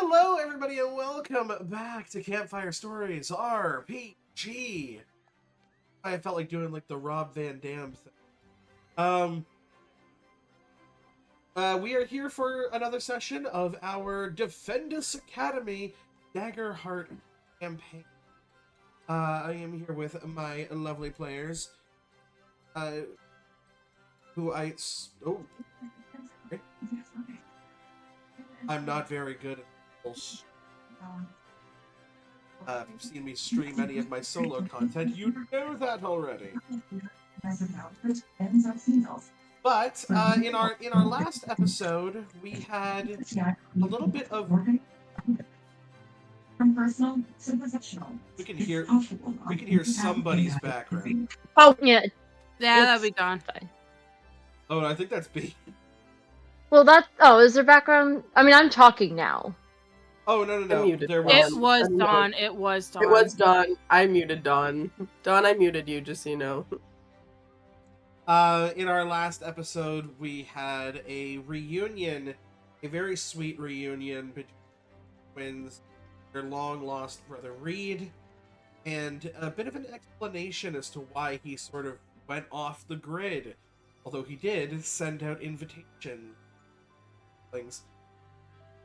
Hello, everybody, and welcome back to Campfire Stories RPG. I felt like doing like the Rob Van Dam thing. We are here for another session of our Defendus Academy Daggerheart campaign. I am here with my lovely players, who I'm not very good at rules. If you've seen me stream any of my solo content, you know that already. But in our last episode, we had a little bit of. From personal to professional. We can hear somebody's background. Oh yeah, that'll be gone. Fine. Oh, I think that's B. Well, is there background? I mean, I'm talking now. Oh no! There was. It was Dawn. It was Dawn. It was Dawn. I muted Dawn. Dawn, I muted you, just so you know. In our last episode, we had a reunion, a very sweet reunion between twins, their long-lost brother Reed, and a bit of an explanation as to why he sort of went off the grid, although he did send out invitation things.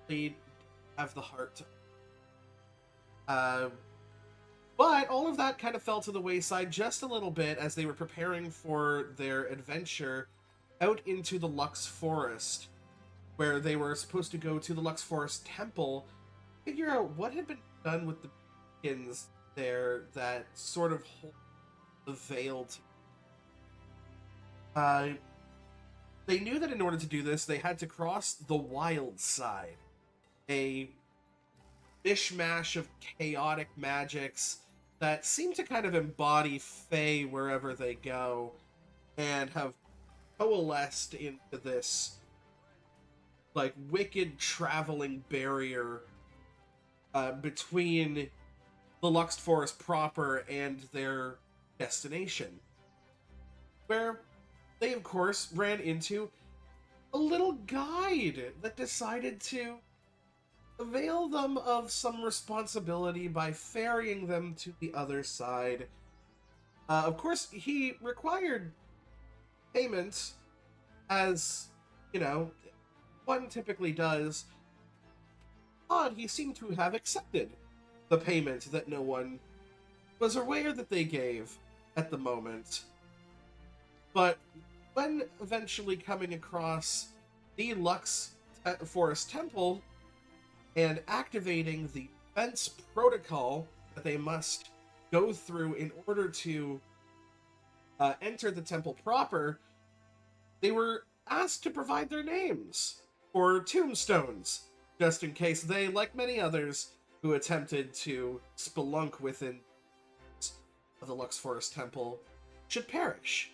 They have the heart to... But all of that kind of fell to the wayside just a little bit as they were preparing for their adventure out into the Lux Forest, where they were supposed to go to the Lux Forest Temple, figure out what had been done with the beacons there that sort of hold the veil to... They knew that in order to do this, they had to cross the wild side, a mishmash of chaotic magics that seem to kind of embody Fae wherever they go, and have coalesced into this like wicked traveling barrier between the Lux Forest proper and their destination, where they of course ran into a little guide that decided to avail them of some responsibility by ferrying them to the other side. Of course, he required payment, as, you know, one typically does, but he seemed to have accepted the payment that no one was aware that they gave at the moment. But when eventually coming across the Lux Forest Temple and activating the defense protocol that they must go through in order to enter the temple proper, they were asked to provide their names for tombstones, just in case they, like many others who attempted to spelunk within the Lux Forest Temple, should perish.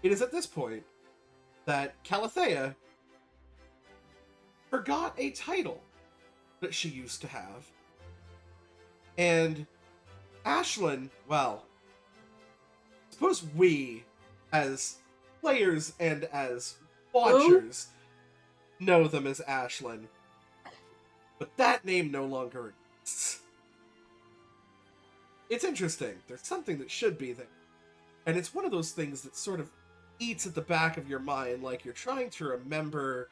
It is at this point that Calathea forgot a title that she used to have. And Ashlyn, well, suppose we, as players and as watchers, know them as Ashlyn. But that name no longer exists. It's interesting. There's something that should be there. And it's one of those things that sort of eats at the back of your mind, like you're trying to remember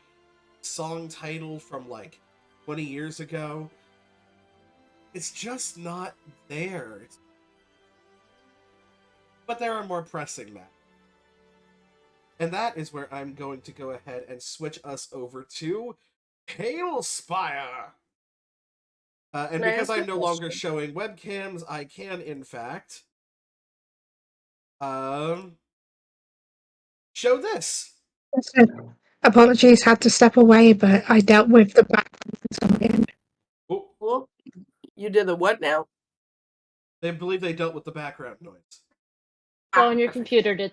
a song title from like 20 years ago. It's just not there. But there are more pressing matters. And that is where I'm going to go ahead and switch us over to Hailspire. And because I'm no longer showing webcams, I can, in fact, show this. Apologies, had to step away, but I dealt with the background. Oh, you did the what now? They believe they dealt with the background noise. Oh, and your computer did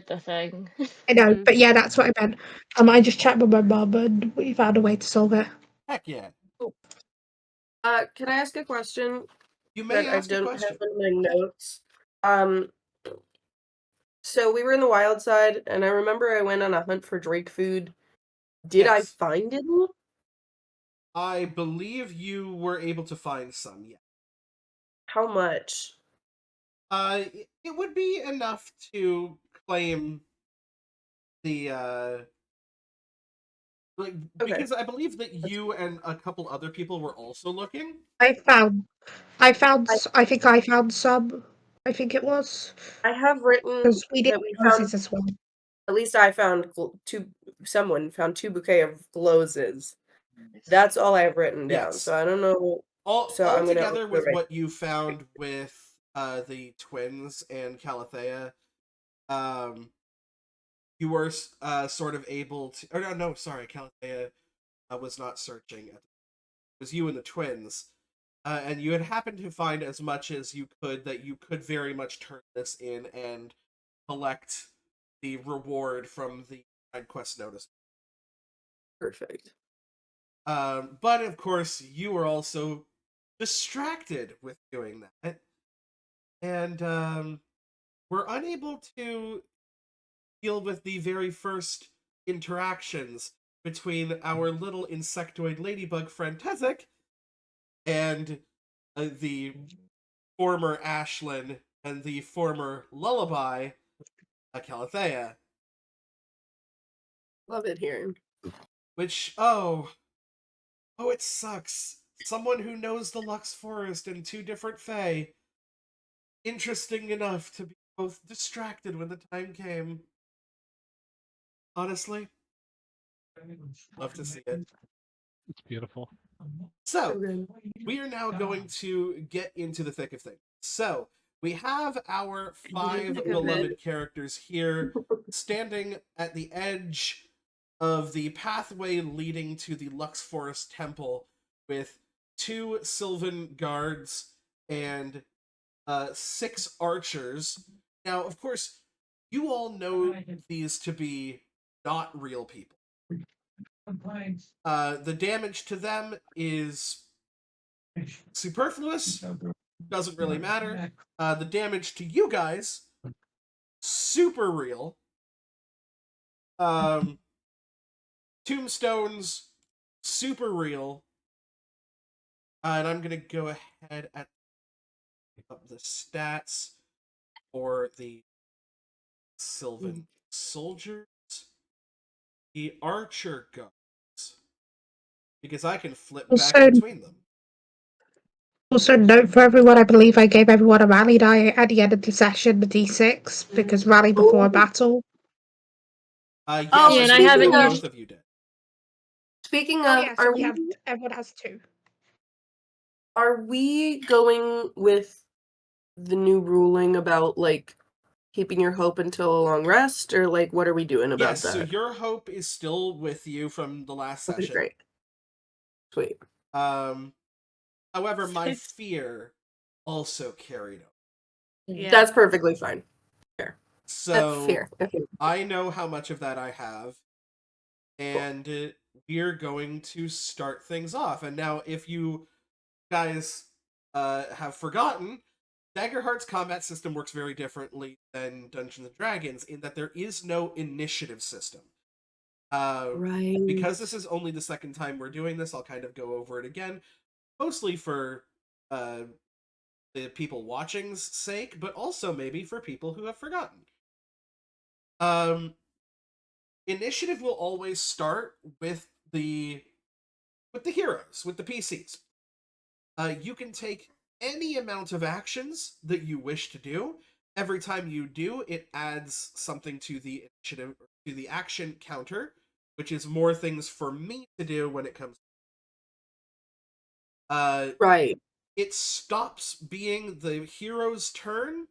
the thing. I know, but yeah, that's what I meant. I just checked with my mum, and we found a way to solve it. Heck yeah. Can I ask a question? You may ask a question. I don't have in my notes. So we were in the wild side, and I remember I went on a hunt for Drake food. Did I find any? I believe you were able to find some, yeah. How much? It would be enough to claim the like Okay. because I believe that you and a couple other people were also looking. I found. I found. I- I think I found some. I think it was I have written because we did that we found. roses as well. At least I found two. Someone found 2 bouquet of gloses. That's all I have written down. Yes. So I don't know. So All I'm gonna together with write. what you found with the twins and Calathea, you were sort of able to. Or no, sorry, Calathea was not searching. It was you and the twins, and you had happened to find as much as you could that you could very much turn this in and collect the reward from the side quest notice. Perfect. But of course, you were also distracted with doing that, and were unable to deal with the very first interactions between our little insectoid ladybug friend Tezik and the former Ashlyn and the former Lullaby, Calathea. Love it here. Which, it sucks. Someone who knows the Lux Forest and 2 different Fae. Interesting enough to be both distracted when the time came. Honestly, love to see it. It's beautiful. So, good. we are now going to get into the thick of things. So, we have our 5 Thick of beloved it. characters here standing at the edge of the pathway leading to the Lux Forest Temple with 2 Sylvan guards and 6 archers. Now, of course, you all know these to be not real people. The damage to them is superfluous, doesn't really matter. The damage to you guys, super real. Tombstones, super real. And I'm gonna go ahead and pick up the stats for the Sylvan soldiers, the archer guards, because I can flip back Also, between them. note for everyone. I believe I gave everyone a rally die at the end of the session, the D6, because rally before a Ooh. battle. Yes, Oh, Yeah, and I believe have it that used. both of you did. Speaking Oh of, yeah, so we have everyone has 2. are we going with the new ruling about like keeping your hope until a long rest, or like what are we doing about Yes, that? so your hope is still with you from the last Okay, session. great. Sweet. However, my fear also carried over. Yeah. That's perfectly fine. Fair. So Fair. Okay. I know how much of that I have, and we're going to start things off. And now, if you guys have forgotten, Daggerheart's combat system works very differently than Dungeons and Dragons in that there is no initiative system. Right. Because this is only the second time we're doing this, I'll kind of go over it again, mostly for the people watching's sake, but also maybe for people who have forgotten. Initiative will always start with the heroes, with the PCs. You can take any amount of actions that you wish to do. Every time you do, it adds something to the initiative, to the action counter, which is more things for me to do when it comes. Right. It stops being the hero's turn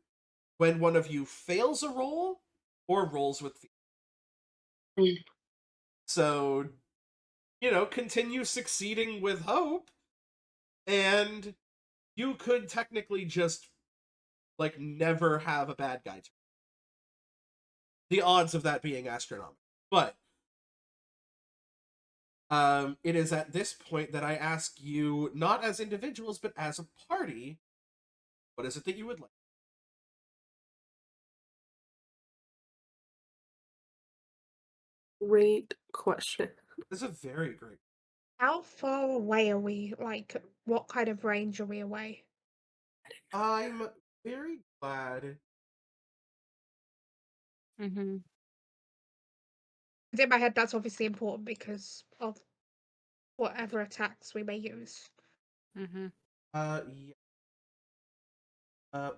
when one of you fails a roll or rolls with fear. Mm. So, continue succeeding with hope, and you could technically just like never have a bad guy turn. The odds of that being astronomical. But it is at this point that I ask you, not as individuals, but as a party, what is it that you would like? Great question. This is a very great. How far away are we? Like, what kind of range are we away? I'm very glad. Mm-hmm. In my head, that's obviously important because of whatever attacks we may use. Mm-hmm. Yeah. Uh,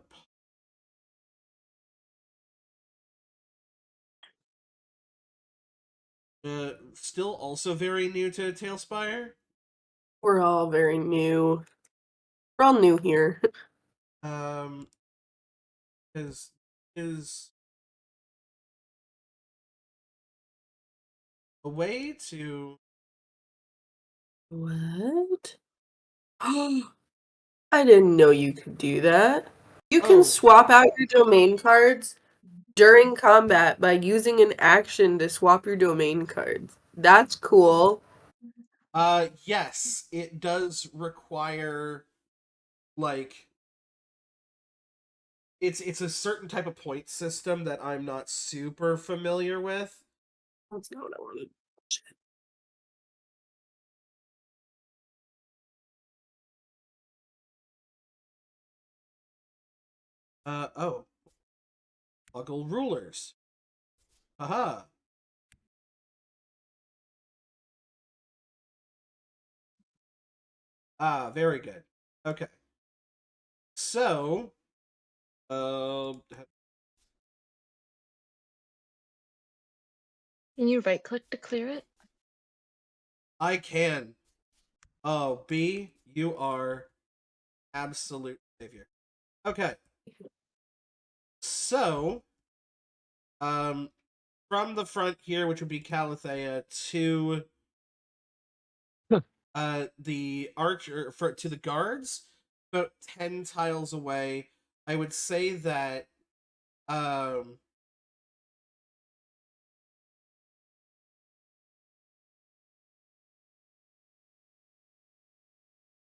Still also very new to Tailspire. We're all very new. We're all new here. Is is a way to What? I didn't know you could do that. You can Oh. swap out your domain cards during combat by using an action to swap your domain cards. That's cool. Yes, it does require like it's a certain type of point system that I'm not super familiar with. That's not what I wanted. Oh. Muggle rulers. Haha. Ah, very good. Okay. So, um, Can you right click to clear it? I can. Oh, B, you are absolute savior. Okay. So, from the front here, which would be Calathea, to the archer to the guards, about 10 tiles away, I would say that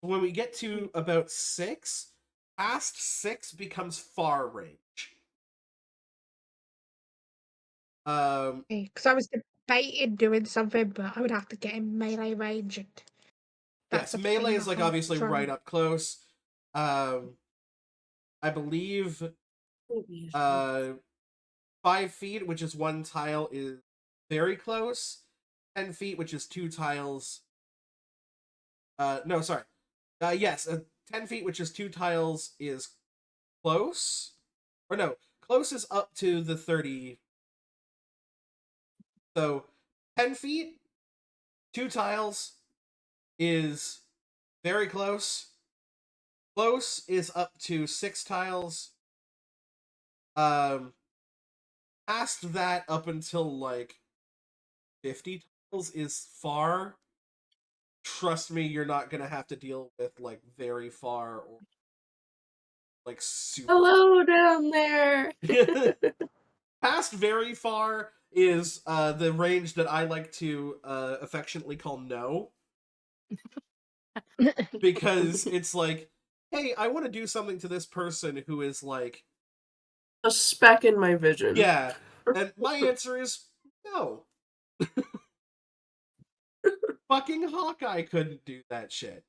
when we get to about 6, past 6 becomes far range. Because I was debating doing something, but I would have to get in melee range, and that's Yes, a melee thing is I like can't obviously control. right up close. I believe 5 feet, which is 1 tile, is very close. 10 feet, which is 2 tiles. No, sorry. Yes, 10 feet, which is 2 tiles, is close. Or no, close is up to the 30. So 10 feet, 2 tiles is very close. Close is up to 6 tiles. Past that up until like 50 tiles is far. Trust me, you're not gonna have to deal with like very far or like super. Hello down there. Past very far is the range that I like to affectionately call no. Because it's like, hey, I want to do something to this person who is like A speck in my vision. yeah. And my answer is no. Fucking Hawkeye couldn't do that shit.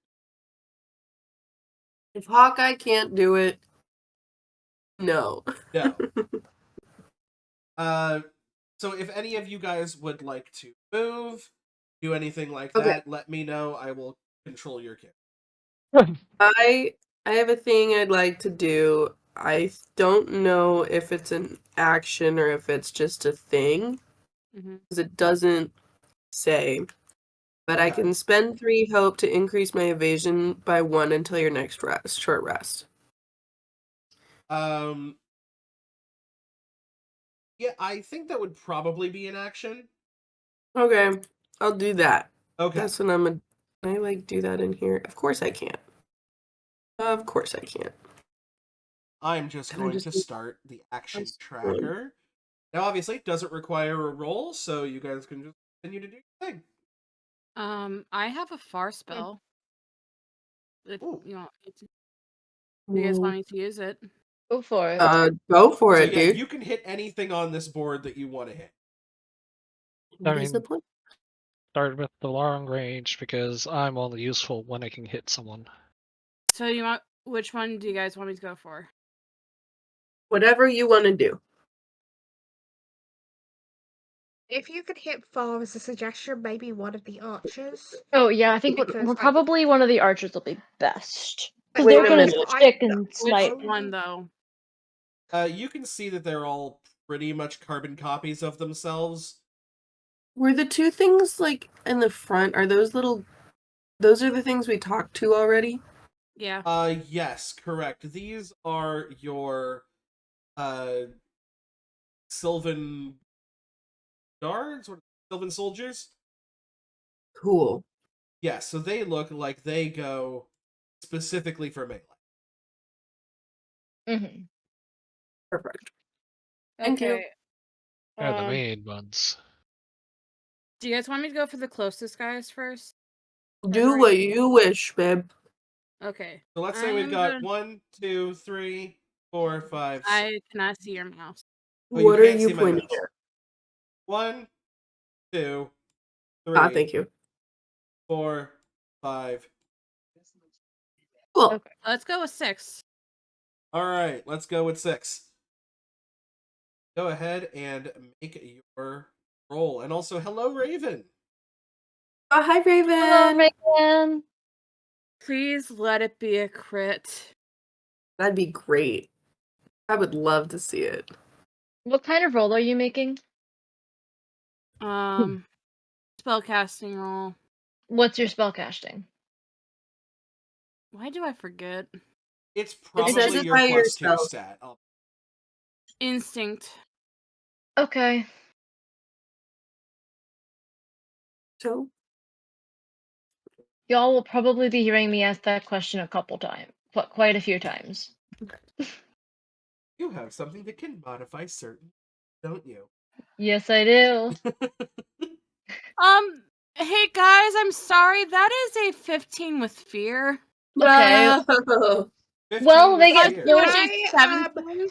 If Hawkeye can't do it, no. No. So if any of you guys would like to move, do anything like Okay. that, let me know. I will control your kid. I have a thing I'd like to do. I don't know if it's an action or if it's just a thing. Mm-hmm. Because it doesn't say. But I Okay. can spend 3 hope to increase my evasion by 1 until your next rest, short rest. Yeah, I think that would probably be an action. Okay, I'll do that. Okay. That's what I'm gonna. Can I like do that in here? Of course I can't. Of course I can't. I'm just Can I going just to do- start the action That's tracker. Now, obviously, it doesn't require a roll, so you guys can just continue to do your thing. I have a far spell. If Ooh. you know, do you guys want me to use it? Go for it. Go for So it, yeah, dude. you can hit anything on this board that you want to hit. What I is the mean- point? start with the long range because I'm only useful when I can hit someone. So you want which one do you guys want me to go for? Whatever you want to do. If you could hit 4 as a suggestion, maybe one of the archers. Oh yeah, I think Because, we're like- probably one of the archers will be best because Wait they're a gonna minute. stick and Which snipe. one though? You can see that they're all pretty much carbon copies of themselves. Were the two things like in the front? Are those little? Those are the things we talked to already. Yeah. Yes, correct. These are your Sylvan guards or Sylvan soldiers. Cool. Yeah, so they look like they go specifically for melee. Mm-hmm. Perfect. Thank you. Okay. They're the main ones. Do you guys want me to go for the closest guys first? Do what you wish, babe. Okay. So let's I say we've am got gonna- 1, 2, 3, 4, 5, 6. I cannot see your mouse. Oh, you What are can't you see my pointing mouse. at? 1, 2, 3, Ah, thank you. 4, 5. Cool. Okay. Let's go with 6. All right, let's go with 6. Go ahead and make your roll. And also, hello, Raven. Oh, hi, Raven. Hello, Megan. Please let it be a crit. That'd be great. I would love to see it. What kind of roll are you making? Spellcasting roll. What's your spell casting? Why do I forget? It's says probably it your by plus 2 yourself. stat. Oh, Instinct. Okay. So, Y'all will probably be hearing me ask that question a couple times, quite a few times. you have something that can modify certain, don't you? Yes, I do. Hey guys, I'm sorry. That is a 15 with fear. Okay. no. 15 Well, they with get fear. no- Which Can is I, 17.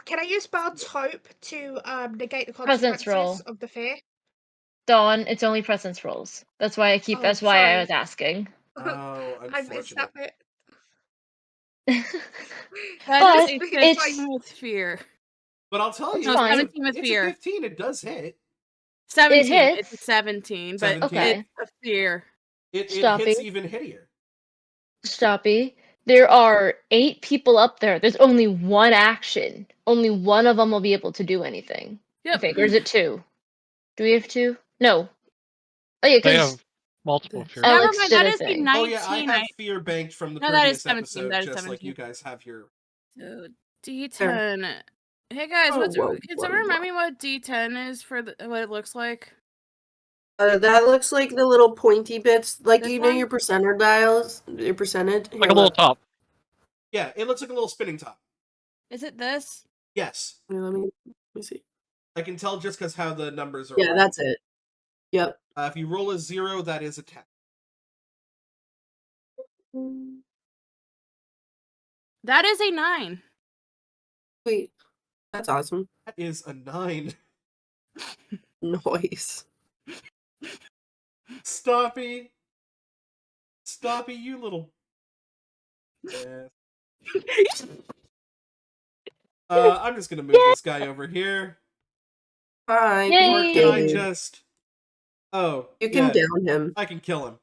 can I use Bard's Hope to negate the Presence roll. consequences of the fear? Dawn, it's only presence rolls. That's why I keep. Oh, That's why I sorry. was asking. Oh, I missed that unfortunate. bit. That But is a it's 15 with fear. But I'll tell It's you, No, fine. 17 with it's fear. a 15. It does hit. 17. hits. It's a 17, but 17? Okay. it's a fear. It Stoppy. hits even hittier. Stoppy. There are 8 people up there. There's only one action. Only one of them will be able to do anything. I Yep. think, or is it 2? Do we have 2? No. Oh yeah, They because have multiple fear. Alex Never mind. did That a is a thing. 19. Oh yeah, I have fear banked from the No, that is previous 17, episode, that is just like 17. you guys have your. So, D10. Hey guys, Whoa, whoa, can someone whoa, remind me what D10 is for what it looks like? That looks like the little pointy bits, like This you know one? your percenter dials, your percentage. Like Here, a little look. top. Yeah, it looks like a little spinning top. Is it this? Yes, Here, let me see. I can tell just because how the numbers are. Yeah, ordered. that's it. Yep. If you roll a 0, that is a 10. That is a 9. Sweet. That's awesome. That is a 9. Noise. Stoppy, you little. Yeah. I'm just gonna move this guy over here. Hi. Yay. Or can I just? Oh, You can yeah, down him. I can kill him.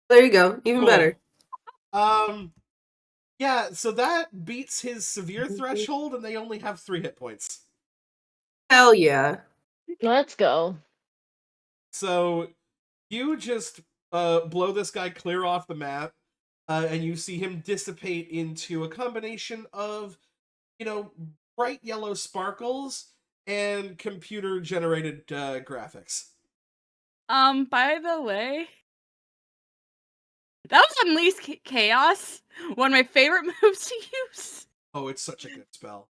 There you go. Even Cool. better. Yeah, so that beats his severe threshold, and they only have 3 hit points. Hell yeah. Let's go. So you just blow this guy clear off the map, and you see him dissipate into a combination of, bright yellow sparkles and computer-generated graphics. By the way, that was Unleash Chaos. One of my favorite moves to use. Oh, it's such a good spell.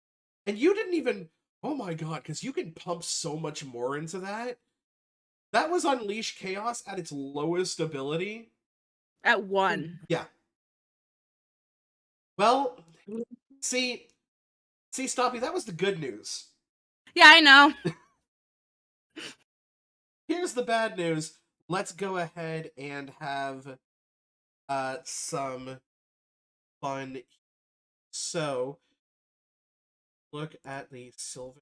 And you didn't even... Oh my god, because you can pump so much more into that. That was Unleash Chaos at its lowest ability. At 1. Yeah. Well, see, Stoppy, that was the good news. Yeah, I know. here's the bad news. Let's go ahead and have some fun. So, look at the Sylvan.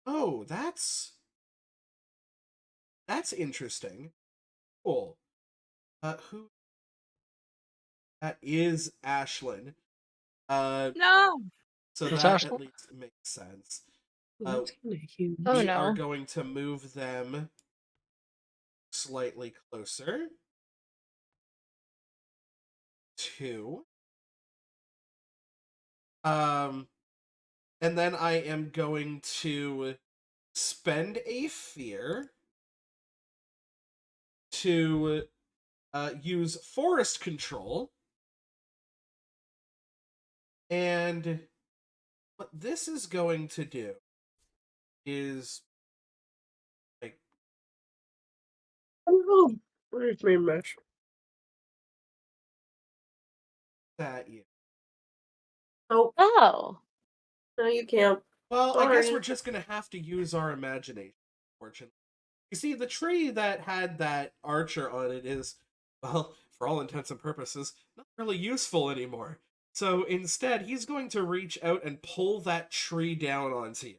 Oh, that's interesting. Cool. Who? That is Ashlyn. No. So It's that at Ashlyn? least makes sense. That's kinda huge. Oh, We are no. going to move them slightly closer. 2. And then I am going to spend a fear to use forest control. And what this is going to do is like Oh, where's my mesh? that you. Oh, Oh. no, you can't. Well, I guess Sorry. we're just gonna have to use our imagination, fortunately. You see, the tree that had that archer on it is, well, for all intents and purposes, not really useful anymore. So instead, he's going to reach out and pull that tree down onto you.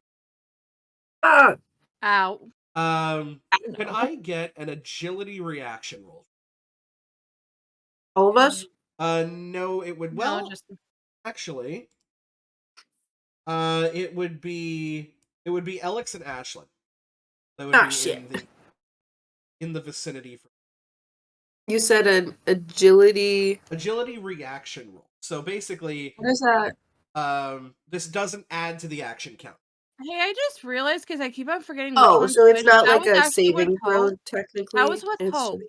Ah! Ow. Can I get an agility reaction roll? All of us? No, it would, No, well, just actually, it would be Alex and Ashlyn. That would Ah, be shit. in the vicinity for You said an agility. agility reaction roll. So basically, What is that? this doesn't add to the action count. hey, I just realized because I keep on forgetting which Oh, one's so it's which. not That like was a actually with saving throw, Hope. technically. That was with It's Hope.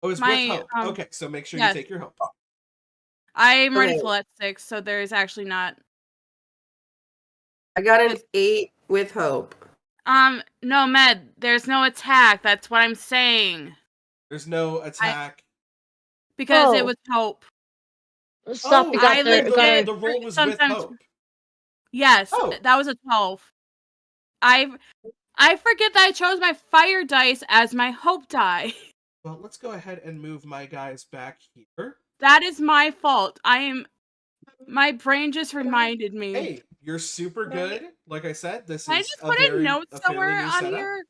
Oh, it's with My hope. Okay, so make sure you yes. take your hope. I'm already Okay. full at 6, so there's actually not. I got an It's- 8 with hope. No, Med. There's no attack. That's what I'm saying. There's no attack. Because it Oh. was Hope. Stop. Oh, We got I the. Got our. legit the roll was with sometimes. hope. Yes, Oh. that was a 12. I forget that I chose my fire dice as my hope die. Well, let's go ahead and move my guys back here. That is my fault. My brain just reminded me. Hey, you're super good. Like I said, this Can I is just a put very a note a fairly somewhere new on setup. here?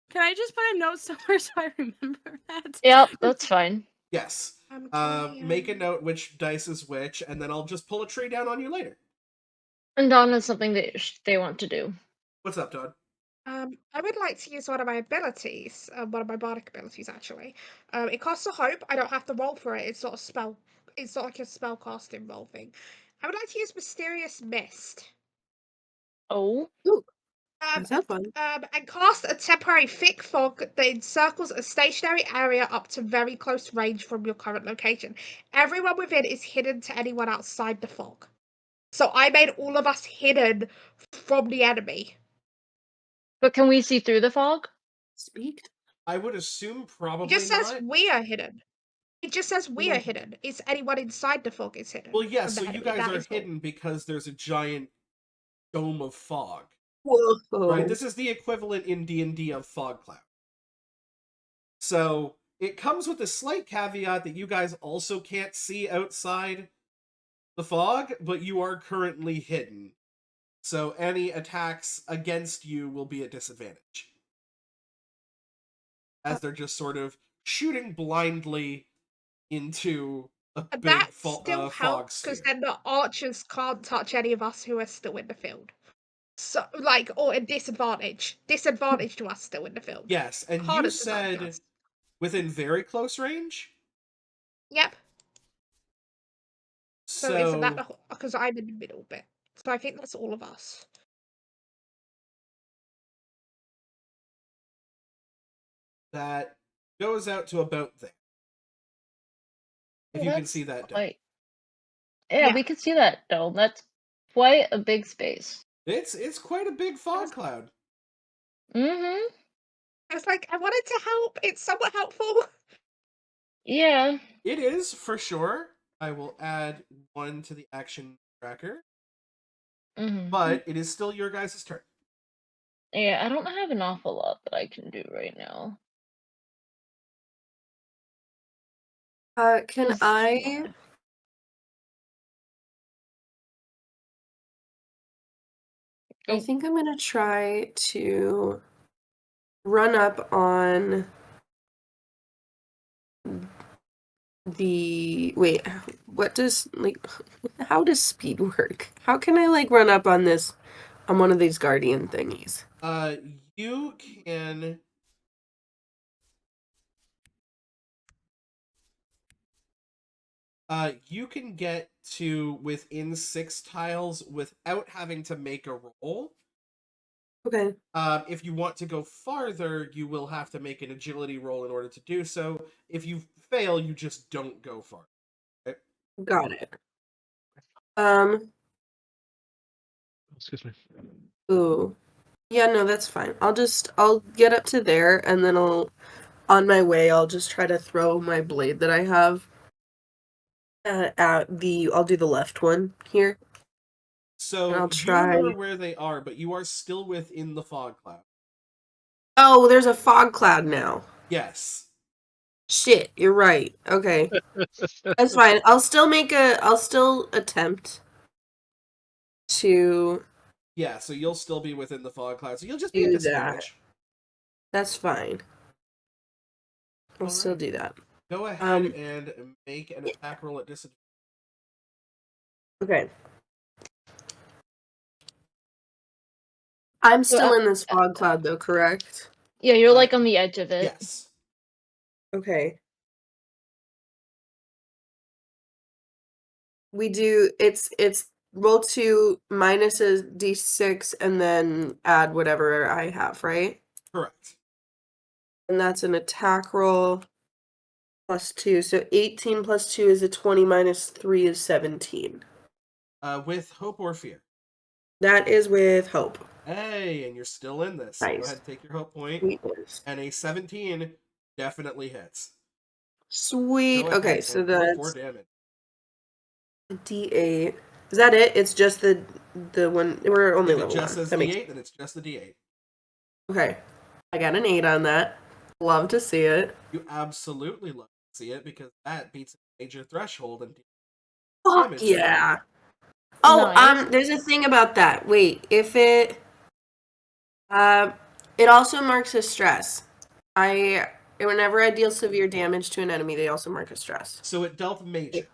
Can I just put a note somewhere so I remember that? Yep, that's fine. Yes. Can Make a note which dice is which, and then I'll just pull a tree down on you later. And Dawn has something that they want to do. What's up, Todd? I would like to use one of my abilities, one of my bardic abilities actually. It costs a hope. I don't have to roll for it. It's not a spell. It's not like a spell casting roll thing. I would like to use Mysterious Mist. Oh. Is that fun? And cast a temporary thick fog that encircles a stationary area up to very close range from your current location. Everyone within is hidden to anyone outside the fog. So I made all of us hidden from the enemy. But can we see through the fog? Speak? I would assume It probably just says not. we are hidden. It just says we No. are hidden. It's anyone inside the fog is hidden. Well, yeah, from the so you enemy. guys That are is all. hidden because there's a giant dome of fog. Whoa. Right? This is the equivalent in D&D of fog cloud. So, it comes with a slight caveat that you guys also can't see outside the fog, but you are currently hidden. So any attacks against you will be at disadvantage. As they're just sort of shooting blindly into a And big that still fog helps sphere. because then the archers can't touch any of us who are still in the field. So, or a disadvantage. Disadvantage to us still in the field. Yes, and Harder you to target said us. within very close range? Yep. So isn't that So because I'm in the middle bit? So I think that's all of us. that goes out to about there. If you can see that dome. Quite... Yeah, Yeah. we can see that dome. That's quite a big space. It's quite a big fog cloud. Mm-hmm. I was like, I wanted to help. It's somewhat helpful. Yeah. It is, for sure. I will add 1 to the action tracker, Mhm. but it is still your guys' turn. Yeah, I don't have an awful lot that I can do right now. Can I Oh. think I'm gonna try to run up on the wait, what does how does speed work? How can I run up on one of these guardian thingies? You can you can get to within 6 tiles without having to make a roll. Okay. If you want to go farther, you will have to make an agility roll in order to do so. If you fail, you just don't go far. Okay? Got it. Um, Excuse me. ooh. Yeah, no, that's fine. I'll get up to there and then on my way, I'll just try to throw my blade that I have I'll do the left one here. And So I'll you remember try. where they are, but you are still within the fog cloud. Oh, there's a fog cloud now. Yes. Shit, you're right. Okay. That's fine. I'll still attempt to Yeah, so you'll still be within the fog cloud, so you'll just be at do that. disadvantage. That's fine. I'll All still right. do that. Go ahead and make an attack roll at disadvantage. Okay. I'm So still in this fog cloud though, correct? Yeah, you're like on the edge of it. Yes. Okay. We do it's roll 2 minus a d6 and then add whatever I have, right? Correct. And that's an attack roll plus 2. So 18 plus 2 is a 20 minus 3 is 17. With hope or fear. That is with hope. Hey, and you're still in this. Nice. Go ahead and take your hope point. Sweetness. And a 17 definitely hits. Sweet. Go ahead Okay, so and roll 4 that's damage. d8. Is that it? It's just the one. We're only If it level just 1. says That makes D8, then it's just the D8. Okay. I got an 8 on that. Love to see it. You absolutely love to see it because that beats a major threshold and Fuck damage. yeah. Oh, Nice. there's a thing about that. Wait, if it also marks as stress. Whenever I deal severe damage to an enemy, they also mark as stress. So it dealt major.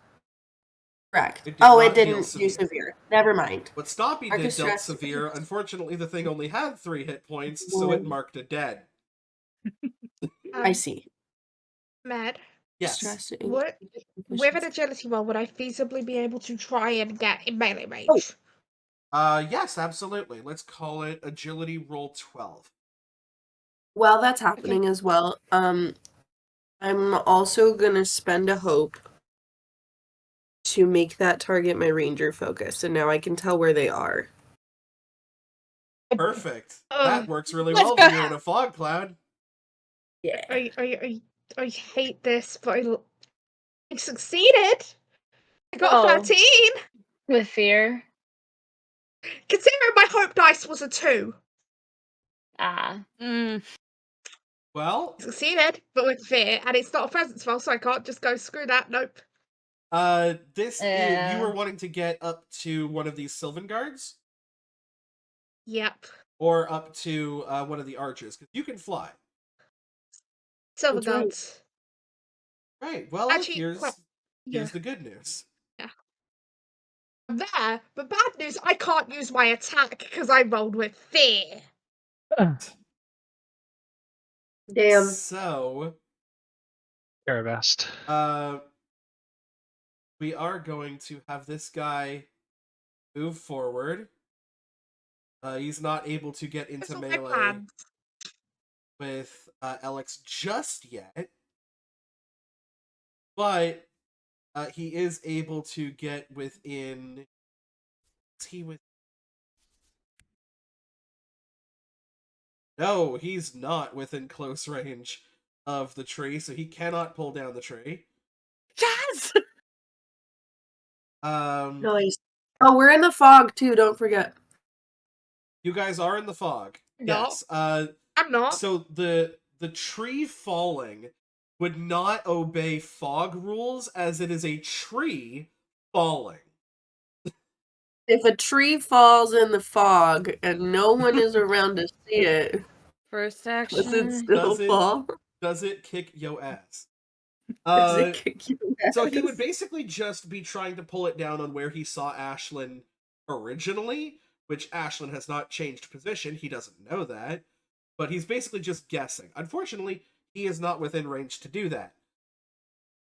Correct. It did Oh, it not deal didn't do severe. severe. Never mind. What Stoppy Mark did as dealt stress. severe. Unfortunately, the thing only had 3 hit points, so it marked a dead. I see. Mad. Yes. Stress. What with an agility roll, would I feasibly be able to try and get in melee range? Yes, absolutely. Let's call it agility roll 12. While that's happening as well, I'm also gonna spend a hope to make that target my ranger focus, and now I can tell where they are. Perfect. Ugh. That works really Let's well go. when you're in a fog cloud. Yeah. I hate this, but I succeeded. I got Oh. a 13. With fear. Considering my hope dice was a 2. Ah. Well, Succeeded, but with fear, and it's not a presence roll, so I can't just go screw that. Nope. this Yeah. you were wanting to get up to one of these Sylvan guards Yep. or up to one of the archers because you can fly. Silver That's right. guards. Right. Well, Actually, here's yeah. the good news. There, but bad news, I can't use my attack because I rolled with fear. Damn. So, Caravast. we are going to have this guy move forward. He's not able to get into That's my melee plan. with Alex just yet, but he is able to get within. Is he with? No, he's not within close range of the tree, so he cannot pull down the tree. Yes. Nice. Oh, we're in the fog too. Don't forget. You guys are in the fog. No. Yes. I'm not. So the tree falling would not obey fog rules, as it is a tree falling. If a tree falls in the fog and no one is around to see it, First does it action. still Does it- fall? Does it kick yo ass? Does it kick you So he would ass? basically just be trying to pull it down on where he saw Ashlyn originally, which Ashlyn has not changed position. He doesn't know that, but he's basically just guessing. Unfortunately, he is not within range to do that.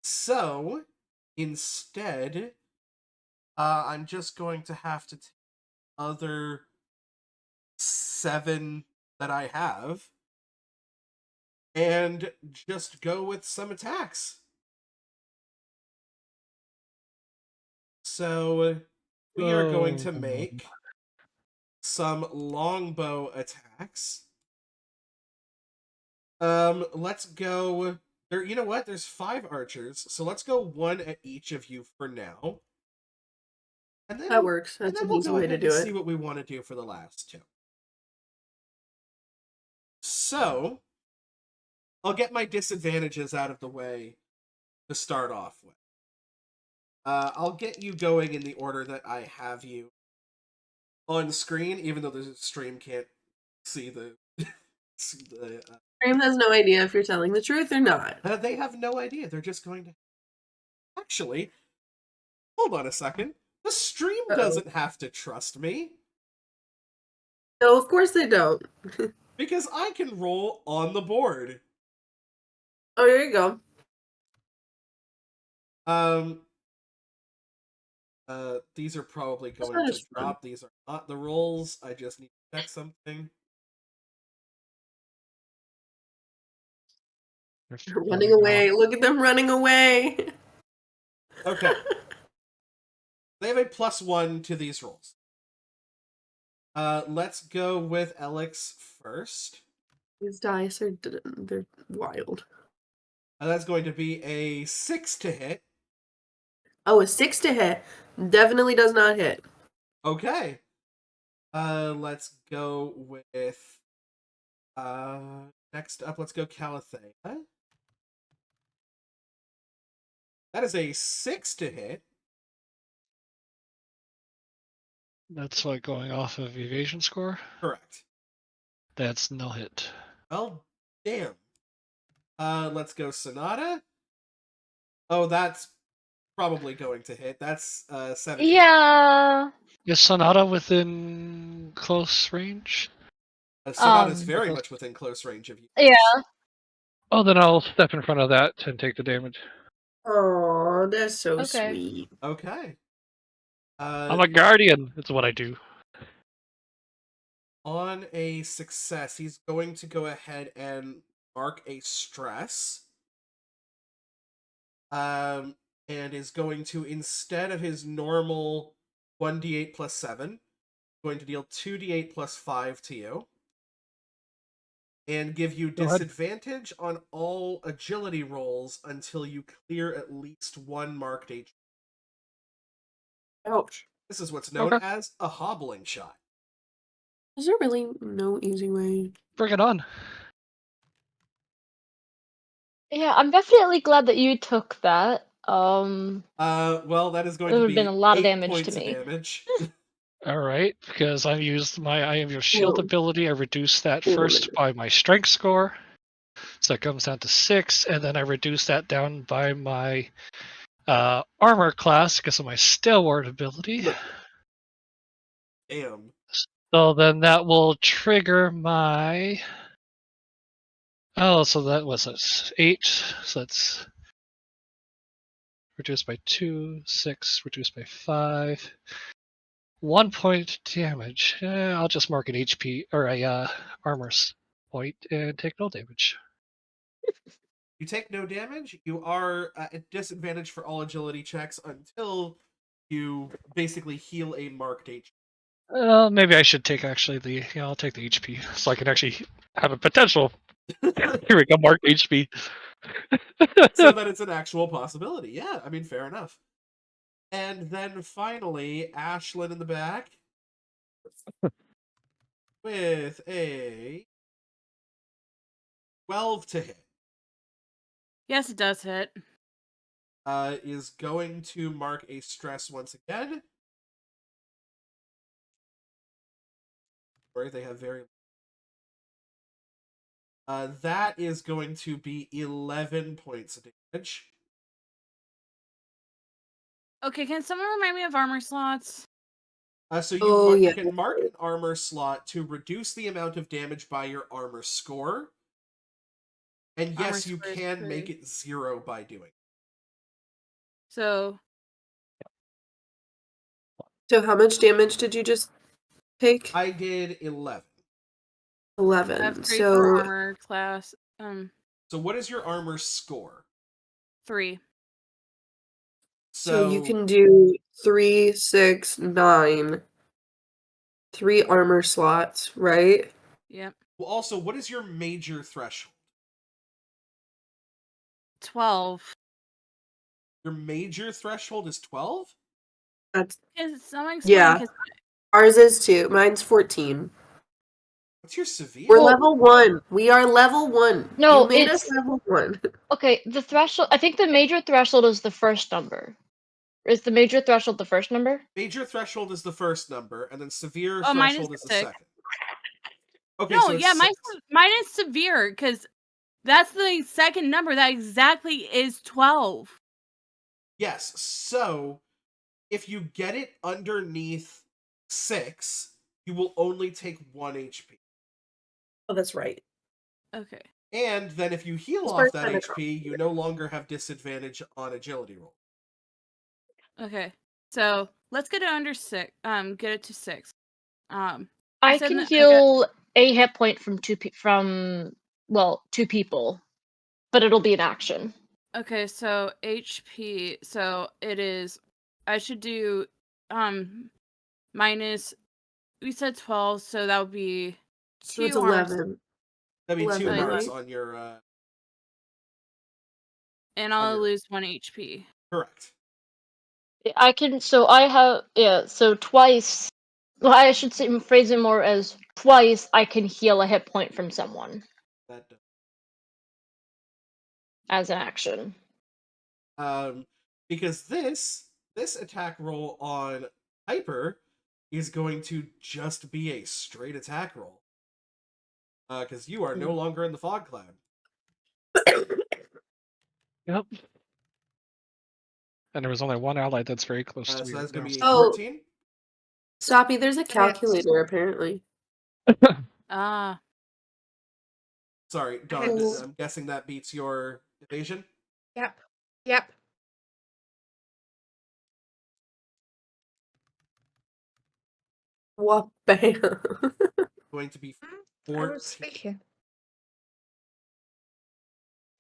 So, instead, I'm just going to have to take other 7 that I have and just go with some attacks. So, we are going to make some longbow attacks. Let's go. There, you know what? There's 5 archers, so let's go 1 at each of you for now. And then, That works. and That's then an we'll easy go way ahead to and do see it. what we want to do for the last 2. So, I'll get my disadvantages out of the way to start off with. I'll get you going in the order that I have you on screen, even though the stream can't see the. Graham has no idea if you're telling the truth or not. They have no idea. They're just going to. Actually, hold on a second. The stream doesn't have to trust me. No, of course they don't. Because I can roll on the board. Oh, there you go. These are probably That's going not to as fun. drop. These are not the rolls. I just need to check something. They're running away. Look at them running away. Okay. They have a +1 to these rolls. Let's go with Alex first. These dice are they're wild. That's going to be a 6 to hit. Oh, a 6 to hit. Definitely does not hit. Okay. Let's go with next up, let's go Calathea. That is a 6 to hit. That's like going off of evasion score? Correct. That's no hit. Well, damn. Let's go Sonata. Oh, that's probably going to hit. That's 17. Yeah. Is Sonata within close range? Sonata's very much within close range of you. Yeah. Oh, then I'll step in front of that and take the damage. Oh, that's so Okay. sweet. Okay. I'm a guardian. That's what I do. On a success, he's going to go ahead and mark a stress. And is going to, instead of his normal 1d8 plus 7, going to deal 2d8 plus 5 to you. And give you disadvantage on all agility rolls until you clear at least 1 marked HP. Ouch. This is what's known as a hobbling shot. Is there really no easy way? Bring it on. Yeah, I'm definitely glad that you took that. Well, that is going It to would've be been a lot of 8 damage to points of me. damage. Alright, because I used I have your shield Whoa. ability. I reduced that Wait a first minute. by my strength score. So it comes down to 6, and then I reduce that down by my armor class because of my stalwart ability. Damn. So then that will trigger my. Oh, so that was 8. So that's reduced by 2, 6, reduced by 5. 1 point damage. I'll just mark an HP or a armor point and take no damage. You take no damage. You are at disadvantage for all agility checks until you basically heal a marked HP. Maybe I should take actually the. Yeah, I'll take the HP so I can actually have a potential. Here we go, mark HP. So that it's an actual possibility. Yeah, I mean, fair enough. And then finally, Ashlyn in the back with a 12 to hit. Yes, it does hit. Is going to mark a stress once again. Where they have very. That is going to be 11 points of damage. Okay, can someone remind me of armor slots? So Oh, you yeah. can mark an armor slot to reduce the amount of damage by your armor score. And Armor yes, you score is can make 3. it 0 by doing it. So So how much damage did you just take? I did 11. I have 11. 3 for So armor class. So what is your armor score? 3. so you can do 3, 6, 9. 3 armor slots, right? Yep. Well, also, what is your major threshold? 12. Your major threshold is 12? That's Can someone explain? yeah. 'Cause Ours is too. Mine's 14. What's your severe? We're Well- level 1. We are level 1. No, you made it's- us level 1. Okay, the threshold. I think the major threshold is the first number. Is the major threshold the first number? Major threshold is the first number, and then severe Oh, mine is threshold is the 6. second. Okay, No, so it's yeah, 6. mine is severe because that's the second number. That exactly is 12. Yes, so if you get it underneath 6, you will only take 1 HP. Oh, that's right. Okay. And then if you heal It's off first that time I HP, you no longer have disadvantage on agility roll. Okay. So let's get it under 6. Get it to 6. I said can that I got- heal a hit point from two people, but it'll be an action. Okay, so HP. So it is. I should do minus. We said 12, so that would be 2 So it's armor 11. That'd be 2 11, marks right? on your and I'll your- lose 1 HP. correct. I can. So I have. Yeah. So twice. Well, I should say, phrase it more as twice. I can heal a hit point from someone That does. as an action. Because this attack roll on Hyper is going to just be a straight attack roll. Because you are no longer in the fog cloud. Yep. And there was only one ally that's very close to So me. that's going to be a Oh. 14. Stoppy, there's a calculator apparently. Ah. Sorry, Dawn, Hits. I'm guessing that beats your evasion? Yep. Yep. What bam. Going to be I 14. was thinking.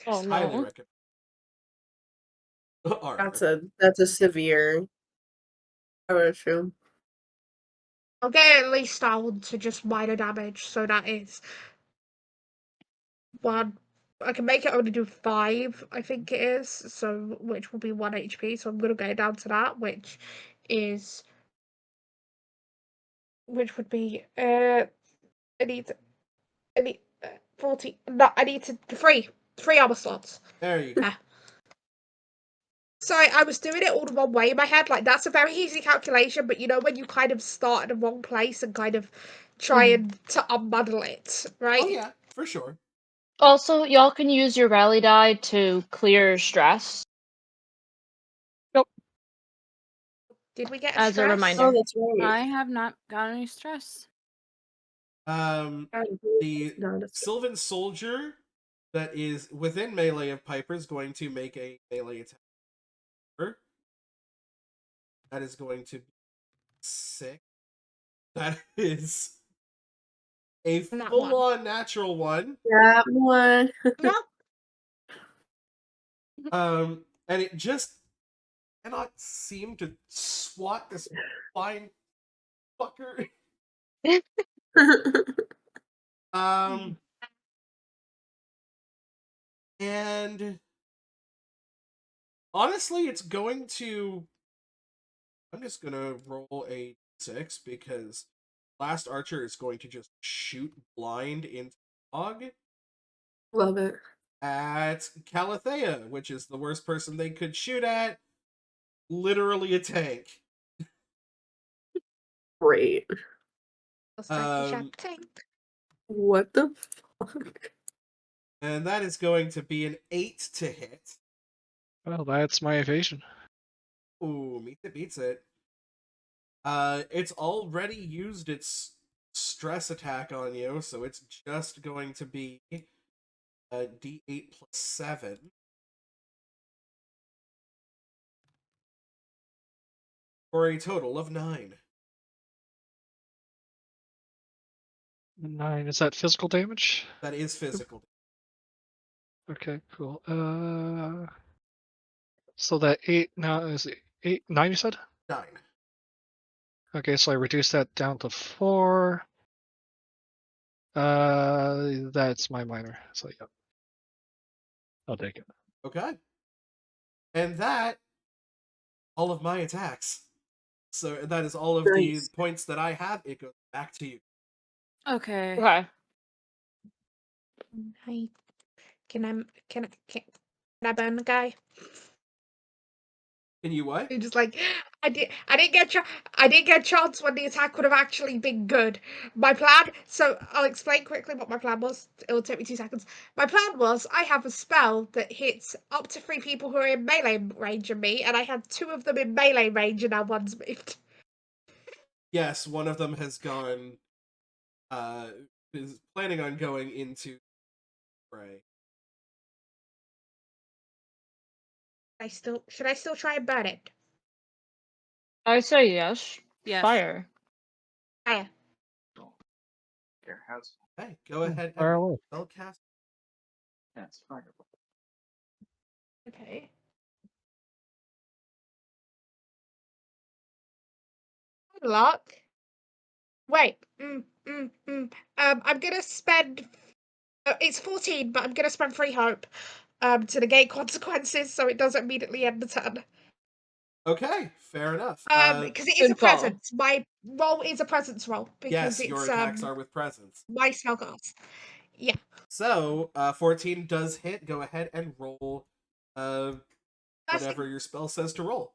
Oh Highly no. recommend. Armor. That's a severe. I would assume. I'll get at least down to just minor damage, so that is 1. I can make it only do 5, I think it is, so which will be 1 HP. So I'm gonna go down to that, which would be I need 40. No, I need to 3 armor slots. There you go. Sorry, I was doing it all the wrong way in my head. Like, that's a very easy calculation, but you know when you kind of start in the wrong place and kind of try and to unmuddle it, right? Oh, yeah, for sure. Also, y'all can use your rally die to clear stress Did we get a as a stress? reminder. Oh, that's right. I have not got any stress. The Not a- Sylvan Soldier that is within melee of Piper is going to make a melee attack. That is going to be 6. That is a Not full-on natural one. That one. No. And it just cannot seem to swat this fine fucker. And honestly, it's going to I'm just gonna roll a 6 because last archer is going to just shoot blind into fog Love it. at Calathea, which is the worst person they could shoot at. Literally a tank. Great. Tank. What the fuck? And that is going to be an 8 to hit. Well, that's my evasion. Ooh, beats it. It's already used its stress attack on you, so it's just going to be a D8 plus 7. For a total of 9. 9. Is that physical damage? That is physical. Okay, cool. So that 8 now is 8, 9 you said? 9. Okay, so I reduce that down to 4. That's my minor. So yeah. I'll take it. Okay. And that, all of my attacks. So that is all of the Nice. points that I have. It goes back to you. Okay. Okay. Hey, can I burn the guy? Can you what? You're just like I didn't get a chance when the attack would have actually been good. My plan. So I'll explain quickly what my plan was. It will take me 2 seconds. My plan was I have a spell that hits up to 3 people who are in melee range of me, and I had 2 of them in melee range, and now one's moved. Yes, one of them has gone. Is planning on going into fray. Should I still try and burn it? I say yes. Yes. Fire. Fire. Okay, go ahead Fire and away. spell cast. Okay. Good luck. Wait. I'm gonna spend. It's 14, but I'm gonna spend 3 hope. To negate consequences, so it doesn't immediately end the turn. Okay, fair enough. Because it is a Good call. presence. My roll is a presence roll because Yes, your it's attacks are with presence. my spellcast. Yeah. So, 14 does hit. Go ahead and roll whatever your spell says to roll.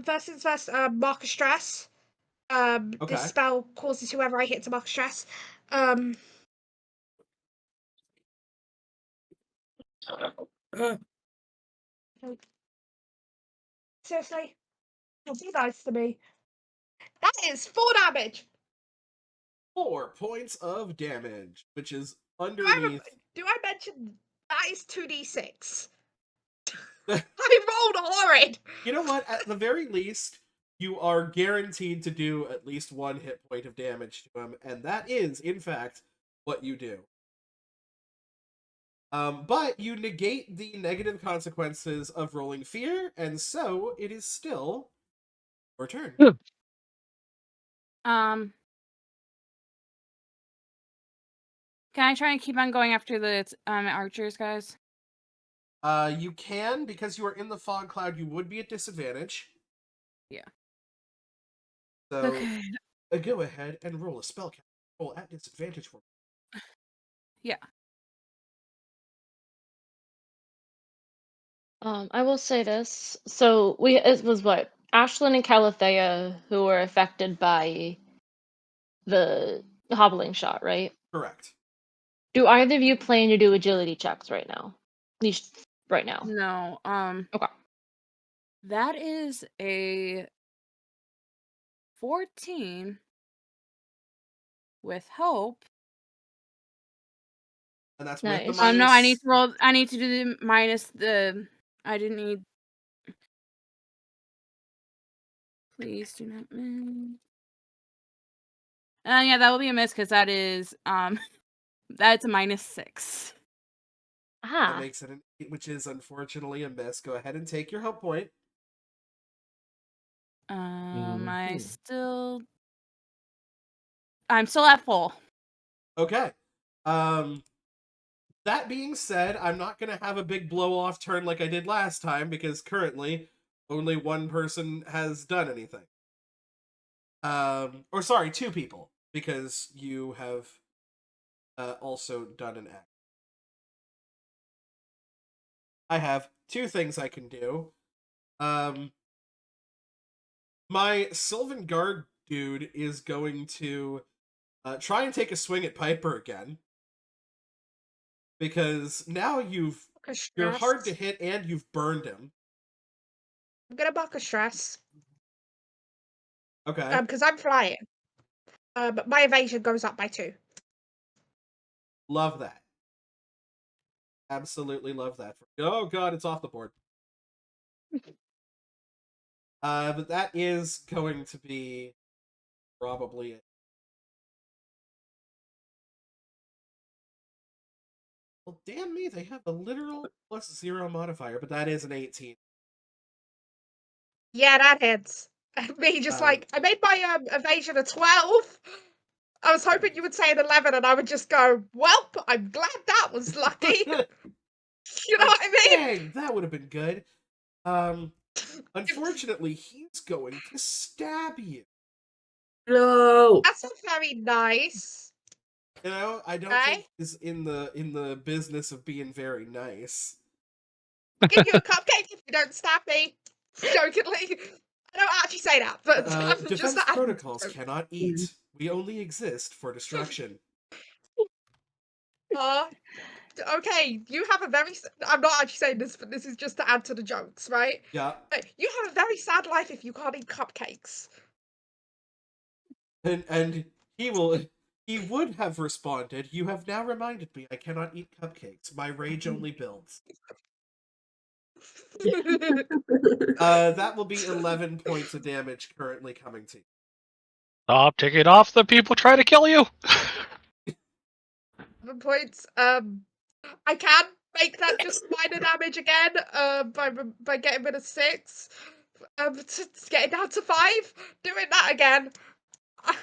First things first. Mark of stress. Okay. This spell causes whoever I hit to mark stress. Um. Seriously, don't be nice to me. That is 4 damage. 4 points of damage, which is Do underneath. I mention that is 2d6? I rolled horrid. You know what? At the very least, you are guaranteed to do at least 1 hit point of damage to him, and that is, in fact, what you do. But you negate the negative consequences of rolling fear, and so it is still your turn. Can I try and keep on going after the archers, guys? You can, because you are in the fog cloud, you would be at disadvantage. Yeah. So, Okay. go ahead and roll a spell cast. Roll at disadvantage for me. Yeah. I will say this. So it was what? Ashlyn and Calathea who were affected by the hobbling shot, right? Correct. Do either of you plan to do agility checks right now? At least right now. No. Okay. That is a 14 with hope. And that's Nice. with the minus. No, I need to roll. I need to do the minus the. I didn't need. Please do not miss. Yeah, that will be a miss because that is that's a -6. That Ah. makes it an 8, which is unfortunately a miss. Go ahead and take your hope point. I'm still at full. Okay. That being said, I'm not going to have a big blow-off turn like I did last time, because currently only one person has done anything. Or sorry, 2 people, because you have also done an act. I have 2 things I can do. My Sylvan Guard dude is going to try and take a swing at Piper again. Because now you're hard to hit and you've burned him. I'm gonna mark a stress. Okay. Because I'm flying. My evasion goes up by 2. Love that. Absolutely love that. Oh god, it's off the board. But that is going to be probably it. Well, damn me, they have a literal +0 modifier, but that is an 18. Yeah, that hits. Me just like, I made my evasion a 12. I was hoping you would say an 11 and I would just go, welp, I'm glad that was lucky. You know what I mean? Dang, that would have been good. Unfortunately, he's going to stab you. No. That's not very nice. You know, I don't think he's in the business of being very nice. I'll give you a cupcake if you don't stab me. Jokingly. I don't actually say that, but I'm Defense just protocols cannot eat. We only exist for destruction. Okay, you have a very. I'm not actually saying this, but this is just to add to the jokes, right? Yeah. You have a very sad life if you can't eat cupcakes. And he would have responded, "You have now reminded me I cannot eat cupcakes. My rage only builds." That will be 11 points of damage currently coming to you. Stop taking off the people trying to kill you. The points. I can make that just minor damage again. By getting rid of 6. Getting down to 5. Doing that again. I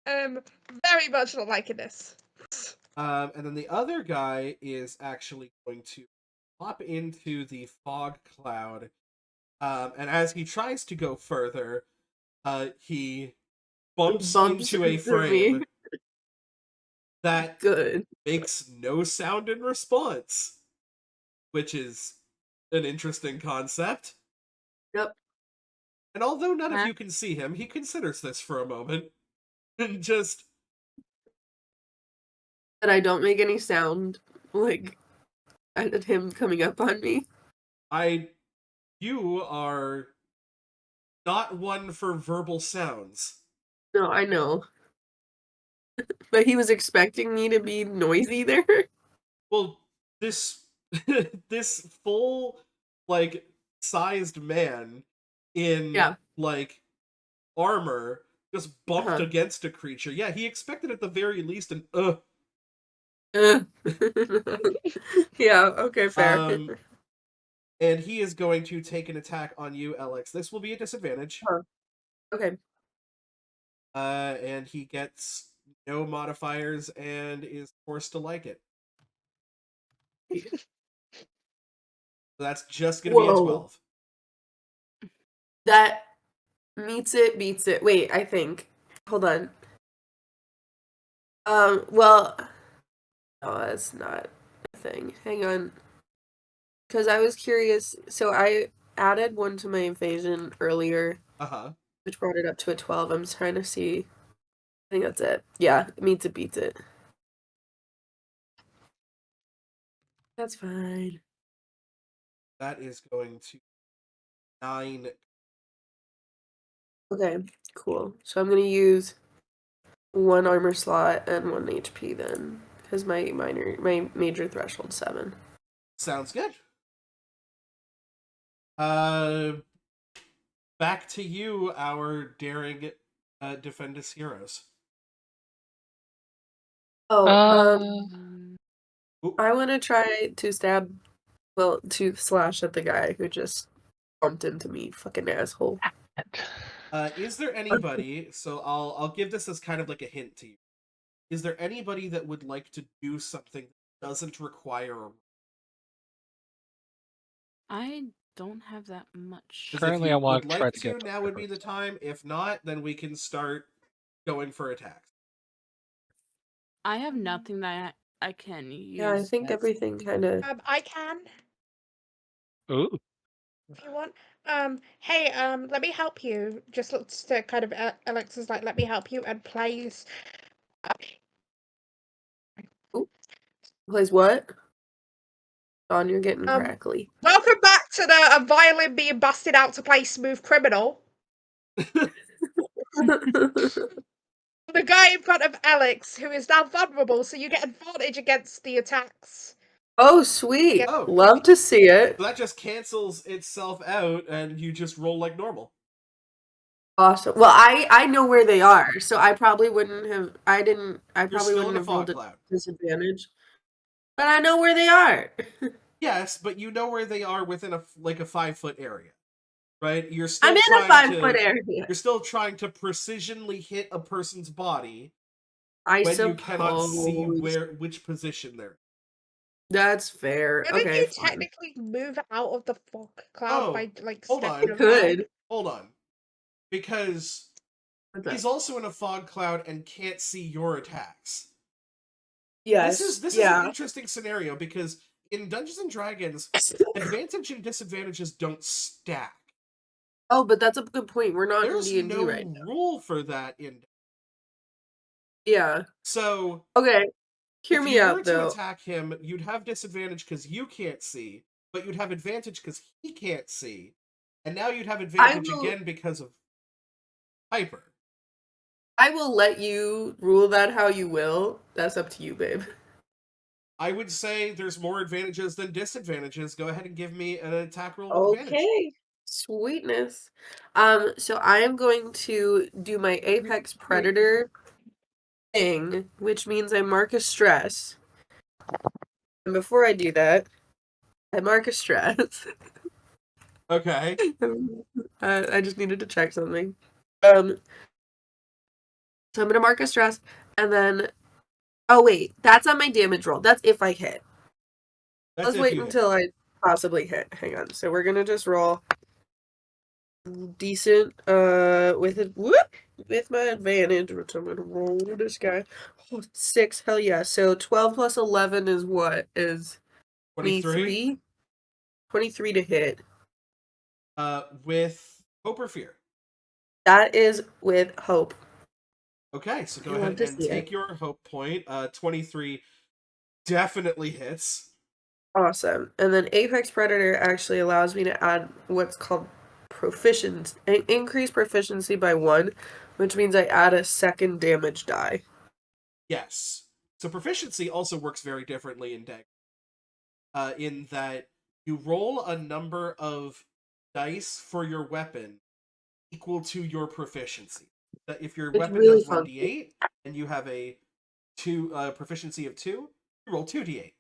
am very much not liking this. And then the other guy is actually going to hop into the fog cloud. And as he tries to go further, he bumps into a frame that makes no sound in response, which is an interesting concept. Yep. And although none of you can see him, he considers this for a moment and just that I don't make any sound, like, at him coming up on me. You are not one for verbal sounds. No, I know. But he was expecting me to be noisy there. Well, this this full, like, sized man in like armor just bumped against a creature. Yeah, he expected at the very least an Yeah, okay, fair. And he is going to take an attack on you, Alex. This will be a disadvantage. Okay. And he gets no modifiers and is forced to like it. So that's just going to be a 12. That meets it, beats it. Wait, I think. Hold on. Well, no, that's not a thing. Hang on. Because I was curious. So I added 1 to my evasion earlier. Which brought it up to a 12. I'm trying to see. I think that's it. Yeah, it meets it, beats it. That's fine. That is going to 9. Okay, cool. So I'm gonna use 1 armor slot and 1 HP then, because my major threshold's 7. Sounds good. Back to you, our daring Defendus heroes. I want to try to to slash at the guy who just bumped into me, fucking asshole. Is there anybody, so I'll give this as kind of like a hint to you. Is there anybody that would like to do something that doesn't require a... I don't have that much. 'Cause Currently, if I you want would to try like to get to, now would be the time. If not, then we can start going for attacks. I have nothing that I can use. Yeah, I think that's- everything kind of. I can, Ooh. if you want. Hey, let me help you. Just looks to kind of Alexa's like, let me help you, and plays. Plays what? Dawn, you're getting Um, crackly. Welcome back to the violin being busted out to play Smooth Criminal. The guy in front of Alex, who is now vulnerable, so you get advantage against the attacks. Oh, sweet. Oh. Love to see it. So that just cancels itself out, and you just roll like normal. Awesome. Well, I know where they are, so I probably wouldn't have. I You're probably still wouldn't in a have rolled fog a cloud. disadvantage. But I know where they are. Yes, but you know where they are within a 5-foot area, right? You're still I'm in a trying 5-foot to. area. You're still trying to precisionally hit a person's body I when you suppose cannot see which position they're. that's fair. Couldn't Okay, you fine. technically move out of the fog cloud by like hold stepping on. around? Hold on, because he's also in a fog cloud and can't see your attacks. Yes. This is an interesting scenario because in Dungeons and Dragons, advantage and disadvantages don't stack. Oh, but that's a good point. We're not There's in D&D no right now. rule for that in. Yeah. So Okay. Hear if me you were out, to though. attack him, you'd have disadvantage because you can't see, but you'd have advantage because he can't see, and now you'd have advantage again because of Piper. I will let you rule that how you will. That's up to you, babe. I would say there's more advantages than disadvantages. Go ahead and give me an attack roll with advantage. Okay. Sweetness. So I am going to do my Apex Predator thing, which means I mark a stress. And before I do that, I mark a stress. Okay. I just needed to check something. So I'm gonna mark a stress, and then oh wait, that's on my damage roll. That's if I hit. That's Let's if wait you hit. until I possibly hit. Hang on. So we're gonna just roll decent with my advantage, which I'm gonna roll this guy. Oh, 6, hell yeah. So 12 plus 11 is what? Is 23? 23 to hit. With hope or fear. That is with hope. Okay, so go I love ahead to and see take it. your hope point. 23 definitely hits. Awesome. And then Apex Predator actually allows me to add what's called increase proficiency by 1, which means I add a second damage die. Yes. So proficiency also works very differently in Dag. In that you roll a number of dice for your weapon equal to your proficiency. That if your It's weapon really does funky. 1d8 and you have a proficiency of 2, you roll 2d8.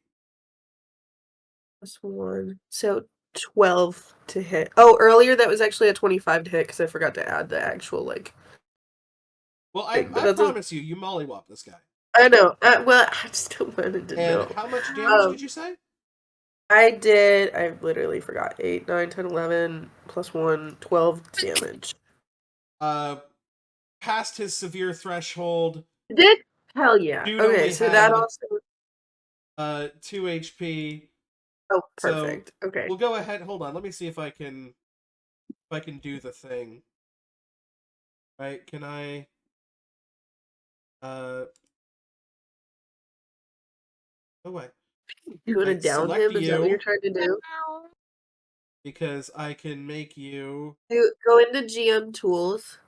Plus 1. So 12 to hit. Oh, earlier that was actually a 25 to hit because I forgot to add the actual, like. Well, thing, but I that's promise you mollywop this guy. I know. Well, I still wanted to And know. how much damage Um, did you say? I literally forgot. 8, 9, 10, 11, plus 1, 12 damage. Past his severe threshold. Did? Hell yeah. Dude Okay, only so that had, also. 2 HP. Oh, perfect. So okay. we'll go ahead. Hold on. Let me see if I can do the thing. Right? Can I? Oh wait. You want to Right, down select him? Is that what you. you're trying to do? Because I can make you. Go into GM tools.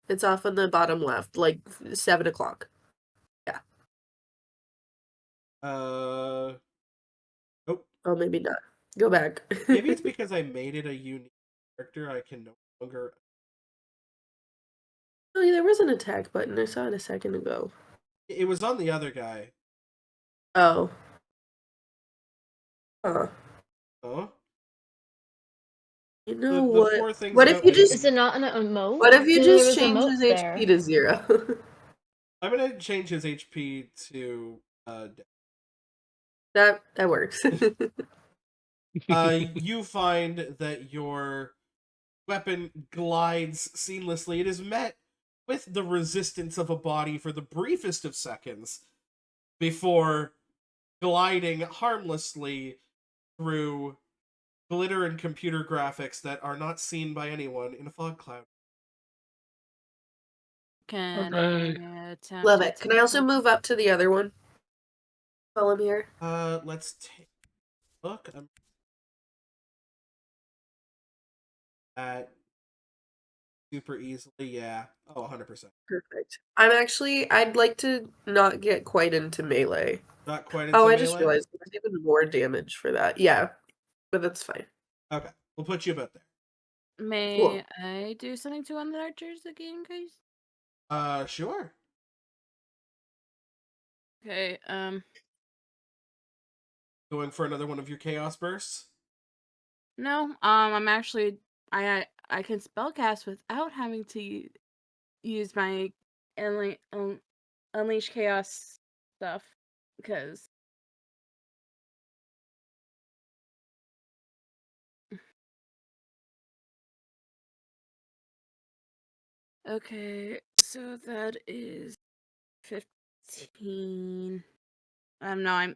It's off on the bottom left, like 7 o'clock. Yeah. Nope. Oh, maybe not. Go back. Maybe it's because I made it a unique character. I can no longer. Oh, there was an attack button. I saw it a second ago. It was on the other guy. Oh. Huh. Huh? You know The what? poor things What if about you editing. just? Is it not an emote? What if you There just was change emotes his HP to 0? I'm gonna change his HP to that works. You find that your weapon glides seamlessly. It is met with the resistance of a body for the briefest of seconds before gliding harmlessly through glitter and computer graphics that are not seen by anyone in a fog cloud. Can Okay. I attempt Love to it. Can I also take- move up to the other one while I'm here? Let's take a look. I'm at super easily, yeah. Oh, 100%. Perfect. I'd like to not get quite into melee. Not quite into Oh, I melee. just realized there's even more damage for that. Yeah, but that's fine. Okay, we'll put you about there. May Cool. I do something to one of the archers again, guys? Sure. Okay, Going for another one of your chaos bursts? no, I'm actually I can spellcast without having to use my unleash chaos stuff because okay, so that is 15. No,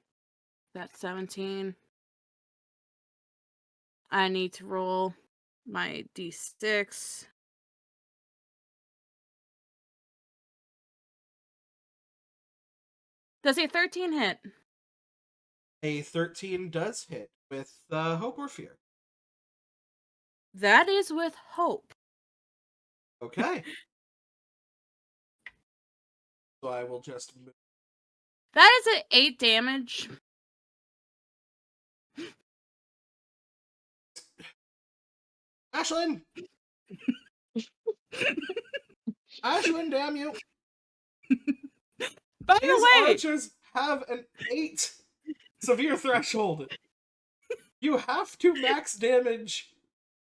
that's 17. I need to roll my d6. Does a 13 hit? A 13 does hit with hope or fear. That is with hope. Okay. So I will just move. That is an 8 damage. Ashlyn! Ashlyn, damn you! By These the way, archers have an 8 severe threshold. You have to max damage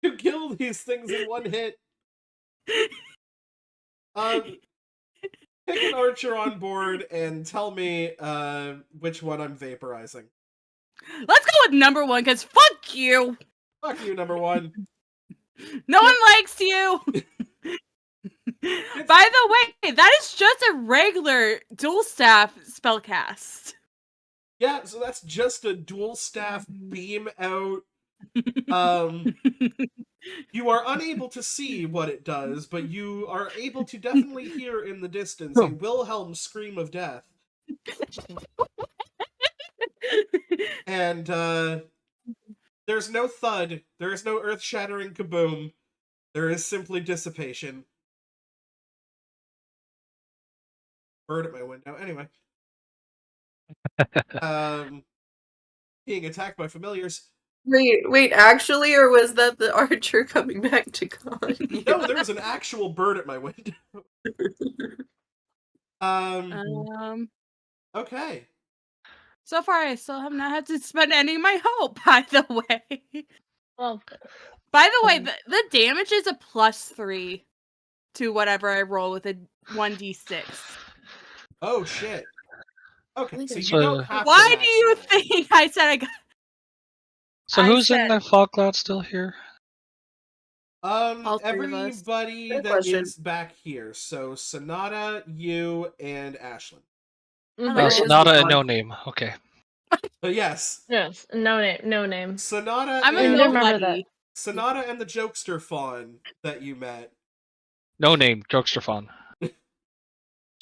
to kill these things in one hit. Pick an archer on board and tell me which one I'm vaporizing. let's go with number 1 because fuck you. Fuck you, number 1. No one likes you. By the way, that is just a regular dual staff spellcast. Yeah, so that's just a dual staff beam out. You are unable to see what it does, but you are able to definitely hear in the distance a Wilhelm scream of death. And there's no thud, there is no earth-shattering kaboom. There is simply dissipation. Bird at my window. Anyway. Being attacked by familiars. Wait, actually, or was that the archer coming back to con you? No, there's an actual bird at my window. Okay. So far, I still have not had to spend any of my hope, by the way. Well, By the way, the damage is a +3 to whatever I roll with a 1d6. Oh, shit. Okay, so you So- don't have to Why max do you roll. think I said I got... So I who's in said- the fog cloud still here? All 3 of us. Everybody Good that question. is back here. So Sonata, you, and Ashlyn. mhm. Where is Sonata and Vaughn? No Name. Okay. But yes, Yes, no name, no name. Sonata I'm a and remember nobody. Sonata and the jokester fawn that you met. No Name. Jokester Fawn.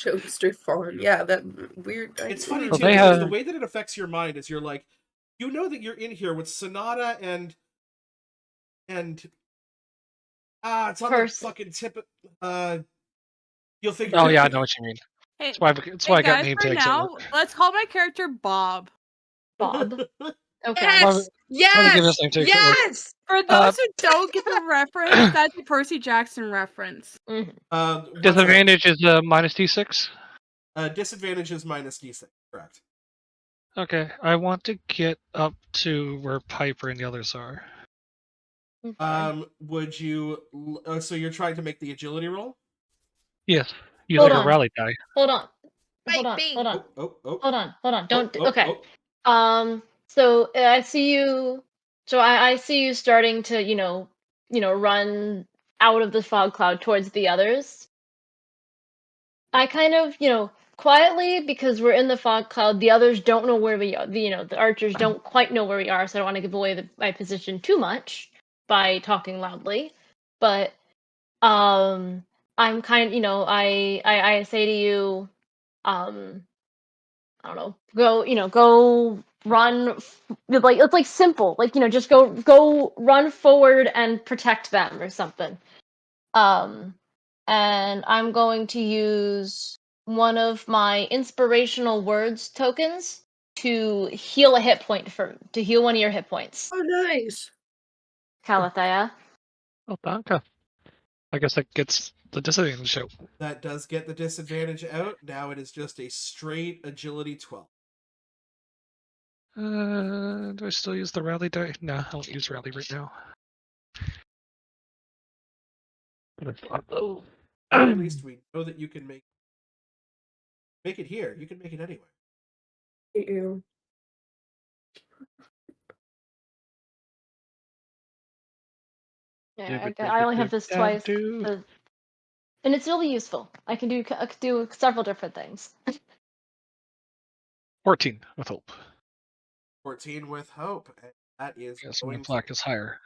Jokester fawn. Yeah, that weird. It's funny Well, too they because have- the way that it affects your mind is you're like, you know that you're in here with Sonata and it's on First. the fucking tip. You'll figure. Oh it yeah, I out. know what you mean. Hey, That's why I got guys, name for tags at now, work. let's call my character Bob. Bob. Okay. Yes! Why they give us Yes! name tags at work? Yes! For those who don't get the reference, that's a Percy Jackson reference. Mhm. What's that? Disadvantage is minus D6. Disadvantage is minus D6. Correct. Okay, I want to get up to where Piper and the others are. Okay. Would you? So you're trying to make the agility roll? Yes, use Hold like on. a rally die. Hold on. Wait, Hold on. B. Hold on. Oh. Hold on. Hold on. Don't. Oh, Okay. oh. So I see you So I see you starting to, run out of the fog cloud towards the others. I kind of, quietly, because we're in the fog cloud, the others don't know where we are. The archers don't quite know where we are, so I don't want to give away my position too much by talking loudly. But I'm kind, I say to you, I don't know, go run, like it's like simple, like just go run forward and protect them or something. Um, and I'm going to use one of my inspirational words tokens to heal a hit point to heal one of your hit points, Oh, nice. Calathea. Oh, danke. I guess that gets the disadvantage out. That does get the disadvantage out. Now it is just a straight agility 12. Do I still use the rally die? No, I won't use rally right now. At least we know that you can make it here. You can make it anywhere. You. Yeah, I only have this twice, and it's really useful. I can do several different things. 14 with hope. 14 with hope. And that is Yes, my going to black is higher.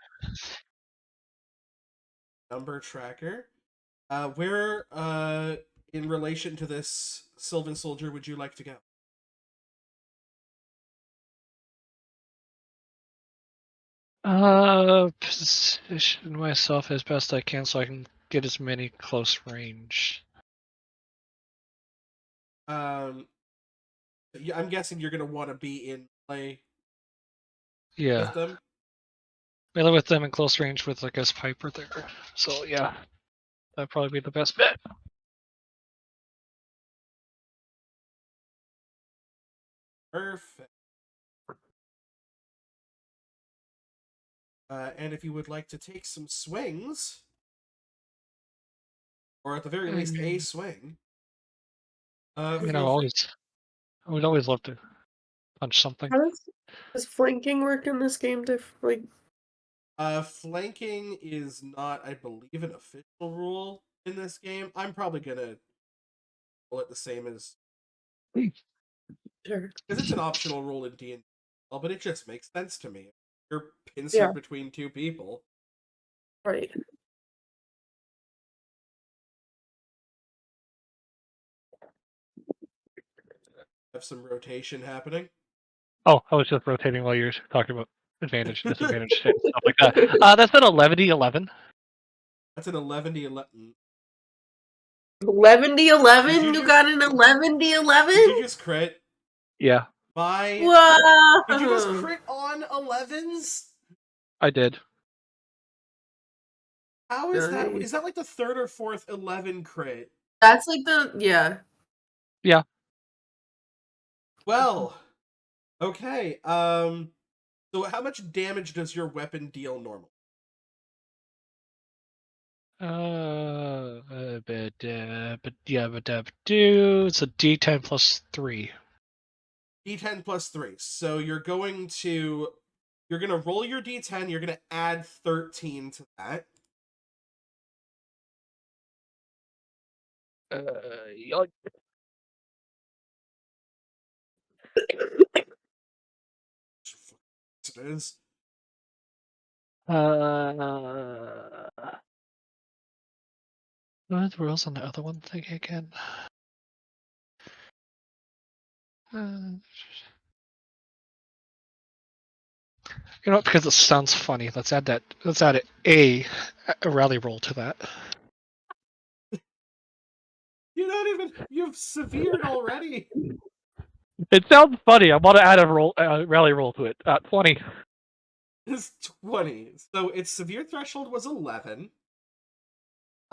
number tracker. Where in relation to this Sylvan Soldier would you like to go? Position myself as best I can so I can get as many close range. Yeah, I'm guessing you're gonna want to be in play Yeah, with them. melee with them in close range with, I guess, Piper there. So yeah, that'd probably be the best bet. Perfect. And if you would like to take some swings, or at the very least a swing, I mean, feel free. I would always love to punch something. How does flanking work in this game? Flanking is not, I believe, an official rule in this game. I'm probably gonna roll it the same as Sure. because it's an optional rule in D&D. Well, but it just makes sense to me. You're pincered Yeah. between two people. Right. Have some rotation happening. Oh, I was just rotating while you were talking about advantage, disadvantage, stuff like that. That's an 11-11. That's an 11-11. 11-11? Did you You just- got an 11-11? Did you just crit? Yeah, By Whoa! Did you just crit on 11s? I did. How is that? Nice. Is that like the third or fourth 11 crit? That's like yeah. Yeah. Well, okay. So how much damage does your weapon deal normally? It's a D10 plus 3. D10 plus 3. So you're going to roll your D10, you're going to add 13 to that. It is. What are the rules on the other one thing again? You know what? Because it sounds funny. Let's add a rally roll to that. You've severed already. It sounds funny. I want to add a rally roll to it. 20. It's 20. So its severe threshold was 11.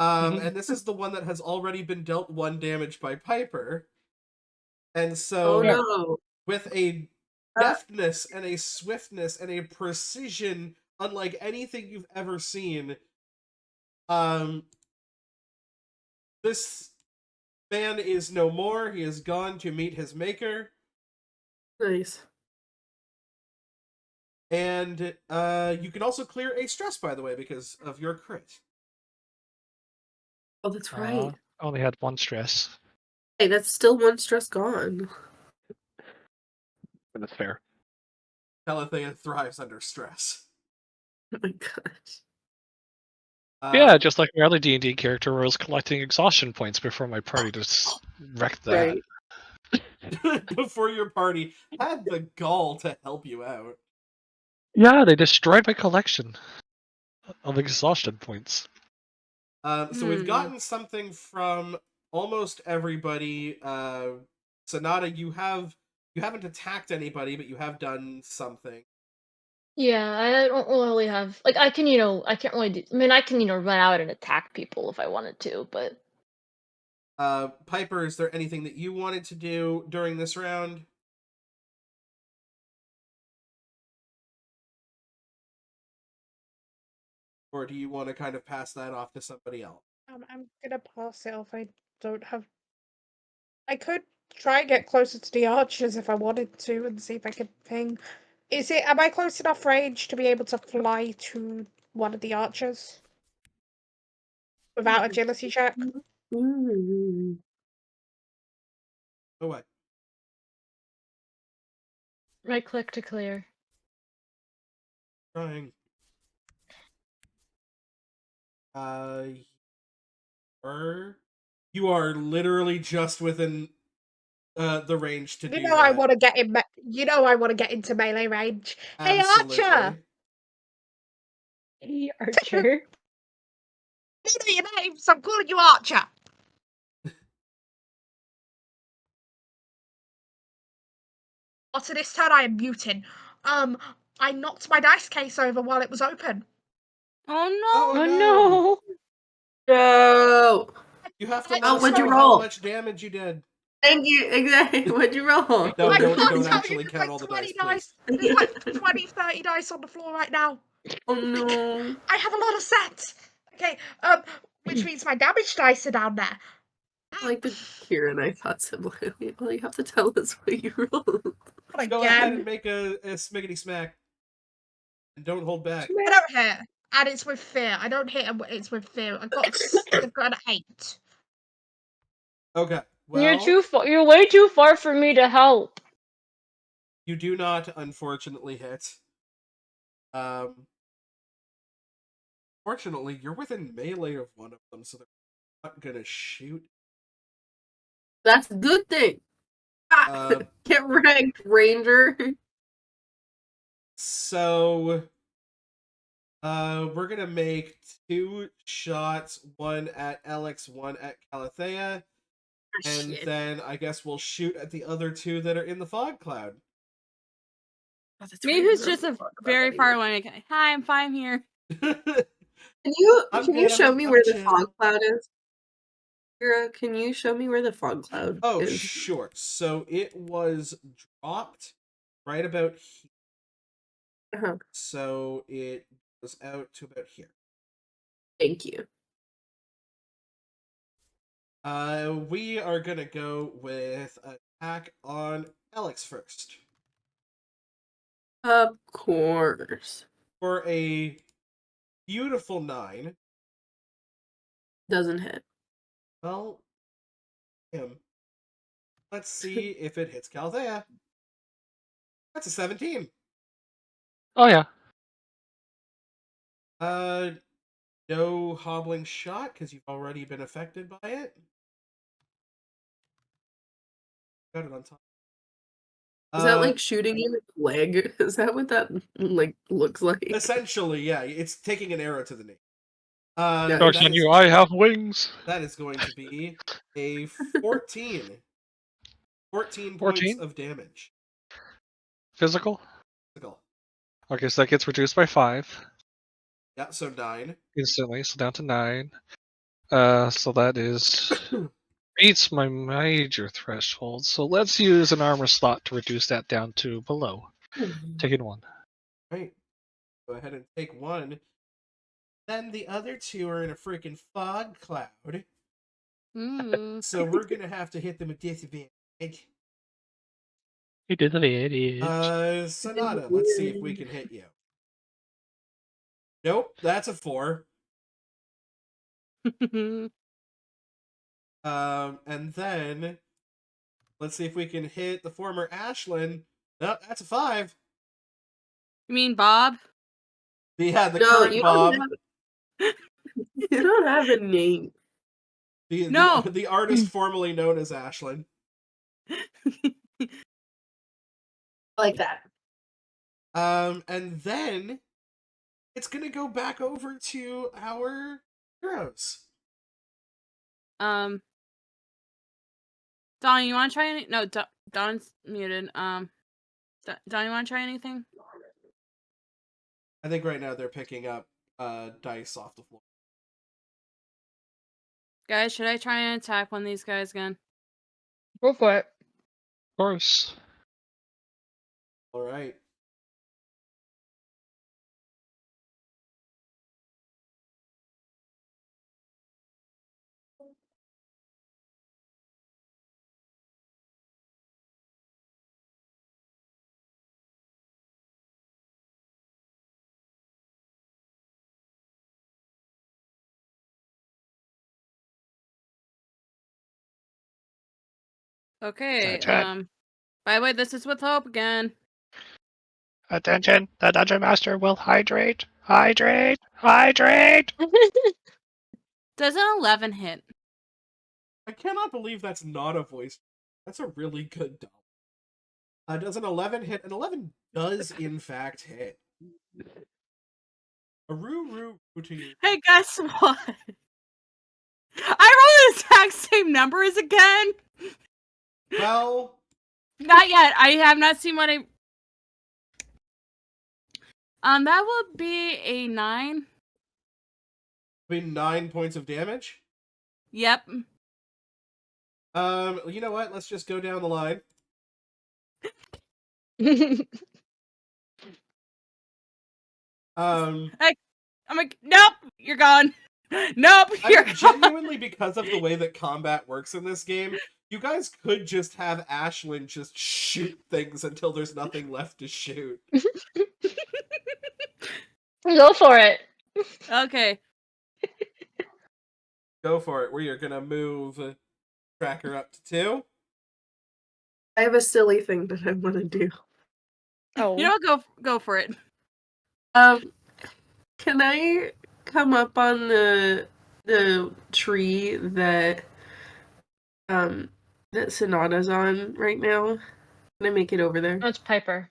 Mhm. And this is the one that has already been dealt 1 damage by Piper. And Oh so no. with a deftness and a swiftness and a precision unlike anything you've ever seen, this man is no more. He is gone to meet his maker. Nice. And you can also clear a stress, by the way, because of your crit. Oh, that's right. Only had one stress. Hey, that's still one stress gone. But that's fair. Calathea thrives under stress. Oh my gosh. Yeah, just like my other D&D character where I was collecting exhaustion points before my party just wrecked that. Right. Before your party had the gall to help you out. Yeah, they destroyed my collection of exhaustion points. So we've gotten something from almost everybody. Sonata, you haven't attacked anybody, but you have done something. Yeah, I don't really have like I can, I can't really do. I mean, I can, run out and attack people if I wanted to, but Piper, is there anything that you wanted to do during this round? Or do you want to kind of pass that off to somebody else? I'm gonna pass it off. I don't have. I could try and get closer to the archers if I wanted to and see if I could ping. Am I close enough range to be able to fly to one of the archers? Without agility check? Mm. Oh, what? right click to clear. Trying. You are literally just within the range to You do know I that. want to get in. You know I want to get into melee range. Hey Absolutely. Archer! Hey, Archer. You know your name, so I'm calling you Archer. After this turn, I am muting. I knocked my dice case over while it was open. Oh Oh Oh no! no! No. You have to Oh, let us what'd you know how roll? much damage you did. Thank you. Exactly. What'd you roll? No, I don't can't tell actually you. count all the dice, please. There's like 20, 30 dice on the floor right now. Oh no. I have a lot of sets. Okay, which means my damage dice are down there. Like the Kieran, I thought similarly. Well, you have to tell us what you rolled. But Go ahead again, and make a smiggity smack. And don't hold back. I don't hit, and it's with fear. I don't hit, and it's with fear. I've got an 8. Okay, You're well, too far. You're way too far for me to help. you do not, unfortunately, hit. Fortunately, you're within melee of one of them, so they're not gonna shoot. That's a good thing. Uh, Get wrecked, Ranger. So, we're gonna make 2 shots, one at Alex, one at Calathea, and Shit. then I guess we'll shoot at the other 2 that are in the fog cloud. Me, who's just very far away. Hi, I'm fine here. Can you I'm can good, you show I'm- me I'm where the chill. fog cloud is? Kira, can you show me where the fog cloud Oh, is? sure. So it was dropped right about here. Uh-huh. So it goes out to about here. Thank you. We are gonna go with attack on Alex first. Of course. For a beautiful 9. Doesn't hit. Well, let's see if it hits Caldea. That's a 17. Oh yeah. No hobbling shot because you've already been affected by it. Got it on top. Is that like shooting you with the leg? Is that what that like looks like? Essentially, yeah. It's taking an arrow to the knee. Yeah. Jokes on you, I have wings. That is going to be a 14. 14 points 14? of damage. Physical? Physical. Okay, so that gets reduced by 5 Yeah, so 9. instantly, so down to 9. So that is beats my major threshold. So let's use an armor slot to reduce that down to below. Taking 1. Right. Go ahead and take 1. Then the other 2 are in a freaking fog cloud. So we're gonna have to hit them with disadvantage. You did the idiot. Sonata, let's see if we can hit you. Nope, that's a 4. And then let's see if we can hit the former Ashlyn. Nope, that's a 5. You mean Bob? Yeah, the No, current you Bob. You don't have a name. No. The artist formerly known as Ashlyn. Like that. And then it's gonna go back over to our heroes. Don, you want to try any? No, Don's muted. Don, you want to try anything? I think right now they're picking up dice off the floor. Guys, should I try and attack one of these guys again? Go for it. Of course. All right. Okay. Attention. By the way, this is with Hope again. Attention, the Dungeon Master will hydrate. Hydrate! Hydrate! Does an 11 hit? I cannot believe that's not a voice. That's a really good double. Does an 11 hit? An 11 does, in fact, hit. A roo to you. Hey, guess what? I rolled the exact same number as again. Well, Not yet. I have not seen what I. That would be a 9. be 9 points of damage. Yep. You know what? Let's just go down the line. I'm like, nope, you're gone. Nope, you're gone. Genuinely, because of the way that combat works in this game, you guys could just have Ashlyn just shoot things until there's nothing left to shoot. Go for it. Okay. Go for it. We are gonna move Tracker up to 2. I have a silly thing that I want to do. Oh. You know what? Go for it. Can I come up on the tree that that Sonata's on right now? Can I make it over there? That's Piper.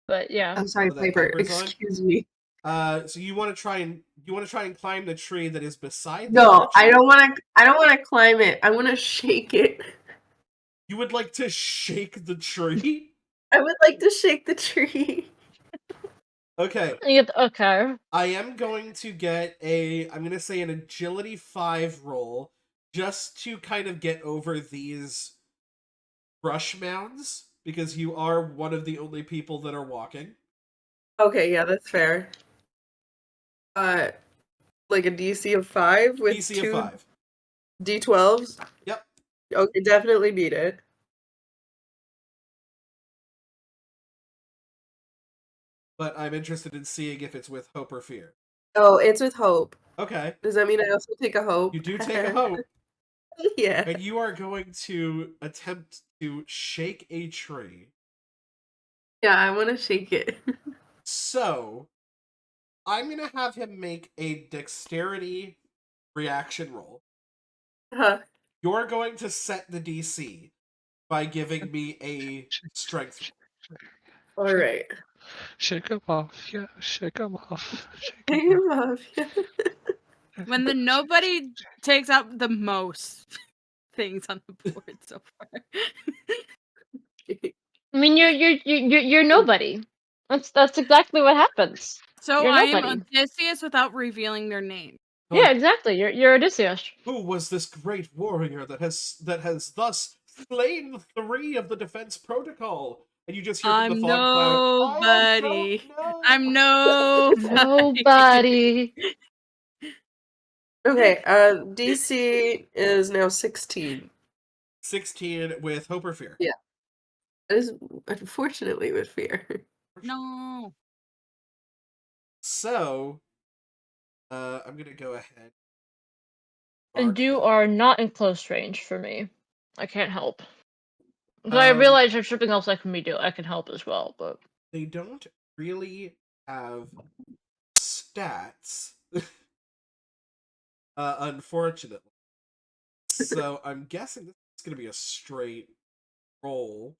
But yeah. I'm sorry, Oh, that Piper. Piper's on? Excuse me. So you want to try and climb the tree that is beside the No, other I tree? don't want to. I don't want to climb it. I want to shake it. You would like to shake the tree? I would like to shake the tree. Okay. Okay. I am going to get I'm going to say an agility 5 roll just to kind of get over these brush mounds because you are one of the only people that are walking. Okay, yeah, that's fair. Like a DC of 5 with DC 2 of 5. D12s? Yep. Okay, definitely beat it. But I'm interested in seeing if it's with hope or fear. Oh, it's with hope. Okay. Does that mean I also take a hope? You do take a hope. Yeah. And you are going to attempt to shake a tree. Yeah, I want to shake it. So, I'm going to have him make a dexterity reaction roll. Huh. You're going to set the DC by giving me a strength roll. All right. Shake him off, yeah, shake him off. Shake Take him him off. When the nobody takes out the most things on the board so far. I mean, you're nobody. That's exactly what happens. So You're I am nobody. Odysseus without revealing their name. Yeah, exactly. You're Odysseus. Who was this great warrior that has thus slain 3 of the defense protocol? And you just hear from the fog cloud, Nobody. I don't know. I'm nobody. Nobody. Okay, DC is now 16. 16 with hope or fear. Yeah. That is unfortunately with fear. No. So, I'm gonna go ahead. And you are not in close range for me. I can't help. But I realize there's something else I can help as well, but they don't really have stats, unfortunately. So I'm guessing this is gonna be a straight roll.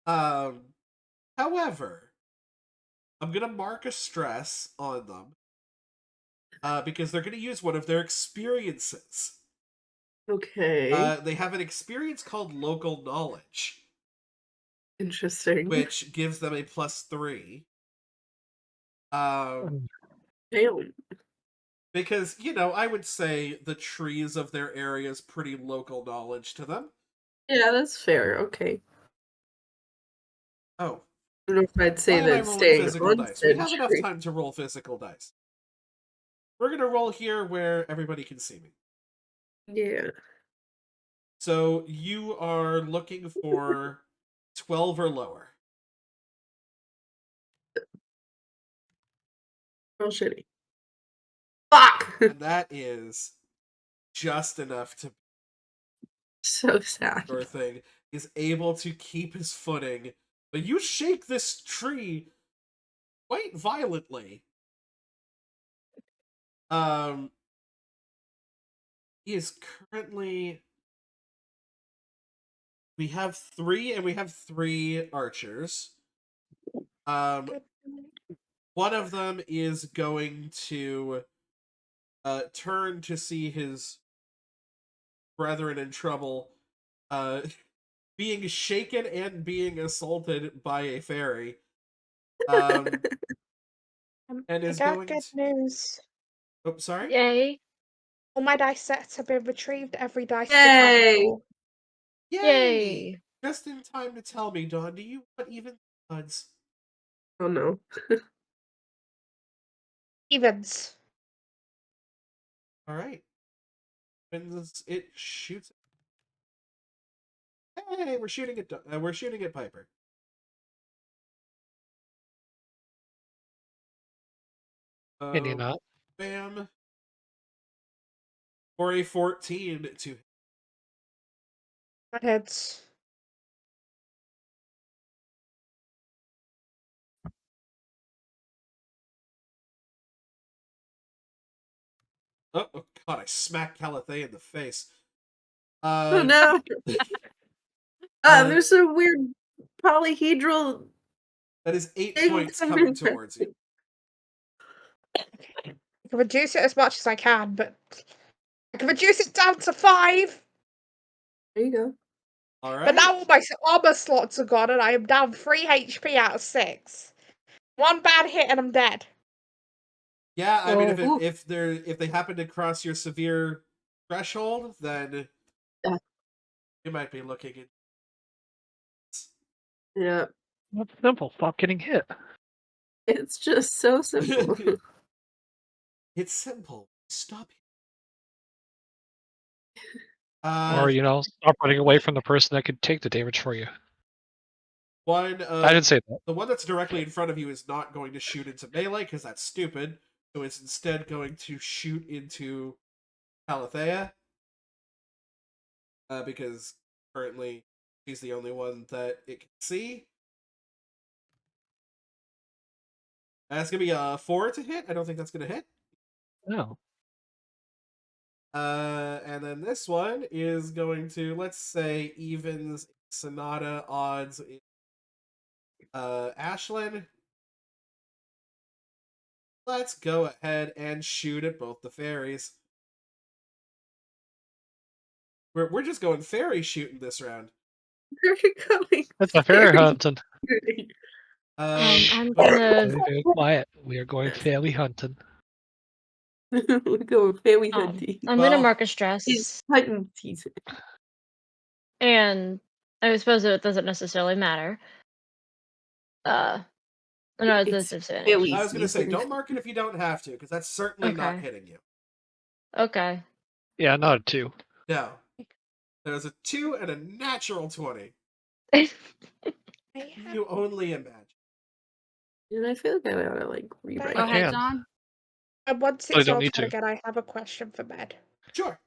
However, I'm gonna mark a stress on them because they're gonna use one of their experiences. Okay. They have an experience called local knowledge, Interesting. which gives them a +3. Damn. Because, I would say the trees of their area is pretty local knowledge to them. Yeah, that's fair. Okay. Oh, I don't know if I'd why say am I that rolling staying physical on dice? We have said enough tree. time to roll physical dice. We're gonna roll here where everybody can see me. Yeah. So you are looking for 12 or lower. Real shitty. Fuck! And that is just enough to So sad. your thing is able to keep his footing, but you shake this tree quite violently. He is currently. We have 3, and we have 3 archers. One of them is going to turn to see his brethren in trouble, being shaken and being assaulted by a fairy. And I is got going good to. news. Oh, sorry? yay. All my dice sets have been retrieved. Every dice Yay! been Yay. Just in time to tell me, Dawn, do you want even odds? Oh no. evens. Alright. It shoots. Hey, we're shooting at Piper. Can you not? Bam. For a 14 to. That hits. Oh god, I smacked Calathea in the face. Oh no. There's a weird polyhedral That is 8 thing points coming coming towards you. I can reduce it as much as I can, but I can reduce it down to 5. There you go. Alright. But now all my armor slots are gone, and I am down 3 HP out of 6. One bad hit, and I'm dead. Yeah, I mean, Oh. if they happen to cross your severe threshold, then Yeah. you might be looking at. Yeah. That's simple. Stop getting hit. It's just so simple. It's simple. Stop. Or, stop running away from the person that could take the damage for you. I didn't say that. The one that's directly in front of you is not going to shoot into melee because that's stupid. So it's instead going to shoot into Calathea. Because currently she's the only one that it can see. That's gonna be a 4 to hit. I don't think that's gonna hit. No. And then this one is going to, let's say, evens Sonata, odds Ashlyn. Let's go ahead and shoot at both the fairies. We're just going fairy shooting this round. That's a fairy hunting. I'm gonna. Very quiet. We are going fairy hunting. We're going fairy hunting. I'm gonna Well, mark a stress. It's hunting season. And I suppose it doesn't necessarily matter. No, it's It's disadvantage. fairy I was gonna say, season. don't mark it if you don't have to, because that's certainly not Okay. hitting you. Okay. Yeah, not a 2. No. There's a 2 and a natural 20. You only imagine. And I feel like I ought to like rewrite. Go ahead, can. John. Once I it's don't your need turn to. again, I have a question for Med. Sure.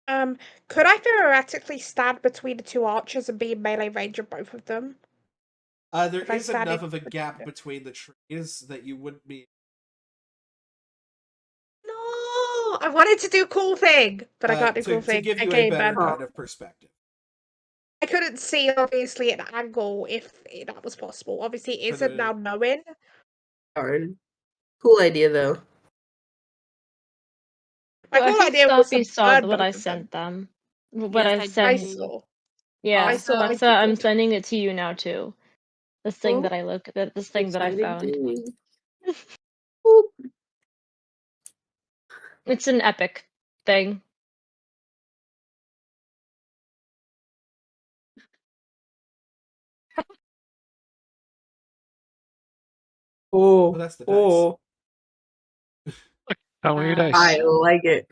Could I theoretically stand between the two archers and be in melee range of both of them? There If I is stand enough in of a between gap them. between the trees that you wouldn't be. No, I wanted to do cool thing, but I can't do cool to thing. give you a Okay, better man. kind of perspective. I couldn't see obviously an angle if that was possible. Obviously, it For isn't the- now knowing. Hard. Cool idea though. My I cool think idea was Stoppy to saw burn what I both of them. sent them. What Yes, I I sent. I did. saw. Yeah, I saw. so I'm sending it to you now too. This thing that I look that this thing that I Exciting found. thing. Boop. It's an epic thing. Oh, that's the dice. oh, How many dice? I like it.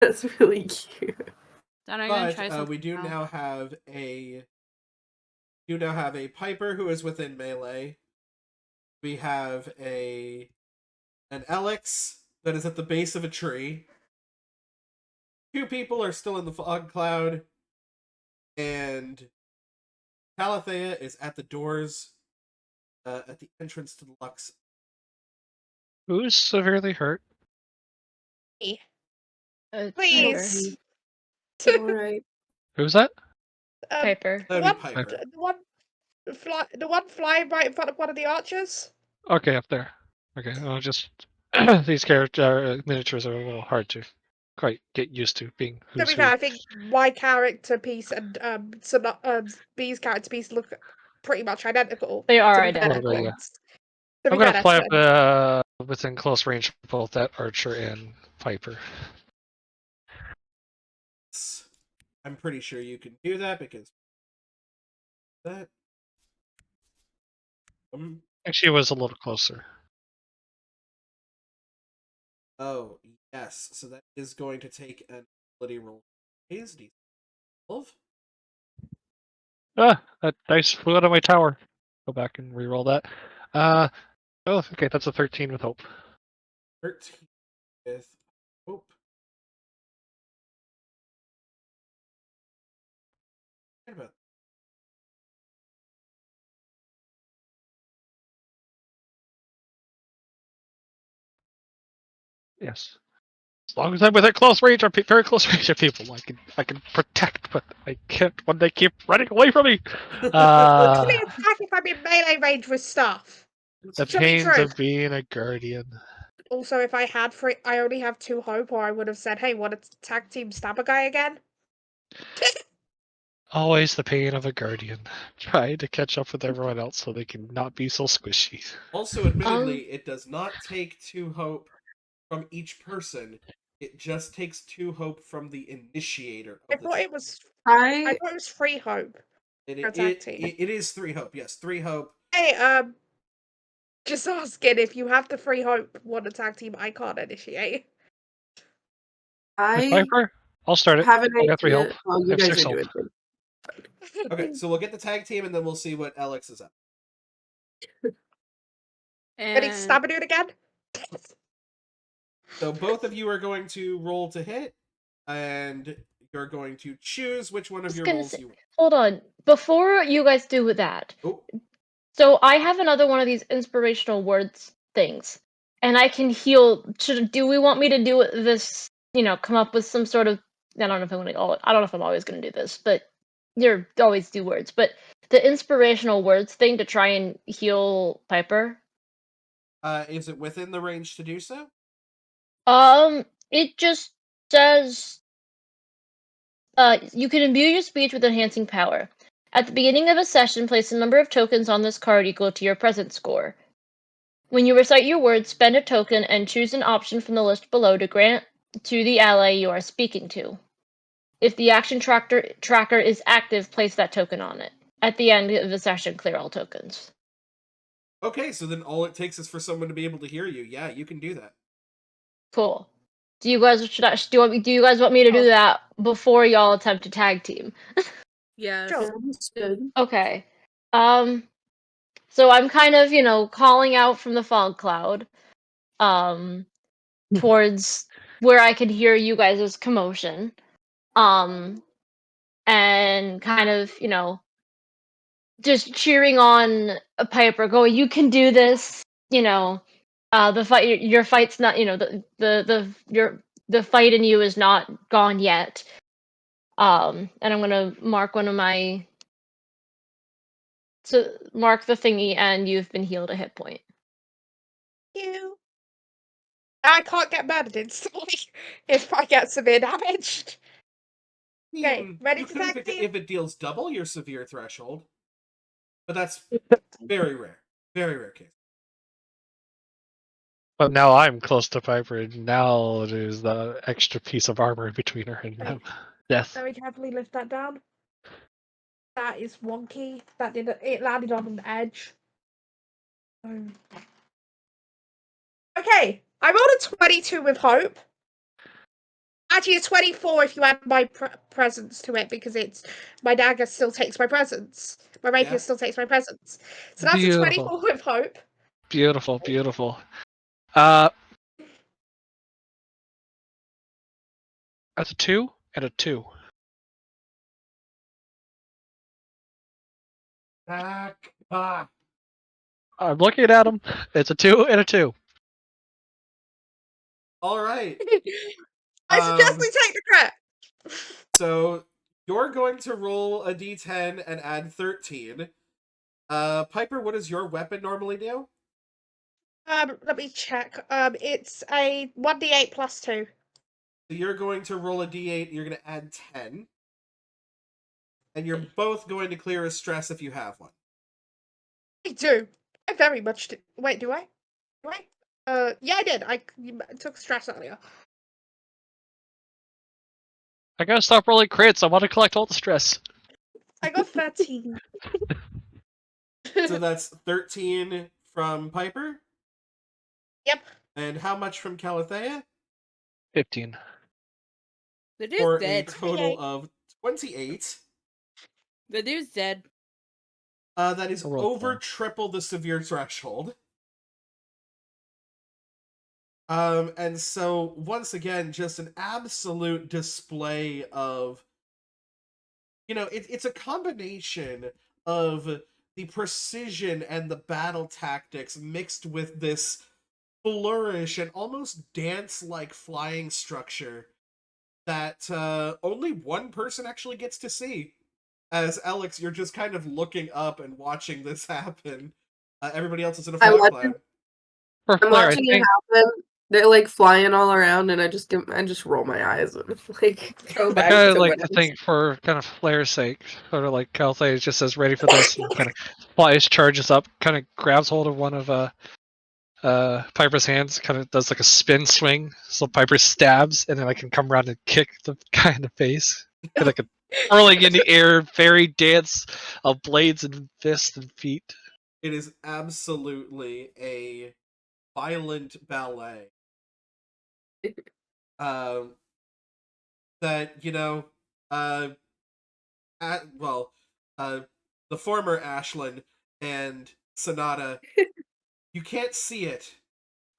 That's really cute. John, are you gonna try But something we do now? now have a Piper who is within melee. We have an Alex that is at the base of a tree. 2 people are still in the fog cloud, and Calathea is at the doors, at the entrance to the Lux. Who's severely hurt? Please. Alright. Who's that? Piper. That would be Piper. The one flying right in front of one of the archers. Okay, up there. Okay, I'll just these character miniatures are a little hard to quite get used to being To who's be who. fair, I think my character piece and B's character piece look pretty much identical. They are To be fair, A little bit, yeah. To be I'm gonna fair, fly that's up within close range of both that archer and Piper. I'm pretty sure you can do that because that. Actually, it was a little closer. Oh yes, so that is going to take an ability roll. Is D12? Ah, that dice flew out of my tower. Go back and re-roll that. Oh, okay, that's a 13 with hope. 13 with hope. Forget about Yes. As long as I'm within close range, or very close range of people, I can protect, but I can't when they keep running away from me. actually attack if I'm in melee range with stuff. The To be pains true. of being a guardian. Also, if I had I only have 2 hope, or I would have said, "Hey, want to tag team stab a guy again?" Always the pain of a guardian. Trying to catch up with everyone else so they can not be so squishy. Also, admittedly, it does not take 2 hope from each person. It just takes 2 hope from the initiator I of the thought it was. I I thought it was 3 hope. It, for a tag team. it is 3 hope. Yes, 3 hope. Hey, just asking if you have the 3 hope, want a tag team? I can't initiate. With I Piper, I'll start it. have an I got 3 idea. help. Oh, I you have guys 6 are help. doing it. Okay, so we'll get the tag team and then we'll see what Alex is up. Ready to And stab a dude again? So both of you are going to roll to hit, and you're going to choose which one of Just your gonna rolls say, you want. hold on. Before you guys do that, Oh, so I have another one of these inspirational words things, and I can heal. Do we want me to do this? Come up with some sort of. I don't know if I'm gonna. I don't know if I'm always gonna do this, but you're always do words. But the inspirational words thing to try and heal Piper. is it within the range to do so? It just says. You can imbue your speech with enhancing power. At the beginning of a session, place a number of tokens on this card equal to your present score. When you recite your words, spend a token and choose an option from the list below to grant to the ally you are speaking to. If the action tracker is active, place that token on it. At the end of the session, clear all tokens. Okay, so then all it takes is for someone to be able to hear you. Yeah, you can do that. Cool. Do you guys do you guys want me to do Oh. that before y'all attempt to tag team? Yes. Sure. Sounds good. Okay. So I'm kind of, calling out from the fog cloud, towards where I could hear you guys' commotion. And kind of, just cheering on a Piper, going, "You can do this," the fight, your fight's not, the fight in you is not gone yet. And I'm gonna mark mark the thingy, and you've been healed a hit point. You. I can't get murdered instantly if I get severe damaged. Okay, ready you to could tag team? if it deals double your severe threshold, but that's very rare. Very rare case. But now I'm close to Piper, and now it is the extra piece of armor between her and Okay. death. Very carefully lift that down. That is wonky. It landed on an edge. Okay, I rolled a 22 with hope. Actually, a 24 if you add my presence to it, because my dagger still takes my presence. My rapier still takes my presence. So that's Beautiful. a 24 with hope. Beautiful, beautiful. That's a 2 and a 2. Back. I'm looking at him. It's a 2 and a 2. All right. I suggest we take the crit. So you're going to roll a d10 and add 13. Piper, what does your weapon normally do? Let me check. It's a 1d8 plus 2. So you're going to roll a d8, you're going to add 10. And you're both going to clear a stress if you have one. I do. I very much do. Wait, do I? Do I? Yeah, I did. I took stress earlier. I gotta stop rolling crits. I want to collect all the stress. I got 13. So that's 13 from Piper? Yep. And how much from Calathea? 15. The dude's For dead. a total of 28. The dude's dead. That is I rolled over 10. triple the severe threshold. And so once again, just an absolute display of, it's a combination of the precision and the battle tactics mixed with this flourish and almost dance-like flying structure that only one person actually gets to see. As Alex, you're just kind of looking up and watching this happen. Everybody else is in a I'm fog watching, cloud. For I'm Flair, I watching it think, happen. They're like flying all around, and I just roll my eyes and like go I back kind of to like what to I was. think for kind of Flair's sake, sort of like Calthea is just as ready for this, and kind of flies, charges up, kind of grabs hold of one of Piper's hands, kind of does like a spin swing, so Piper stabs, and then I can come around and kick the guy in the face, kind of like a whirling in the air, fairy dance of blades and fists and feet. It is absolutely a violent ballet. That, the former Ashlyn and Sonata, you can't see it,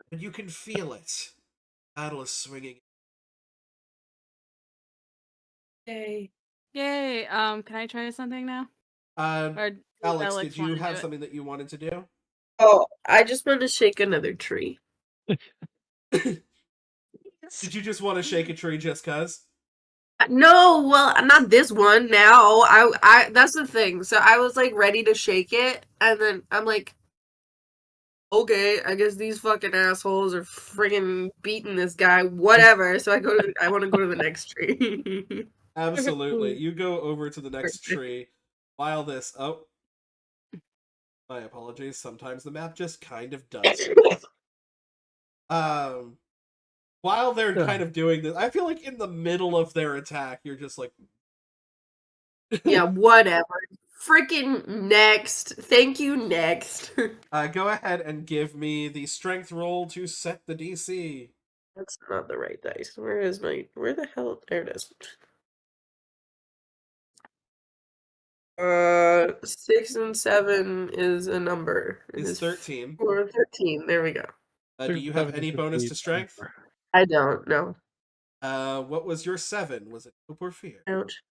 but you can feel it. Battle is swinging. Yay. Yay. Can I try something now? Or does Alex, did you wanna have do it? something that you wanted to do? Oh, I just want to shake another tree. Did you just want to shake a tree just cuz? No, well, not this one. Now, I. That's the thing. So I was like ready to shake it, and then I'm like, okay, I guess these fucking assholes are friggin' beating this guy. Whatever. So I want to go to the next tree. Absolutely. You go over to the next tree while this. Oh, my apologies. Sometimes the map just kind of does it. While they're kind of doing this, I feel like in the middle of their attack, you're just like, Yeah, whatever. Freaking next. Thank you, next. go ahead and give me the strength roll to set the DC. That's not the right dice. Where the hell? There it is. 6 and 7 is a number. It Is is 13. 4 and 13. There we go. Do you have any bonus to strength? I don't know. What was your 7? Was it hope or fear? Ouch.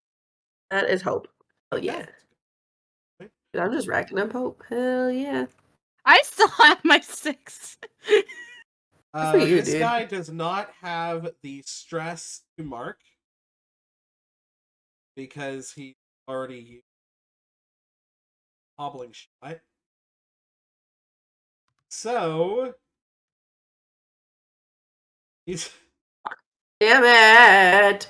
That is hope. Hell Okay. yeah. I'm just racking up hope. Hell yeah. I still have my 6. for you, This dude. guy does not have the stress to mark because he already used hobbling shot. So he's Damn it!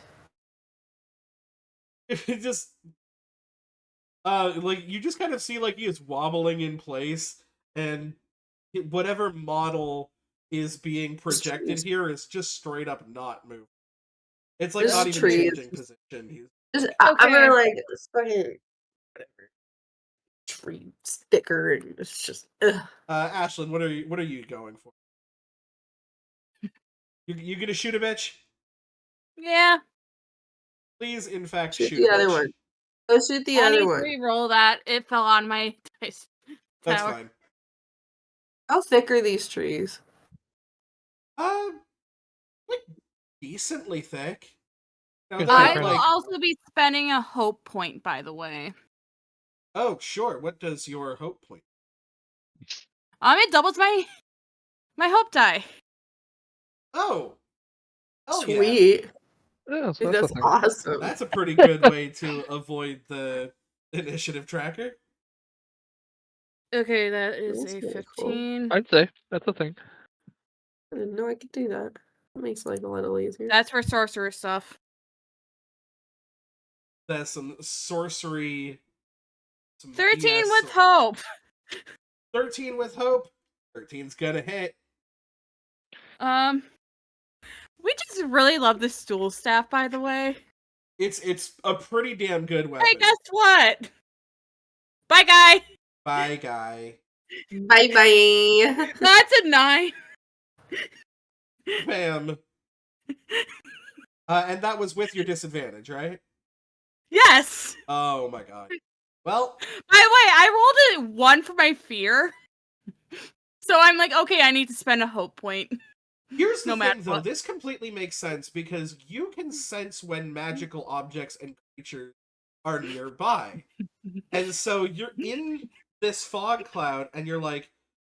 it just like you just kind of see like he is wobbling in place, and whatever model is being projected here is just straight up not moving. It's like This not even tree is changing position. He's I'm Okay. gonna like this fucking whatever tree sticker, and it's just ugh. Ashlyn, what are you going for? You gonna shoot a bitch? Yeah. Please, in fact, Shoot shoot the a other bitch. one. Go shoot the I other need to one. re-roll that. It fell on my dice That's tower. fine. How thick are these trees? Like decently thick. No, Yes, they're they're not I will like. also be spending a hope point, by the way. Oh, sure. What does your hope point? It doubles my hope die. Oh, yeah. Sweet. Yeah, so Dude, that's that's the thing. awesome. That's a pretty good way to avoid the initiative tracker. Okay, that is That's a really 15. I'd say that's the thing. I didn't know I could do that. That makes life a little easier. That's for sorcerer stuff. That's some sorcery. Some 13 BS with hope. 13 with hope. 13's gonna hit. We just really love the stool staff, by the way. It's a pretty damn good weapon. Hey, guess what? Bye, guy. Bye, guy. Bye bye. That's a 9. Bam. And that was with your disadvantage, right? Yes. Oh my god. Well, By the way, I rolled a 1 for my fear. So I'm like, okay, I need to spend a hope point. here's the No matter thing, though. what. This completely makes sense because you can sense when magical objects and creatures are nearby. And so you're in this fog cloud, and you're like,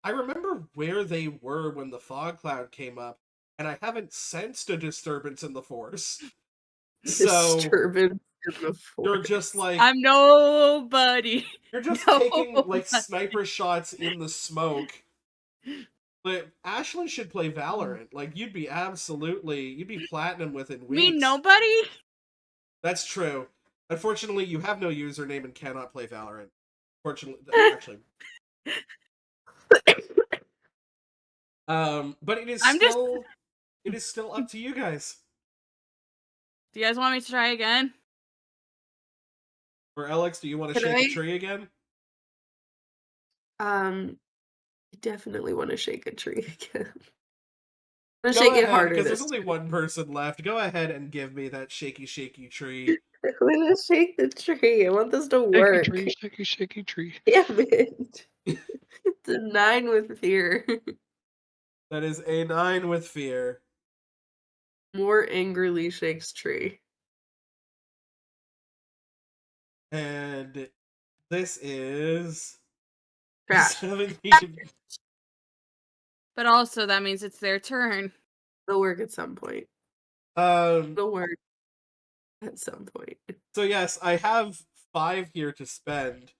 I remember where they were when the fog cloud came up, and I haven't sensed a disturbance in the force. So Disturbance in the forest. you're just like, I'm nobody. you're just No. taking like sniper shots in the smoke. But Ashlyn should play Valorant. Like you'd be platinum within weeks. Me nobody? That's true. Unfortunately, you have no username and cannot play Valorant. Fortunately, actually. But it is still up to you guys. Do you guys want me to try again? Or Alex, do you want to Can shake I? a tree again? I definitely want to shake a tree again. I'm Go gonna shake it ahead, harder because there's this only time. one person left. Go ahead and give me that shaky tree. I'm gonna shake the tree. I want this to Shaky work. tree, shaky, shaky tree. Damn it. It's a 9 with fear. That is a 9 with fear. More angrily shakes tree. And this is Crash. 17. But also, that means it's their turn. It'll work at some point. Um, It'll work at some point. so yes, I have 5 here to spend.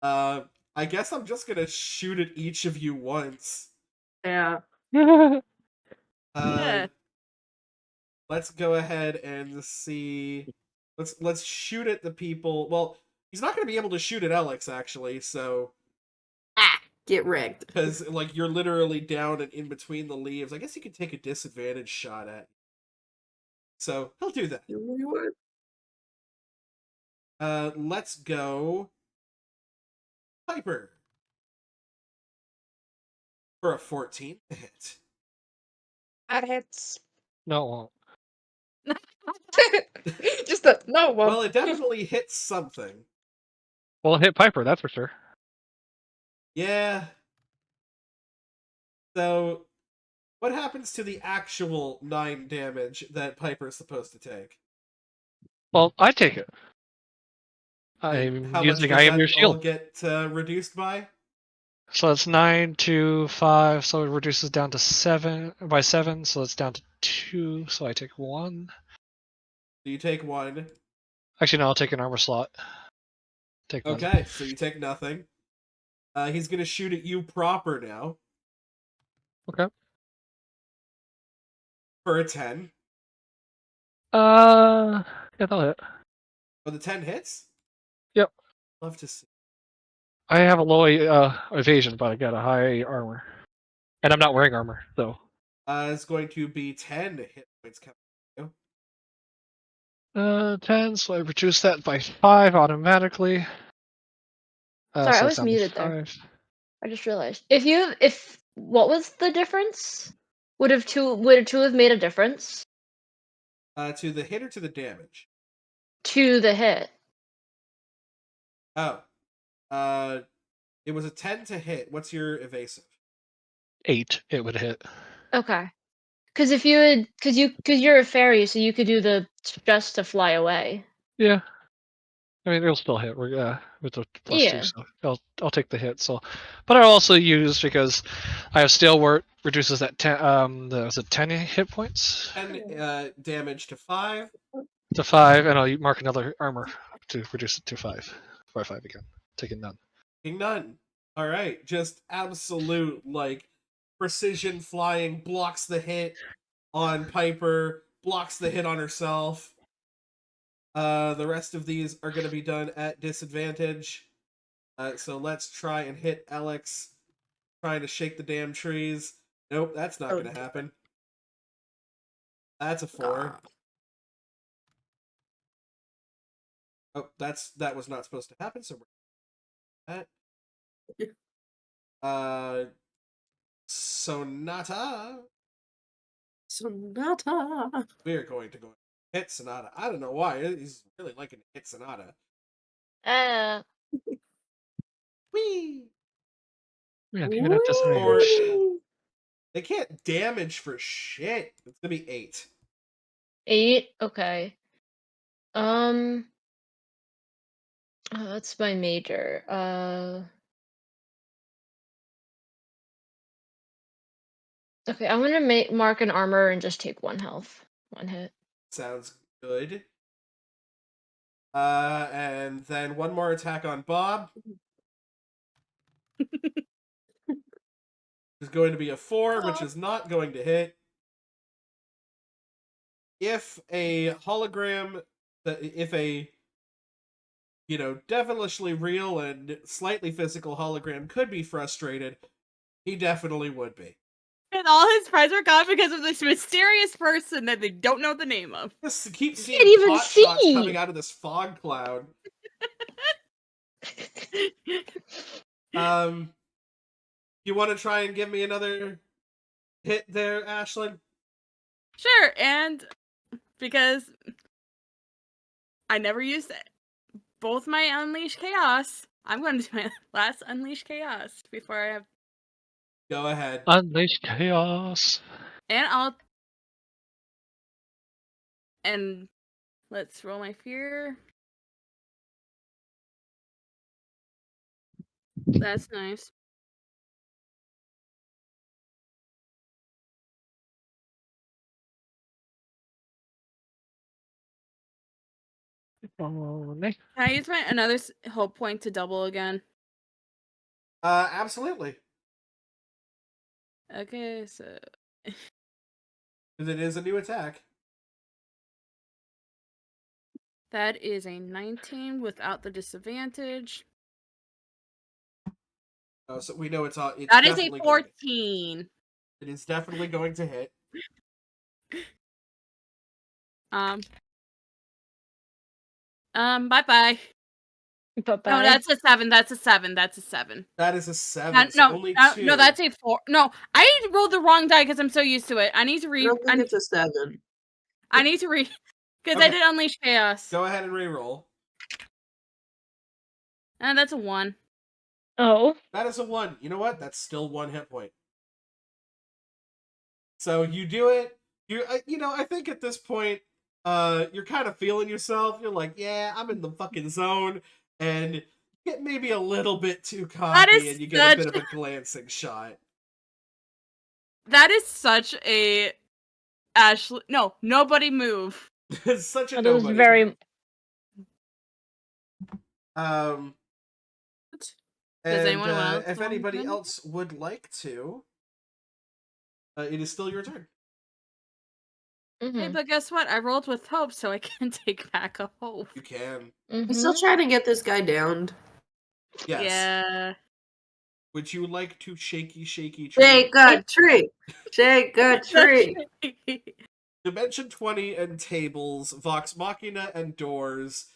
I guess I'm just gonna shoot at each of you once. Yeah. Yeah. Let's go ahead and see. Let's shoot at the people. Well, he's not gonna be able to shoot at Alex actually, so Get wrecked. because like you're literally down and in between the leaves. I guess he could take a disadvantage shot at you. So he'll do that. You really want? Let's go Piper for a 14 hit. That hits. No, it won't. Just a no one. Well, it definitely hits something. Well, it hit Piper, that's for sure. Yeah. So, what happens to the actual 9 damage that Piper's supposed to take? Well, I take it. And I'm how much using does I am that your all shield. get reduced by? So it's 9 to 5, so it reduces down to 7 by 7, so it's down to 2, so I take 1. So you take 1. Actually, no, I'll take an armor slot. Take none. Okay, so you take nothing. He's gonna shoot at you proper now Okay. for a 10. Yeah, that'll hit. Oh, the 10 hits? Yep. Love to see. I have a low evasion, but I got a high armor. And I'm not wearing armor, so. It's going to be 10 hit points coming to you. 10, so I reduce that by 5 automatically. Sorry, I So it's was down to muted there. 5. I just realized. If what was the difference? Would a two have made a difference To the hit or to the damage? to the hit? Oh. It was a 10 to hit. What's your evasive? 8, it would hit. Okay. Because if you had, because you're a fairy, so you could do the just to fly away. Yeah. I mean, it'll still hit. We're with the +2, Yeah. so I'll take the hit. So, but I'll also use because I have Stalwart reduces that 10. Was it 10 hit points 10 damage to 5. to 5, and I'll mark another armor to reduce it to 5 by 5 again. Taking none. Taking none. Alright, just absolute, like, precision flying, blocks the hit on Piper, blocks the hit on herself. The rest of these are going to be done at disadvantage. So let's try and hit Alex, trying to shake the damn trees. Nope, that's not going to happen. That's a 4. Oh, that was not supposed to happen, so we're that. Sonata. We're going to go hit Sonata. I don't know why. He's really liking to hit Sonata. Whee! Yeah, even at disadvantage. They can't damage for shit. It's gonna be 8. 8. Okay. Oh, that's my major. Okay, I'm gonna mark an armor and just take 1 health, 1 hit. Sounds good. And then one more attack on Bob. Is going to be a 4, which is not going to hit. If a hologram, if a devilishly real and slightly physical hologram could be frustrated, he definitely would be. And all his friends are gone because of this mysterious person that they don't know the name of. Just keep seeing can't even pot shots see! coming out of this fog cloud. You want to try and give me another hit there, Ashlyn? Sure, and because I never used both my Unleash Chaos, I'm going to do my last Unleash Chaos before I have. Go ahead. Unleash chaos. And let's roll my fear. That's nice. Only. Can I use my another hope point to double again? Absolutely. Okay, so Because it is a new attack. that is a 19 without the disadvantage. Oh, so we know it's That is a definitely 14. It is definitely going to hit. Bye-bye. But No, that's a 7. That's a 7. That's a 7. That is a 7. So No, only no, 2. no, that's a 4. No, I rolled the wrong die because I'm so used to it. I need to I read. don't think it's a 7. I need to read because I Okay. did Unleash Chaos. Go ahead and re-roll. And that's a 1. Oh. That is a 1. You know what? That's still 1 hit point. So you do it. I think at this point, you're kind of feeling yourself. You're like, yeah, I'm in the fucking zone, and you get maybe a little bit too cocky, is and you get a bit such- of a glancing shot. That is such a Ashley. No, nobody move. It's such a That was nobody. very. Um. Does And anyone else if want anybody to? else would like to, it is still your turn. Hey, Mhm. but guess what? I rolled with hope, so I can take back a hope. You can. I'm still Mhm. trying to get this guy downed. Yes. Yeah. Would you like to shaky tree? Shake a tree. Shake a tree. Dimension 20 and tables, Vox Machina and doors,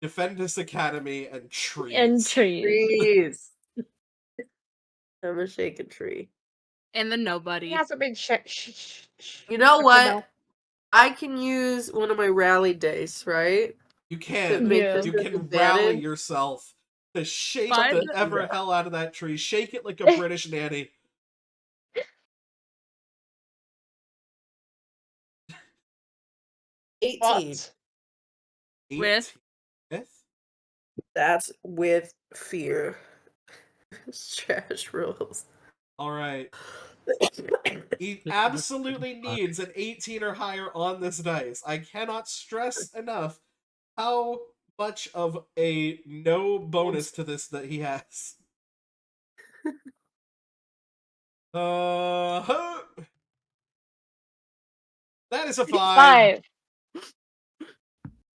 Defendus Academy and trees. And trees. Trees. I'm gonna shake a tree. And the He nobody. hasn't been You know Okay, what? no. I can use one of my rally dice, right? You To can. make Yeah. this You an can rally advantage. yourself to shake Fine. the ever hell out of that tree. Shake it like a British nanny. What? 'With? 18th? That's with fear. Trash rules. All right. He absolutely needs an 18 or higher on this dice. I cannot stress enough how much of a no bonus to this that he has. That is a 5. 5.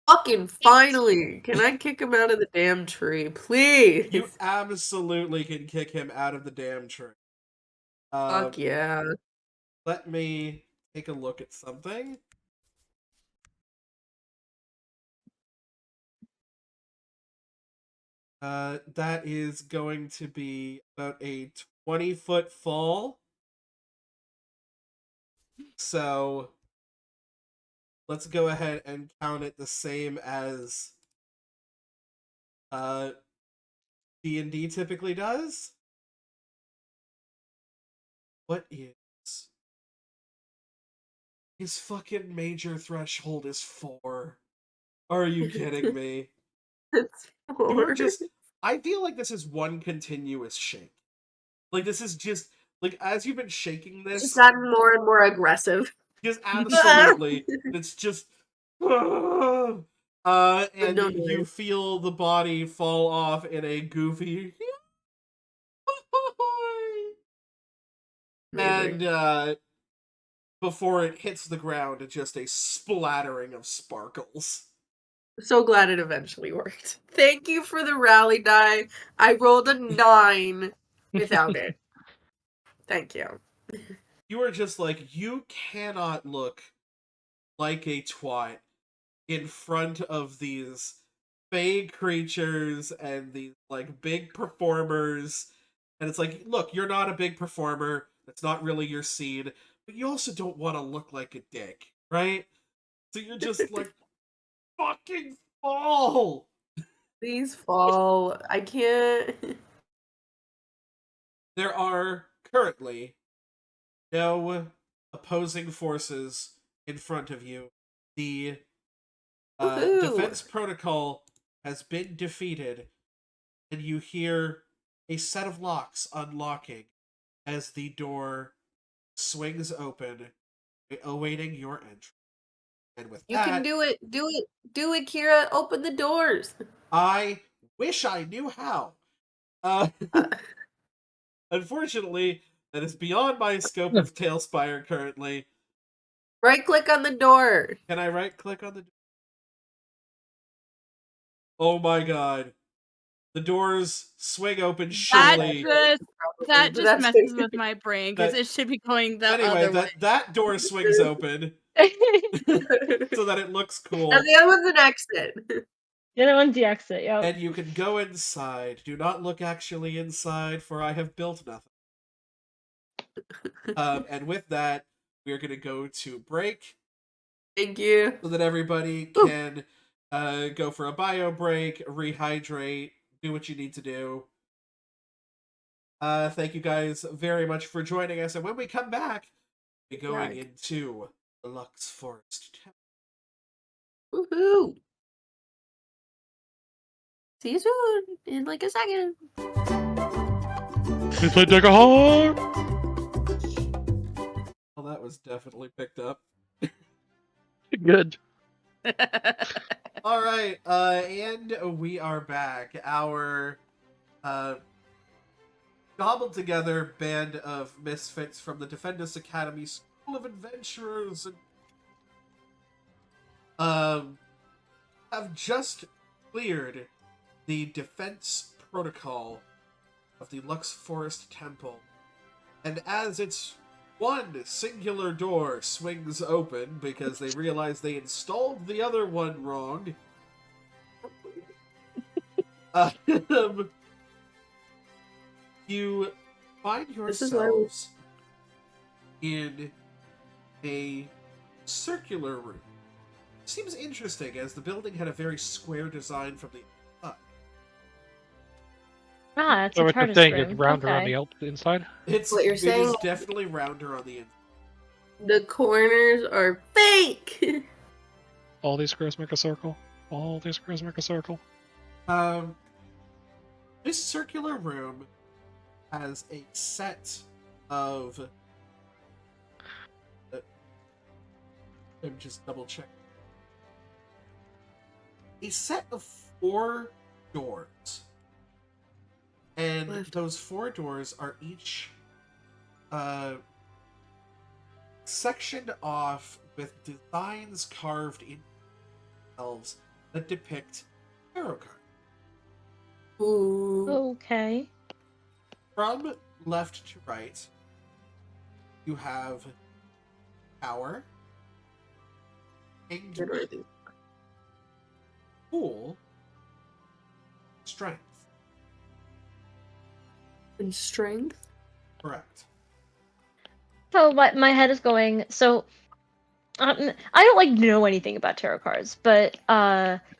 Fucking finally! Can I kick him out of the damn tree, please? You absolutely can kick him out of the damn tree. Fuck yeah. Let me take a look at something. That is going to be about a 20-foot fall. So let's go ahead and count it the same as D&D typically does. What is his fucking major threshold is 4. Are you kidding me? It's You are 4. just I feel like this is one continuous shake. Like this is just like as you've been shaking It's this, just gotten more and more aggressive. just absolutely, it's just and No you noise. feel the body fall off in a goofy Amazing. and before it hits the ground, it's just a splattering of sparkles. So glad it eventually worked. Thank you for the rally die. I rolled a 9 without it. Thank you. You are just like, you cannot look like a twat in front of these fey creatures and these like big performers. And it's like, look, you're not a big performer. That's not really your scene. But you also don't want to look like a dick, right? So you're just like, fucking fall! Please fall. I can't. There are currently no opposing forces in front of you. The Woohoo. defense protocol has been defeated, and you hear a set of locks unlocking as the door swings open, awaiting your entry. And with You that, can do it. Do it. Do it, Kira. Open the doors. I wish I knew how. Unfortunately, that is beyond my scope of Tailspire currently. Right click on the door. Can I right click on the door? Oh my god. The doors swing open shittily. That just That's messes with my brain because That- it should be going the Anyway, other way. that door swings open And so that it looks cool. the other one's an exit. The other one's the exit, yep. And you can go inside. Do not look actually inside, for I have built nothing. And with that, we're going to go to break. Thank you. So that everybody can go for a bio break, rehydrate, do what you need to do. Thank you guys very much for joining us. And when we come back, we're going into the Lux Forest Temple. Woohoo! See you soon in like a second. We played Dagahar! Well, that was definitely picked up. Good. All right, and we are back. Our gobbled together band of misfits from the Defendus Academy School of Adventurers have just cleared the defense protocol of the Lux Forest Temple. And as its one singular door swings open because they realize they installed the other one wrong, you find yourselves in a circular room. Seems interesting, as the building had a very square design from the outside. Ah, it's So a what you're TARDIS saying room. is rounder on Okay. the inside? What you're It saying- is definitely rounder on the inside. The corners are fake. All these squares make a circle. All these squares make a circle. This circular room has a set of. Let me just double check. A set of 4 doors. And those 4 doors are each sectioned off with designs carved in themselves that depict tarot cards. Ooh. Okay. From left to right, you have Power, Hanged, Fool, Strength. And strength? Correct. So what my head is going. So I don't like know anything about tarot cards, but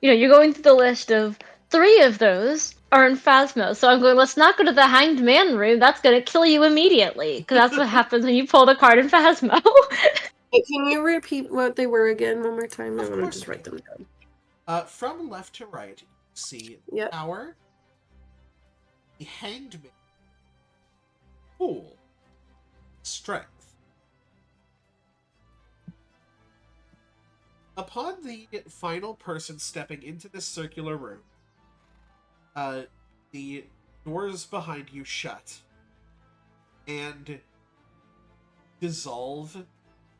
you're going through the list of 3 of those are in Phasmo. So I'm going, let's not go to the Hanged Man room. That's gonna kill you immediately, because that's what happens when you pull the card in Phasmo. Hey, can you repeat what they were again one more time? I Of want to course just I write them down. From left to right, you see Yep. Power, the Hanged Man, Fool, Strength. Upon the final person stepping into this circular room, the doors behind you shut and dissolve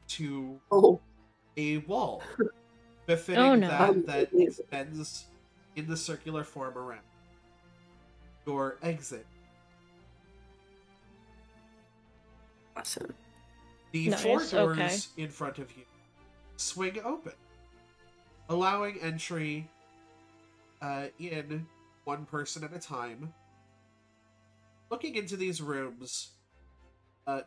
to Oh. a wall befitting Oh, no. that extends in the circular form around your exit. Awesome. The Nice, 4 doors okay. in front of you swing open, allowing entry in one person at a time. Looking into these rooms,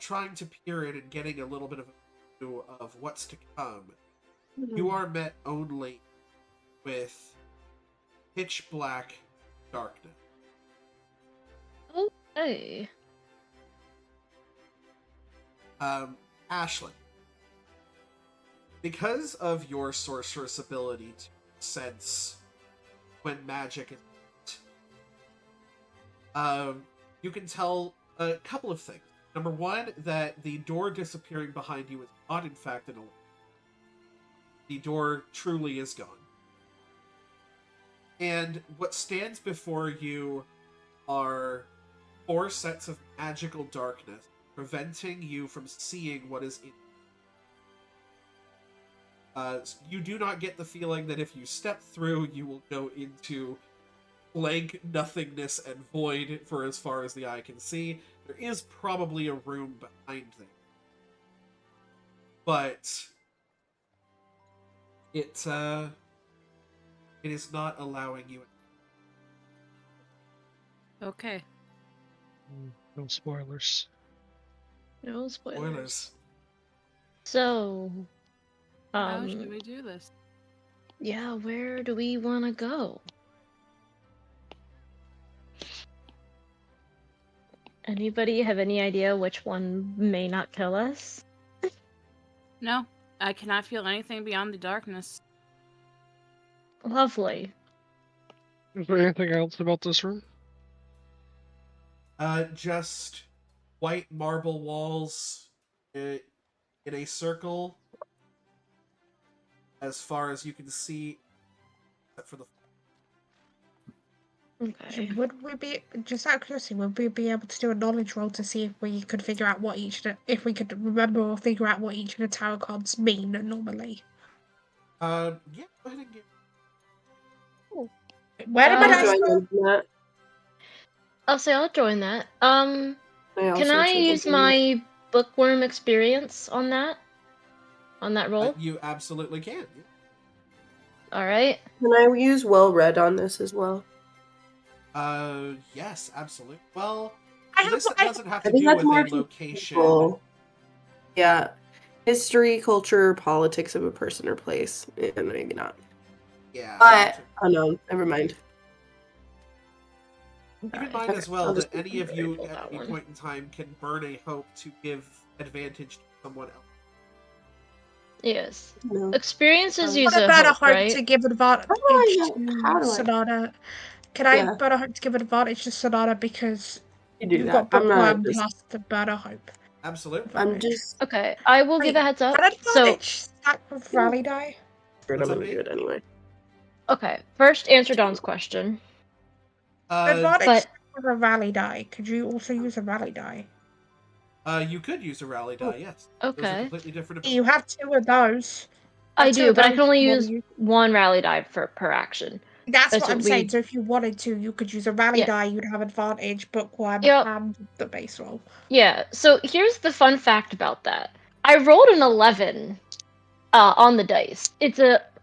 trying to peer in and getting a little bit of a view of what's to come, you are met only with pitch black darkness. Okay. Ashley, because of your sorceress ability to sense when magic is you can tell a couple of things. Number one, that the door disappearing behind you is not in fact an illusion. The door truly is gone. And what stands before you are 4 sets of magical darkness, preventing you from seeing what is in. You do not get the feeling that if you step through, you will go into blank nothingness and void for as far as the eye can see. There is probably a room behind there. But it is not allowing you. Okay. No spoilers. No spoilers. Spoilers. So, How should we do this? yeah, where do we want to go? Anybody have any idea which one may not kill us? No, I cannot feel anything beyond the darkness. Lovely. Is there anything else about this room? Just white marble walls in a circle as far as you can see, except for the. Okay. Would we be, just out of curiosity, would we be able to do a knowledge roll to see if we could figure out what if we could remember or figure out what each of the tarot cards mean normally? Yeah, go ahead and get. Where did my Uh, dice Join go? in on that. I'll say I'll join that. I Can also I chose use it. my bookworm experience on that? On that roll? You absolutely can. Yeah. All right. Can I use well read on this as well? Yes, absolutely. Well, I have, this doesn't have I to think do that's with more a location. people. Yeah. History, culture, politics of a person or place. Maybe not. Yeah. But, oh no, never mind. Keep in Alright. mind Okay, as well I'll that just any of you roll at that any one. point in time can burn a hope to give advantage to someone else. Yes. No. Experiences I use I a burn a hope, hope right? to give advantage How to do I? Sonata. Can I Yeah. burn a hope to give advantage to Sonata because You do you've that. got I'm not bookworm just. plus the burn a hope? Absolutely. I'm just. Okay, I will give Wait, a heads up. can So, advantage stack with rally die? I'm What's gonna that do mean? it anyway. okay, first answer Dawn's question. Advantage but- stack with a rally die. Could you also use a rally die? You could use a rally die. Yes. Those are Okay. completely different. You have two of those. I do, but I can only You wanna use one rally die per action. That's That's what I'm what saying. we- So if you wanted to, you could use a rally Yeah. die. You'd have advantage, bookworm, Yep. and the base roll. Yeah, so here's the fun fact about that. I rolled an 11 on the dice.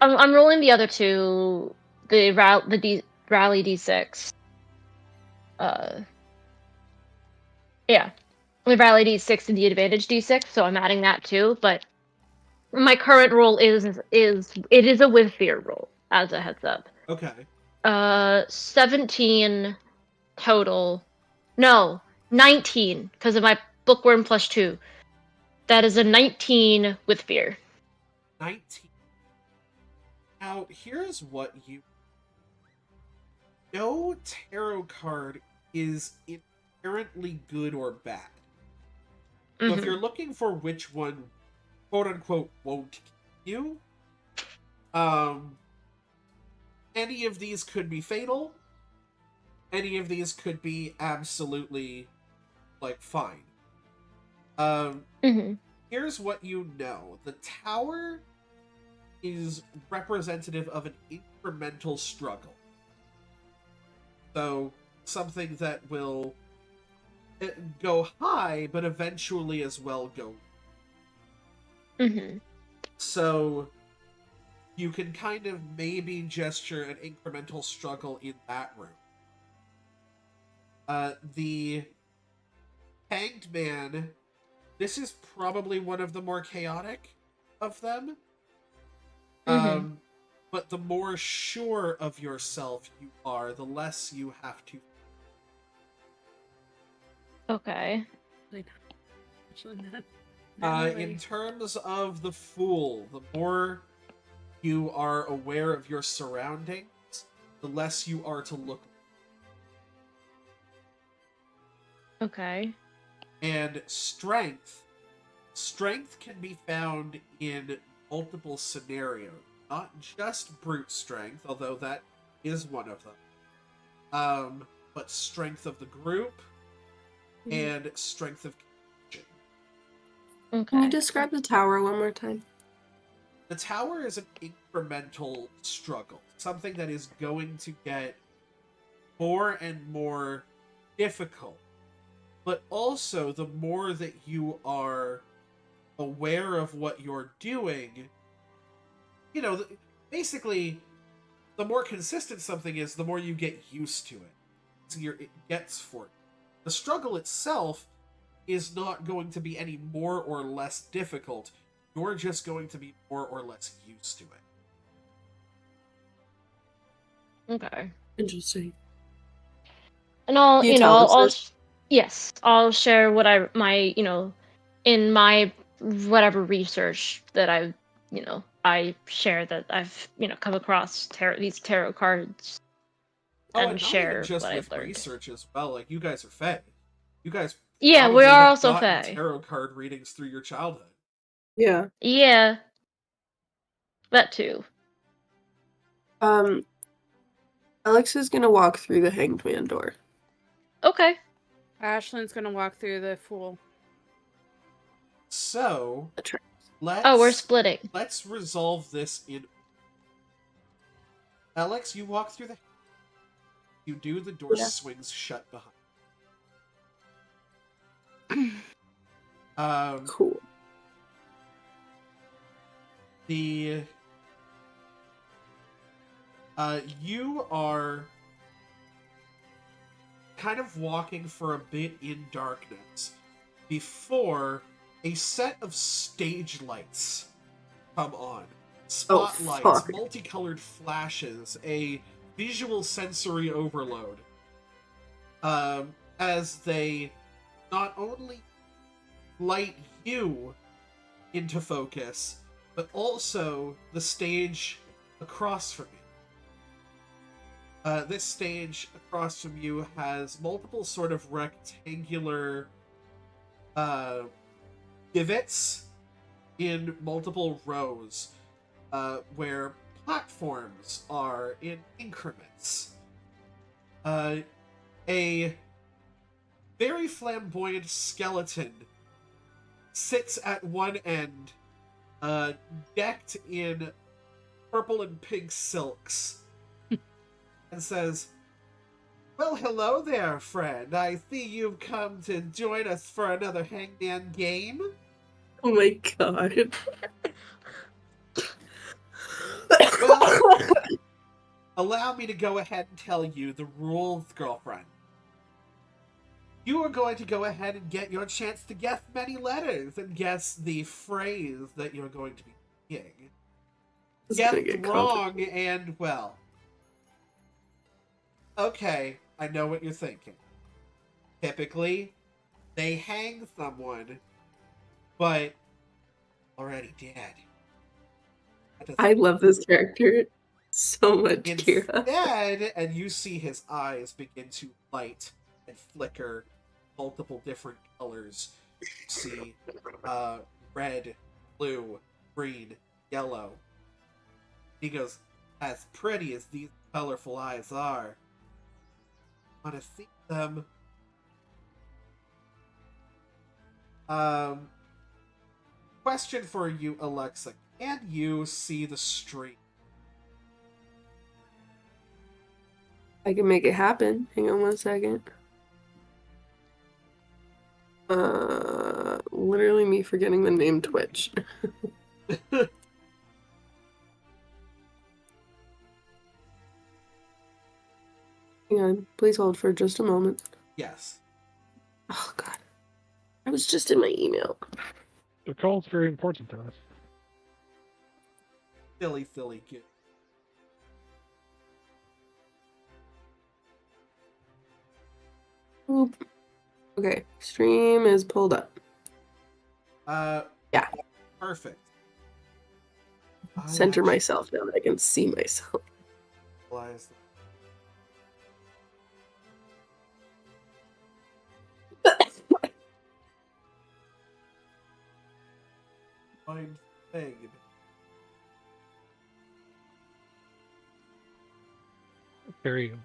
I'm rolling the other two, the rally d6. Yeah, the rally d6 and the advantage d6. So I'm adding that too. But my current roll is a with fear roll, as a heads up. Okay. 17 total. No, 19 because of my bookworm plus 2. That is a 19 with fear. 19. Now, here's what you. No tarot card is inherently good or bad. So if Mhm. you're looking for which one, quote unquote, won't kill you, any of these could be fatal. Any of these could be absolutely, like, fine. Mhm. Here's what you know. The tower is representative of an incremental struggle. So, something that will go high, but eventually as well go. Mhm. So, you can kind of maybe gesture an incremental struggle in that room. The Hanged Man, this is probably one of the more chaotic of them. Mhm. But the more sure of yourself you are, the less you have to. Actually Okay. not. No way. In terms of the Fool, the more you are aware of your surroundings, the less you are to look. Okay. And Strength can be found in multiple scenarios, not just brute strength, although that is one of them. But strength of the group and strength of connection. Can you Okay. describe the tower one more time? The tower is an incremental struggle, something that is going to get more and more difficult. But also, the more that you are aware of what you're doing, basically, the more consistent something is, the more you get used to it. So it gets for you. The struggle itself is not going to be any more or less difficult. You're just going to be more or less used to it. Okay. Interesting. And I'll, Can you you know, tell us I'll this? yes, I'll share what in my whatever research that I share that I've, come across these tarot cards Oh, and and not even share just what I've with learned. research as well. Like, you guys are Fae. You guys Yeah, we probably are have also gotten Fae. tarot card readings through your childhood. Yeah. Yeah. That too. Alex is gonna walk through the Hanged Man door. Okay. Ashlyn's gonna walk through the Fool. So, That's right. Oh, we're splitting. let's resolve this in... Alex, you walk through the... You do, the door Yeah. swings shut behind. Cool. You are kind of walking for a bit in darkness before a set of stage lights come on. Spotlights, fuck. multicolored flashes, a visual sensory overload. As they not only light you into focus, but also the stage across from you. This stage across from you has multiple sort of rectangular divots in multiple rows, where platforms are in increments. A very flamboyant skeleton sits at one end, decked in purple and pink silks, and says, "Well, hello there, friend. I see you've come to join us for another Hangman game." Oh my god. Well, allow me to go ahead and tell you the rules, girlfriend. You are going to go ahead and get your chance to guess many letters and guess the phrase that you're going to be saying. This is gonna Guessed get wrong and, well... Okay, I know what you're thinking. Typically, they hang someone, but already dead. I love this character so much, Kira. Instead, and you see his eyes begin to light and flicker multiple different colors. You see red, blue, green, yellow. He goes, "As pretty as these colorful eyes are, I want to see them." Question for you, Alexa. Can you see the stream? I can make it happen. Hang on 1 second. Literally me forgetting the name Twitch. Hang on, please hold for just a moment. Yes. Oh god. I was just in my email. The call's very important to us. Silly kid. Oop. Okay, stream is pulled up. Yeah. Perfect. Center myself now that I can see myself. Fine thing. Carry you.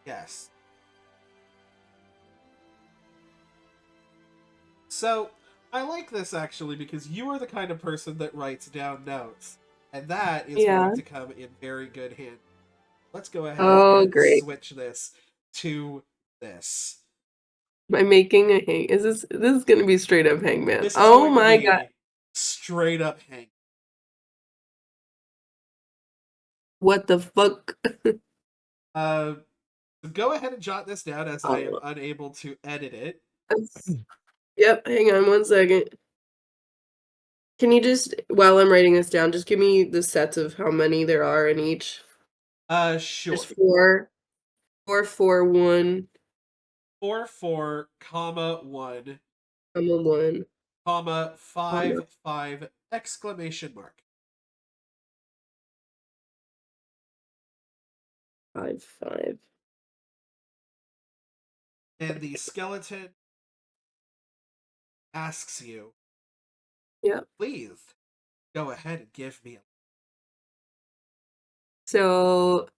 Yes. So, I like this actually because you are the kind of person that writes down notes. And that is going to come in very good hand. Let's go ahead and great. switch this to this. I'm making a hang. This is gonna be straight up hangman. This is Oh going to my be god. straight up hang. What the fuck? Go ahead and jot this down as I am Oh. unable to edit it. Yep, hang on 1 second. Can you just, while I'm writing this down, just give me the sets of how many there are in each? Sure. There's 4, 4, 4, 1, 4, 4, comma 1, 1, comma 5, comma 5, exclamation mark. 5, 5. And the skeleton asks you, Yep. please go ahead and give me a. So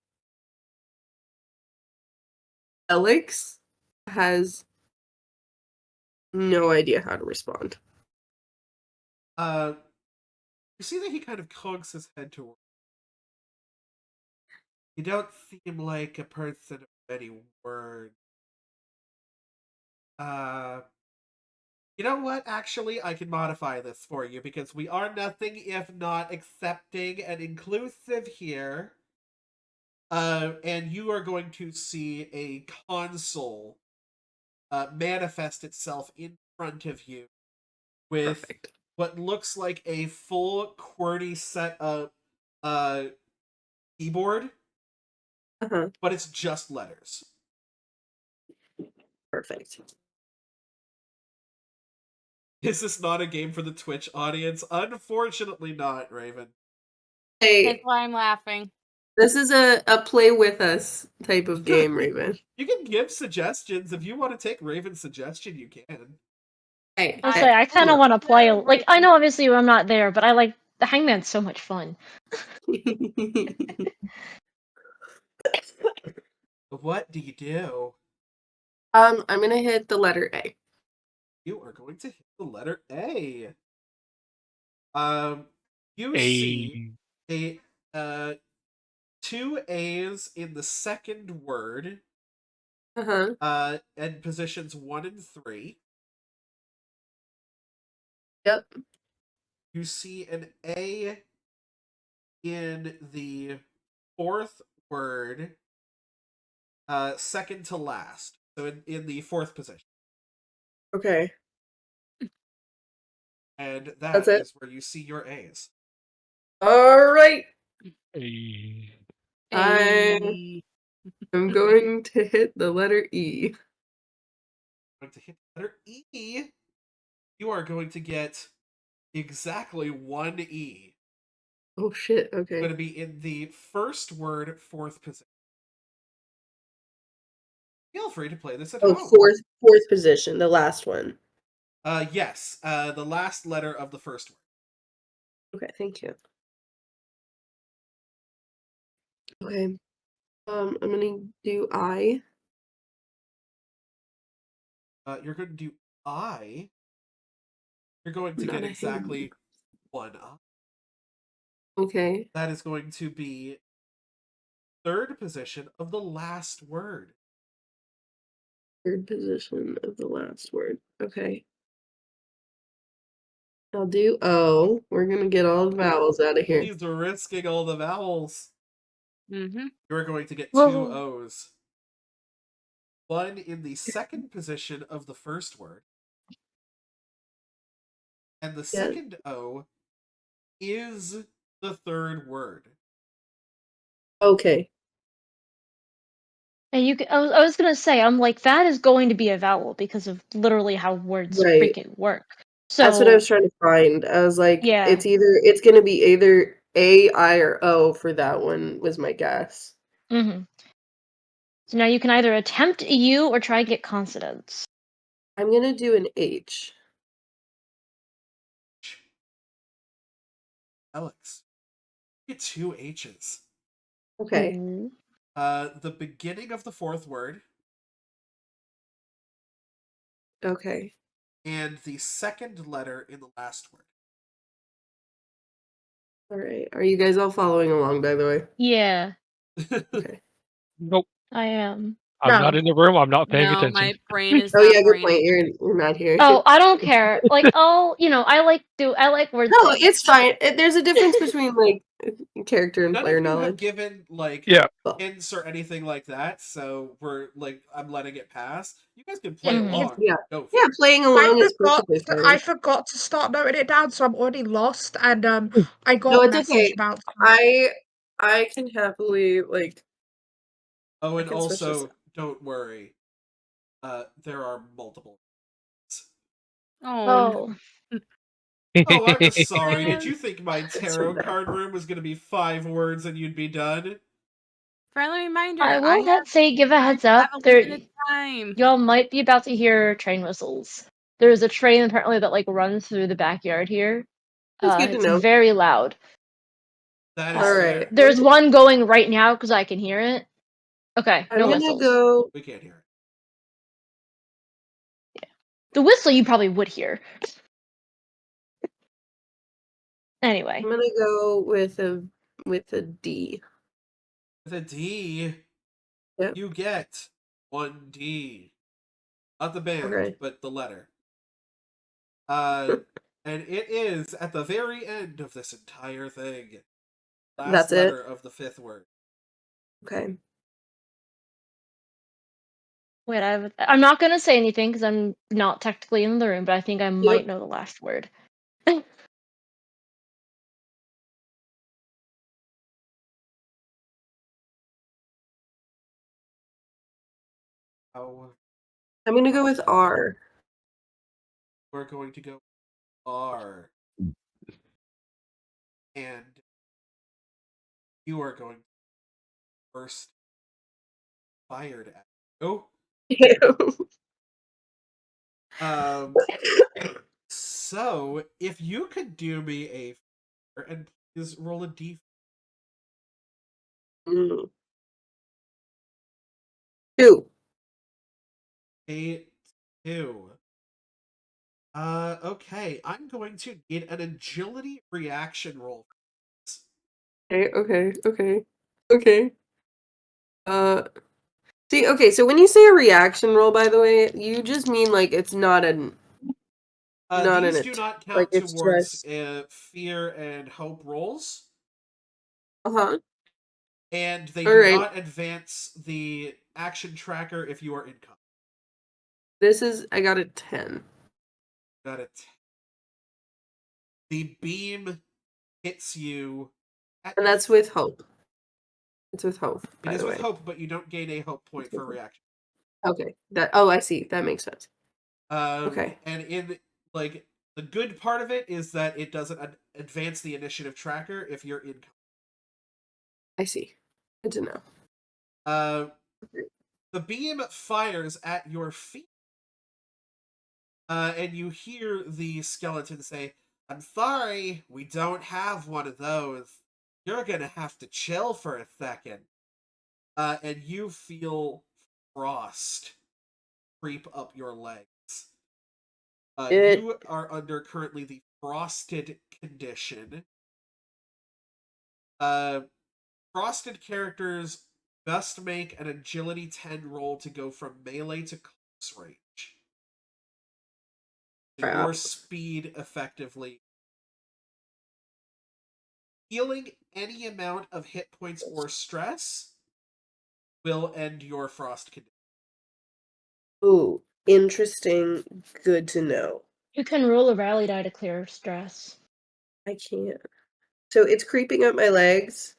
Alex has no idea how to respond. You see that he kind of cocks his head toward. You don't seem like a person of many words. You know what? Actually, I can modify this for you because we are nothing if not accepting and inclusive here. And you are going to see a console manifest itself in front of you with Perfect. what looks like a full QWERTY set of keyboard, Uh-huh. but it's just letters. Perfect. Is this not a game for the Twitch audience? Unfortunately not, Raven. Hey, That's why I'm laughing. this is a play with us type of game, Raven. You can give suggestions. If you want to take Raven's suggestion, you can. Hey, I'll I- say I kind of look. want to play. Like I know obviously I'm not there, but I like the Hangman's so much fun. What do you do? I'm gonna hit the letter A. You are going to hit the letter A. You A see a 2 A's in the second word, Uh-huh. and positions 1 and 3. Yep. You see an A in the fourth word, second to last. So in the fourth position. Okay. And that That's it? is where you see your A's. All right. A I am going to hit the letter E. Going to hit the letter E. You are going to get exactly 1 E. Oh shit. Going Okay. to be in the first word, fourth position. Feel free to play this at Oh, home. fourth position, the last one. Yes, the last letter of the first word. Okay, thank you. Okay. I'm gonna do I. You're going to do I. You're going to Not get a hang. exactly 1 I. Okay. That is going to be third position of the last word. Third position of the last word. Okay. I'll do O. We're gonna get all the vowels out of here. He's risking all the vowels. Mm-hmm. You're going to get 2 Whoa. O's. 1 in the second position of the first word. And the Yeah. second O is the third word. Okay. And I was gonna say, I'm like, that is going to be a vowel because of literally how words Right. freaking work. That's what I So was trying to find. I was like, yeah. it's gonna be either A, I, or O for that one was my guess. Mm-hmm. So now you can either attempt a U or try to get consonants. I'm gonna do an H. Alex, you get 2 H's. Okay. Ooh. The beginning of the fourth word Okay. and the second letter in the last word. All right. Are you guys all following along, by the way? Yeah, Okay. Nope. I am. I'm No. not in the room. I'm not paying No, attention. my brain is Oh not yeah, good braining. point. You're not here. Oh, I don't care. Like, oh, I like word No, things. it's fine. There's a difference between like character and None player of you have knowledge. given like Yeah. hints or anything like that, so I'm letting it pass. You guys can play Mhm. along. Yeah. Go for Yeah, it. playing I along is forgot. perfectly fine. I forgot to start noting it down, so I'm already lost. And I got No, a it's message okay. about. I can happily like. Oh, I and can switch this also up. don't worry. There are multiple. Oh, Oh, Oh, I'm sorry. Did man. you think my That's tarot bad. card room was going to be 5 words and you'd be done? friendly reminder. I will have give a heads up. a There, limited time. y'all might be about to hear train whistles. There's a train apparently that like runs through the backyard here. That's good to It's know. very loud. That is All fair. right. There's one going right now because I can hear it. Okay, I'm no gonna whistles. go. We can't hear it. The whistle you probably would hear. Anyway, I'm gonna go with a D. With a D, Yep. you get 1D. Not the band, Okay. but the letter. And it is at the very end of this entire thing. Last That's it? letter of the 5th word. Okay. wait, I'm not gonna say anything because I'm not technically in the room, but I think I might know the last word. Oh, I'm gonna go with R. we're going to go R. And you are going to first fired at. Oh. So if you could do me a favor and please roll a d. Mm. 2. A 2. Okay. I'm going to need an agility reaction roll. Okay. See, okay, so when you say a reaction roll, by the way, you just mean like it's not an These do not like count it's towards just fear and hope rolls, uh-huh. and they All do right. not advance the action tracker if you are in combat. I got a 10. Got it. The beam hits you. And that's with hope. It's with hope, It by is the with way. hope, but you don't gain a hope point for reaction. Okay. I see. That makes sense. Okay. And in like the good part of it is that it doesn't advance the initiative tracker if you're in. I see. Good to know. The beam fires at your feet, and you hear the skeleton say, "I'm sorry, we don't have one of those. You're gonna have to chill for a second." And you feel frost creep up your legs. You are under currently the frosted condition. Frosted characters must make an agility 10 roll to go from melee to close range. So your speed effectively. Healing any amount of hit points or stress will end your frost condition. Ooh, interesting. Good to know. You can roll a rally die to clear stress. I can't. So it's creeping up my legs.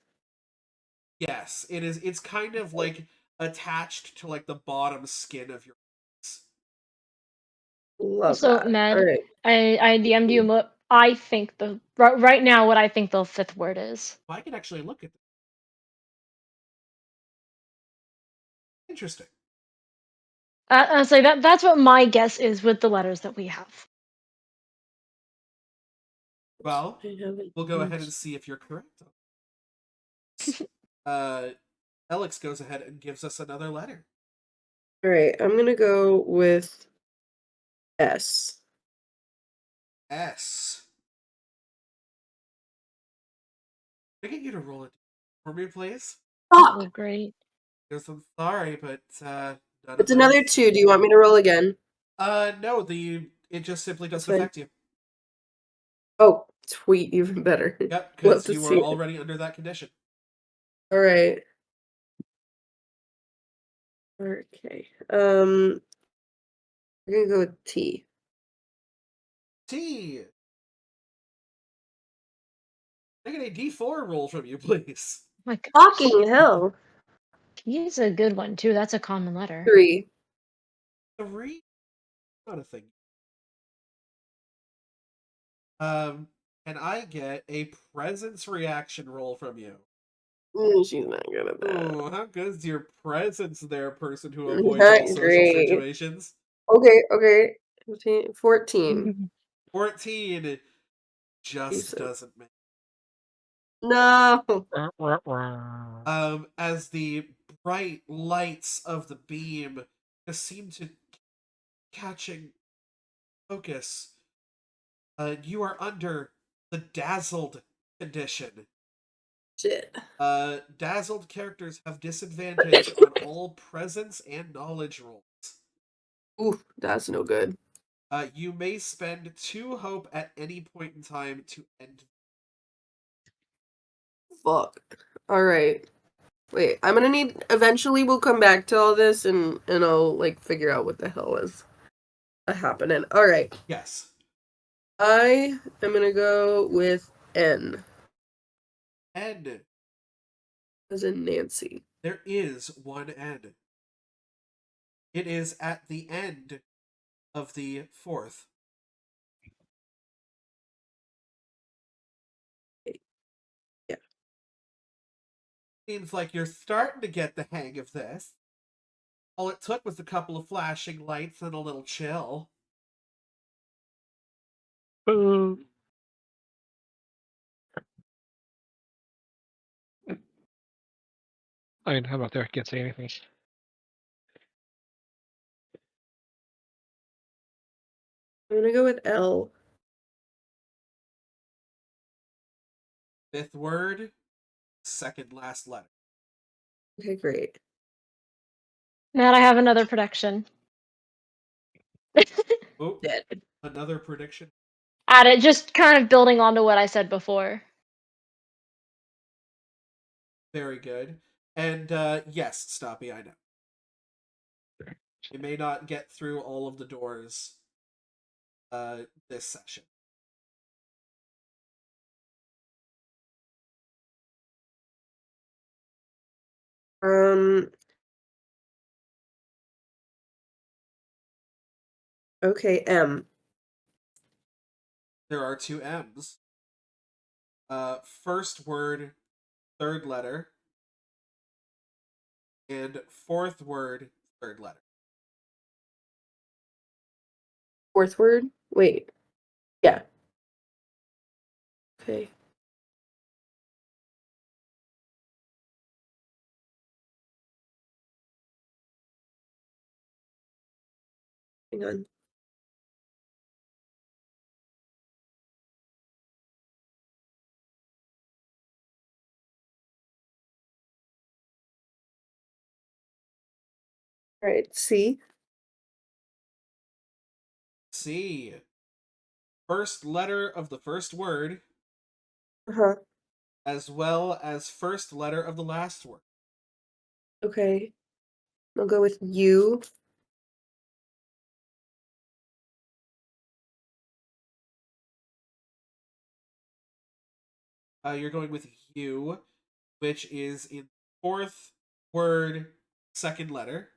Yes, it is. It's kind of like attached to like the bottom skin of your legs. Love So, that. Med, All right. I DM'd you what I think right now what I think the 5th word is. I can actually look at them. Interesting. I say that's what my guess is with the letters that we have. Well, we'll go ahead and see if you're correct. Alex goes ahead and gives us another letter. All right, I'm gonna go with S. S. Can I get you to roll it for me, please? Oh, great. I'm sorry, but none of It's another those- 2. Do you want me to roll again? No, it just simply That's doesn't fine. affect you. Oh, sweet, even better. Yep, Love because to you see were it. already under that condition. All right. Okay. I'm gonna go with T. T. I get a D4 roll from you, please. My gosh. Fucking hell. He's a good one too. That's a common letter. 3. 3. Not a thing. And I get a presence reaction roll from you. She's not good at that. Ooh, how good is your presence there, person who Not avoids all social great. situations? Okay. 15, 14. 14 just Jesus. doesn't make. No. As the bright lights of the beam just seem to catching focus, you are under the dazzled condition. Shit. Dazzled characters have disadvantage on all presence and knowledge rolls. Ooh, that's no good. You may spend 2 hope at any point in time to end. Fuck. Alright. Wait, I'm gonna need... Eventually we'll come back to all this and I'll, like, figure out what the hell is happening. Alright. Yes. I am gonna go with N. N. As in Nancy. There is one N. It is at the end of the 4th. Yeah. Seems like you're starting to get the hang of this. All it took was a couple of flashing lights and a little chill. Boo. I mean, how about there? I can't say anything. I'm gonna go with L. 5th word, 2nd last letter. Okay, great. Matt, I have another prediction. Oh, Dead. another prediction. Add it, just kind of building onto what I said before. Very good. And yes, Stoppy, I know. You may not get through all of the doors this session. Okay, M. There are 2 M's. First word, 3rd letter. And 4th word, 3rd letter. 4th word? Wait. Yeah. Okay. Hang on. Alright, C. C. First letter of the first word, Uh-huh. as well as first letter of the last word. Okay. I'll go with U. You're going with U, which is in 4th word, 2nd letter.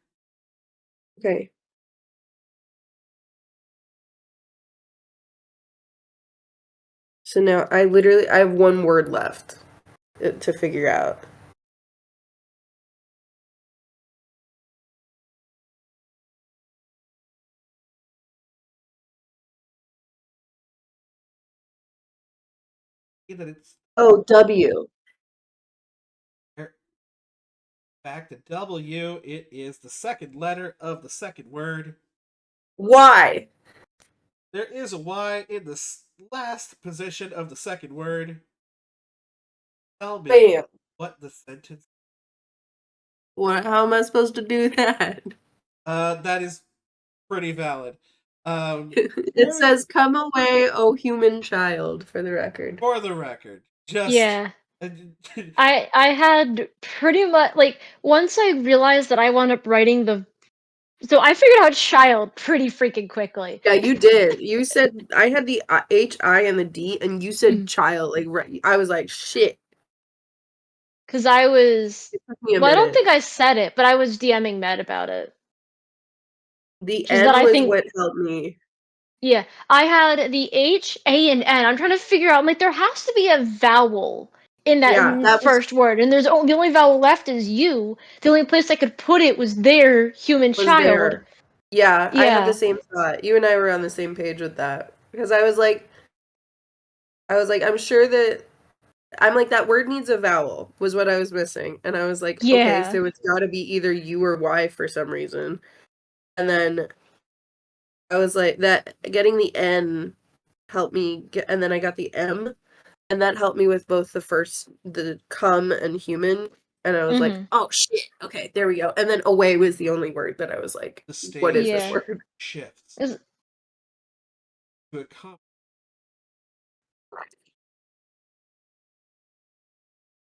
Okay. So now I have 1 word left to figure out. That it's Oh, W. back to W. It is the 2nd letter of the 2nd word. Y. There is a Y in the last position of the 2nd word. Tell me Bam. what the sentence. What? How am I supposed to do that? That is pretty valid. It says, "Come away, oh human child," for the record. For the record, just Yeah. I had pretty much like once I realized that I wound up writing so I figured out child pretty freaking quickly. Yeah, you did. You said I had the H-I and the D, and you said Mm. child. Like, right. I was like, shit. Cause I was It took me a I don't minute. think I said it, but I was DMing Med about it. The Which is that N I was think what helped me. yeah, I had the H, A, and N. I'm trying to figure out like there has to be a vowel in that Yeah, that was first word, and the only vowel left is U. The only place I could put it was there, human child. there. Yeah, I had the Yeah. same thought. You and I were on the same page with that because I was like, I'm sure that that word needs a vowel was what I was missing, and I was like, okay, Yeah. so it's got to be either U or Y for some reason, and then I was like, that getting the N helped me get, and then I got the M, and that helped me with both the come and human, and I was like, Mhm. oh shit, okay, there we go, and then away was the only word that I was like, the stage what is this Yeah. word? shifts Is- to a comma.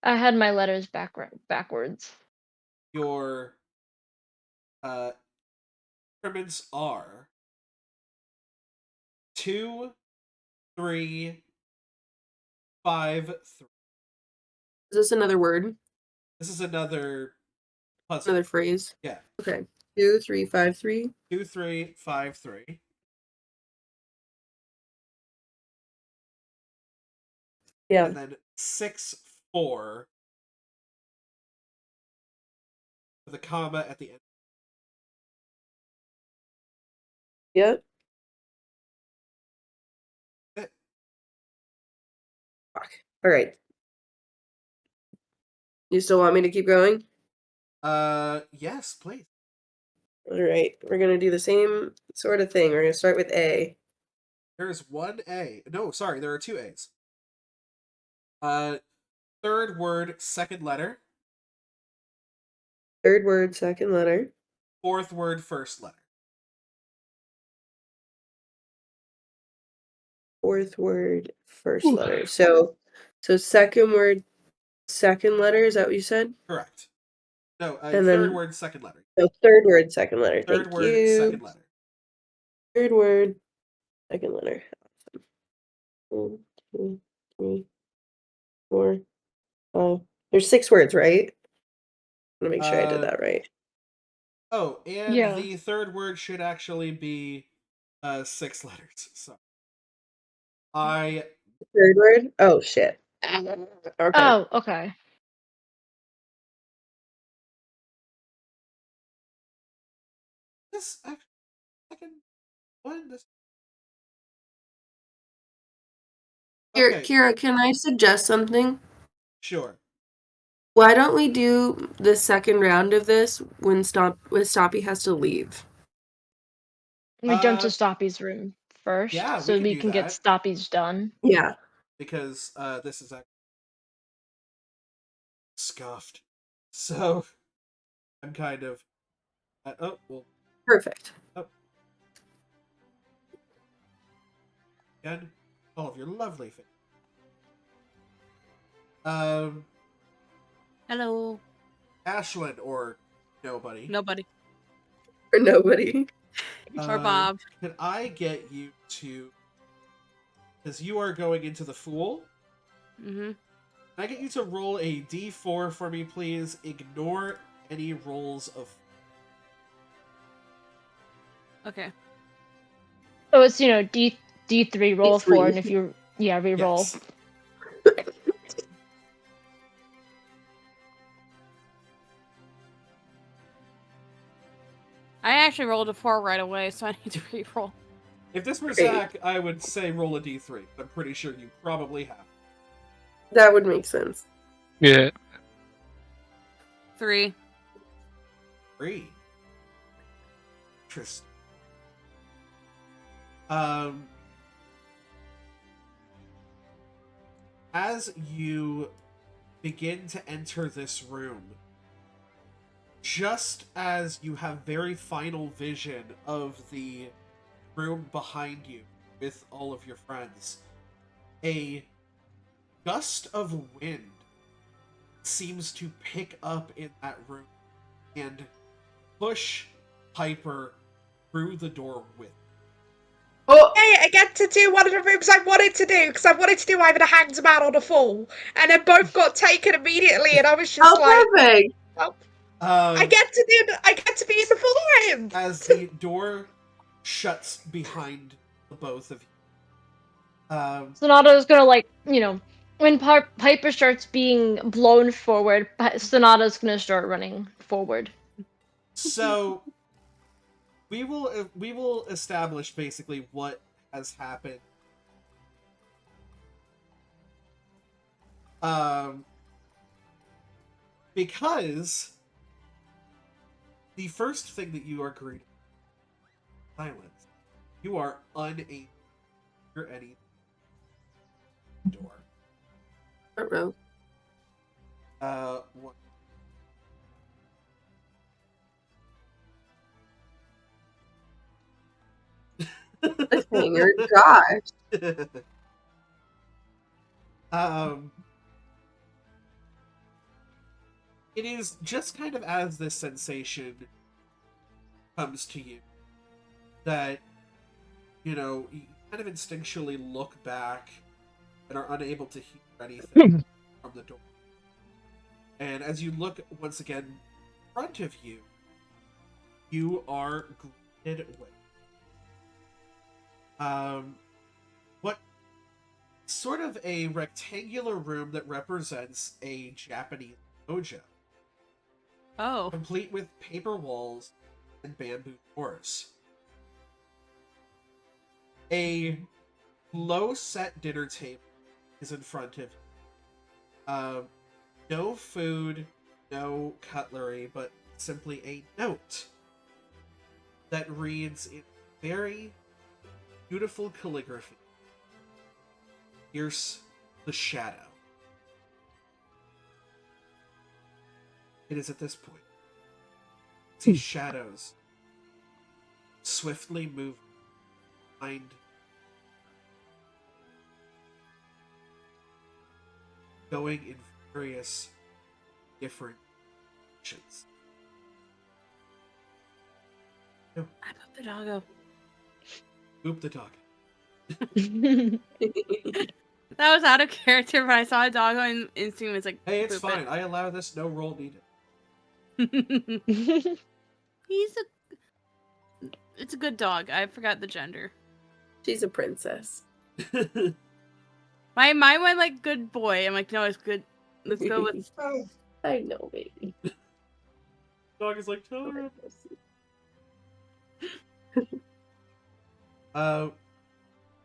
I had my letters backwards. Your increments are 2, 3, 5, 3. Is this another word? This is another puzzle. Another phrase? Yeah. Okay. 2, 3, 5, 3. 2, 3, 5, 3. Yeah. And then 6, 4 with a comma at the end. Yep. It. Fuck. All right. You still want me to keep going? Yes, please. All right. We're gonna do the same sort of thing. We're gonna start with A. There's one A. No, sorry, there are 2 A's. Third word, second letter. Third word, second letter. Fourth word, first letter. Fourth word, first letter. So second word, second letter. Is that what you said? Correct. No, And third then word, second letter. no, third word, second letter. Third Thank word, you. second letter. Third word, second letter. Awesome. 1, 2, 3, 4, 5. There's 6 words, right? I want to make sure I did that right. Oh, and Yeah. the third word should actually be 6 letters. So I Third word? Oh shit. Okay. Oh, okay. this second one. This Kira, okay. Kira, can I suggest something? Sure. Why don't we do the second round of this when Stoppy has to leave? We jump to Uh, Stoppy's room first, yeah, we so can we do can get that Stoppy's done. Yeah. because this is actually scuffed. So I'm kind of oh well. Perfect. Oh, again, all of your lovely things. Hello. Ashlyn or nobody. Nobody. Or nobody. Or Bob. Can I get you to, because you are going into the Fool, Mm-hmm. can I get you to roll a d4 for me, please? Ignore any rolls of... Okay. So it's D3 roll 4, and D3. if you re-roll. Yes. I actually rolled a 4 right away, so I need to re-roll. If this were Great. Zach, I would say roll a d3. I'm pretty sure you probably have. That would make sense. Yeah. 3. 3. Interesting. As you begin to enter this room, just as you have very final vision of the room behind you with all of your friends, a gust of wind seems to pick up in that room and push Piper through the door with. Oh, Hey, I get to do one of the rooms I wanted to do because I wanted to do either the hanged man or the fall, and then both got taken immediately, and I was just like, perfect. well, I get to be in the fall room. As the door shuts behind the both of you. Sonata's gonna, like, when Piper starts being blown forward, Sonata's gonna start running forward. So we will establish basically what has happened. Because the first thing that you are greeted with, silence. You are unable to hear any door. Uh-oh. What? The hanger, gosh. It is just kind of as this sensation comes to you that, you kind of instinctually look back and are unable to hear anything from the door. And as you look once again in front of you, you are greeted with what sort of a rectangular room that represents a Japanese dojo, Oh. complete with paper walls and bamboo doors. A low-set dinner table is in front of you. No food, no cutlery, but simply a note that reads in very beautiful calligraphy, "Here's the shadow." It is at this point see shadows swiftly move behind, going in various different directions. I put the doggo. Oop the dog. That was out of character, but I saw a doggo and instinct was like, Hey, it's poop fine. I allow this. No roll needed. it. It's a good dog. I forgot the gender. She's a princess. My mind went like good boy. I'm like, no, it's good. Let's go with. I know, baby. Dog is like, Tara.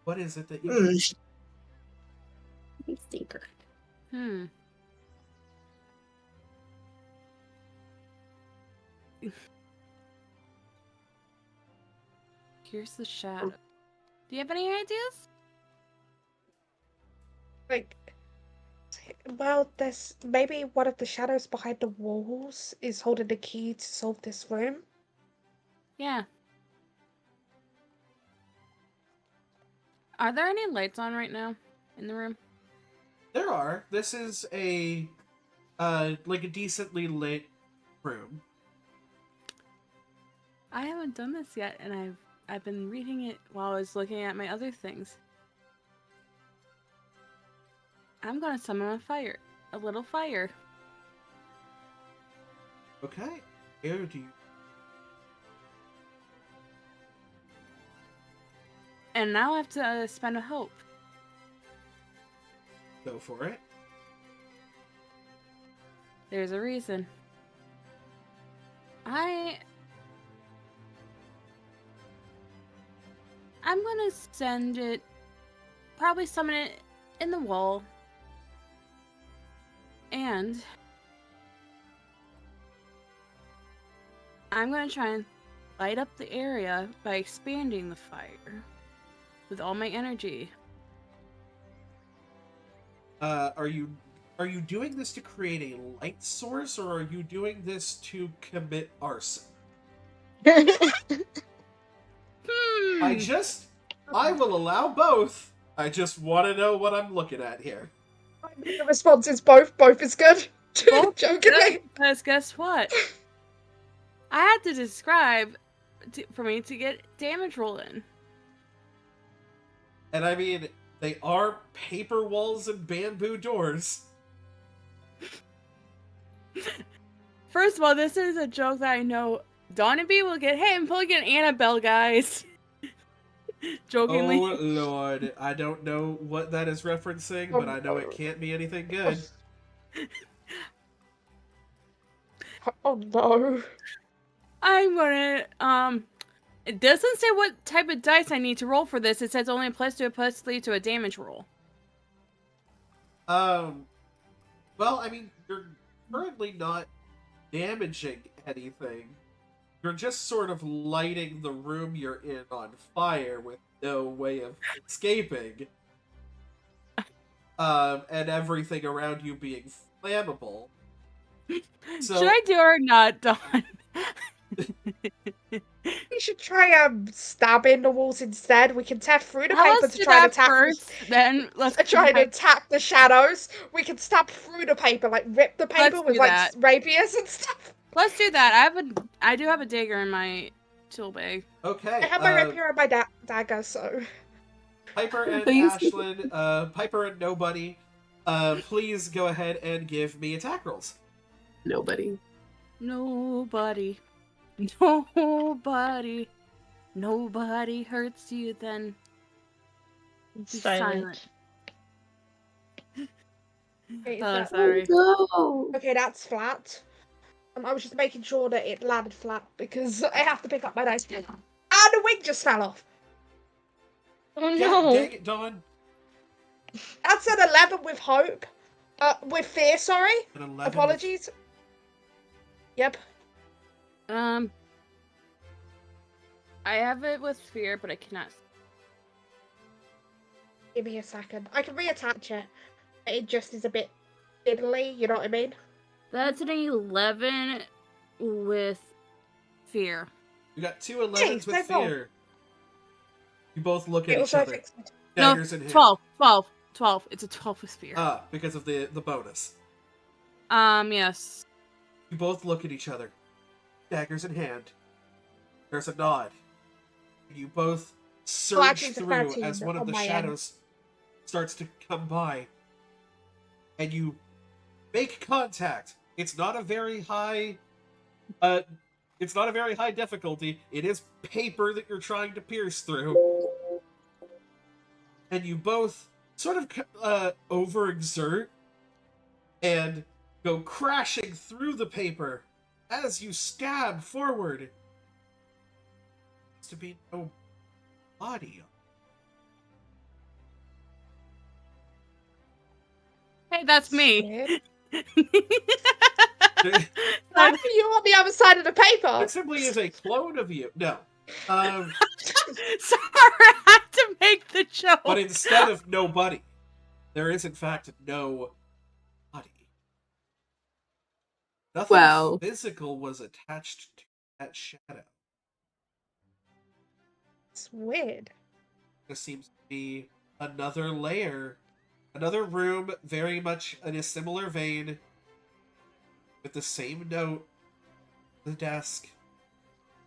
What is it that you... Stinker. Here's the shadow. Do you have any ideas? Like, well, there's maybe one of the shadows behind the walls is holding the key to solve this room. Yeah. Are there any lights on right now in the room? There are. This is a like a decently lit room. I haven't done this yet, and I've been reading it while I was looking at my other things. I'm gonna summon a fire. A little fire. Okay. Where do you... And now I have to spend a hope. Go for it. There's a reason. I'm gonna send it, probably summon it in the wall, and I'm gonna try and light up the area by expanding the fire with all my energy. Are you are you doing this to create a light source, or are you doing this to commit arson? I will allow both. I just want to know what I'm looking at here. The response is both. Both is good. Both Jokingly. Because guess what? I had to describe for me to get damage roll in. And I mean, they are paper walls and bamboo doors. First of all, this is a joke that I know Dawn and B will get. Hey, I'm pulling an Annabelle, guys. Jokingly. Oh lord, I don't know what that is referencing, but I know it can't be anything good. Oh no. I'm gonna, it doesn't say what type of dice I need to roll for this. It says only a +2, a +3 to a damage roll. Well, I mean, you're currently not damaging anything. You're just sort of lighting the room you're in on fire with no way of escaping. And everything around you being flammable. So, Should I do or not, Dawn? We should try stabbing the walls instead. We can tear through the How paper let's to do try and that attack. first, then let's Try to attack the shadows. We can stab through the paper, like rip the paper Let's with do like that. rapiers and stuff. Let's do that. I do have a dagger in my tool bag. okay. I have my rapier and my dagger, so. Piper and Please. Ashlyn, Piper and Nobody, please go ahead and give me attack rolls. Nobody. Nobody hurts you, then be silent. Okay, Oh, sorry. No. okay, that's flat. I was just making sure that it landed flat because I have to pick up my dice. And the wing just fell off. Oh Yeah, no! dang it, Dawn. That's an 11 with hope. With fear, sorry. An 11 Apologies. Yep. I have it with fear, but I cannot. Give me a second. I can reattach it. It just is a bit fiddly, you know what I mean? That's an 11 with fear. You got two 11s with same roll. fear. You both look at It each also other. fixed. Daggers in hand. 12. It's a 12 with fear. Ah, because of the bonus. Yes. You both look at each other. Daggers in hand. There's a nod. You both surge actually, it's a through 13 as one of on the my end. shadows starts to come by. And you make contact. It's not a very high difficulty. It is paper that you're trying to pierce through. And you both sort of overexert and go crashing through the paper as you stab forward. There's to be no body. Hey, that's me. Weird. There That's you on the other side of the paper. simply is a clone of you. No. Sorry, I had to make the joke. But instead of nobody, there is in fact no body. Nothing Wow. physical was attached to that shadow. It's weird. There seems to be another layer, another room very much in a similar vein, with the same note, the desk.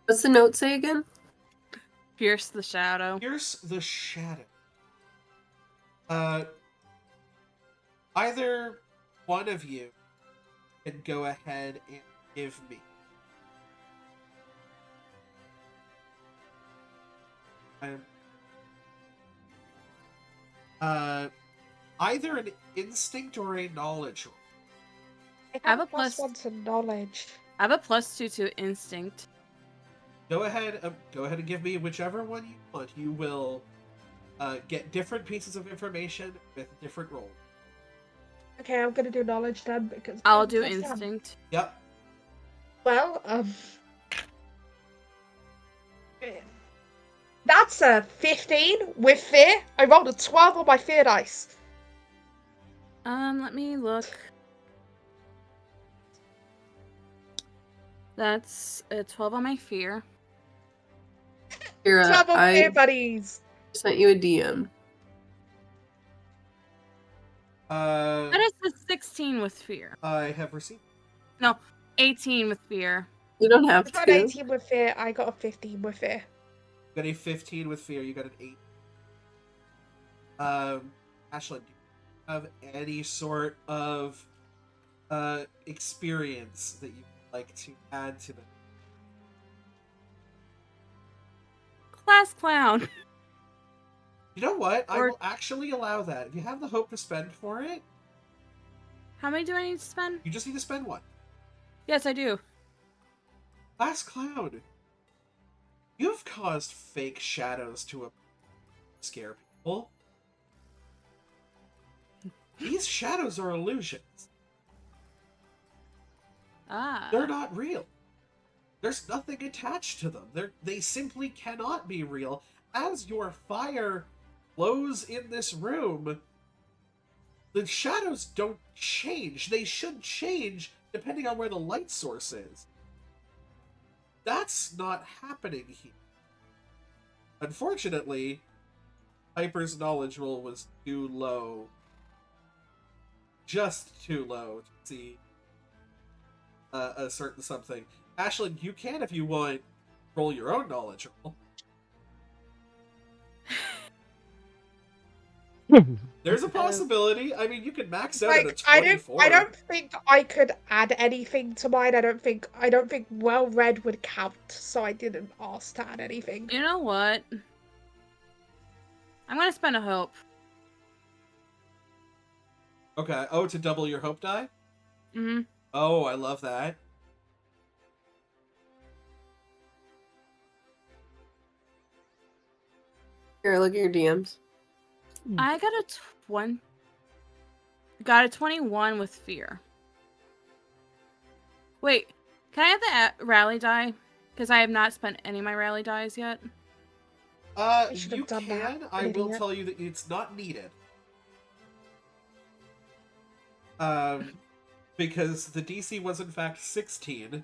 What's the note say again? Pierce the shadow. Here's the shadow. Either one of you can go ahead and give me either an instinct or a knowledge roll. I have a plus one to knowledge. I have a +2 to instinct. Go ahead and give me whichever one you want. You will get different pieces of information with different rolls. Okay, I'm gonna do knowledge then because I'll do plus one. instinct. Yep. Well, that's a 15 with fear. I rolled a 12 on my fear dice. Let me look. That's a 12 on my fear. Kira, Trouble I fear buddies. sent you a DM. That is a 16 with fear. I have received. No, 18 with fear. You don't have I got to. an 18 with fear. I got a 15 with fear. You got a 15 with fear. You got an 8. Ashlyn, do you have any sort of experience that you'd like to add to the? Class clown. You know what? I Or- will actually allow that. If you have the hope to spend for it, How many do I need to spend? you just need to spend one. Yes, I do. Last Cloud, you've caused fake shadows to scare people. These shadows are illusions. Ah. They're not real. There's nothing attached to them. They simply cannot be real. As your fire glows in this room, the shadows don't change. They should change depending on where the light source is. That's not happening here. Unfortunately, Piper's knowledge roll was too low. Just too low to see a certain something. Ashlyn, you can, if you want, roll your own knowledge roll. There's a possibility. I mean, you could max out at a Like 24. I don't think I could add anything to mine. I don't think well read would count, so I didn't ask to add anything. You know what? I'm gonna spend a hope. Okay. Oh, to double your hope die? Mm-hmm. Oh, I love that. Here, look at your DMs. I got a 21 with fear. Wait, can I have the rally die? Because I have not spent any of my rally dies yet. I should have You done that. can. I will tell you that it's not needed. Because the DC was in fact 16.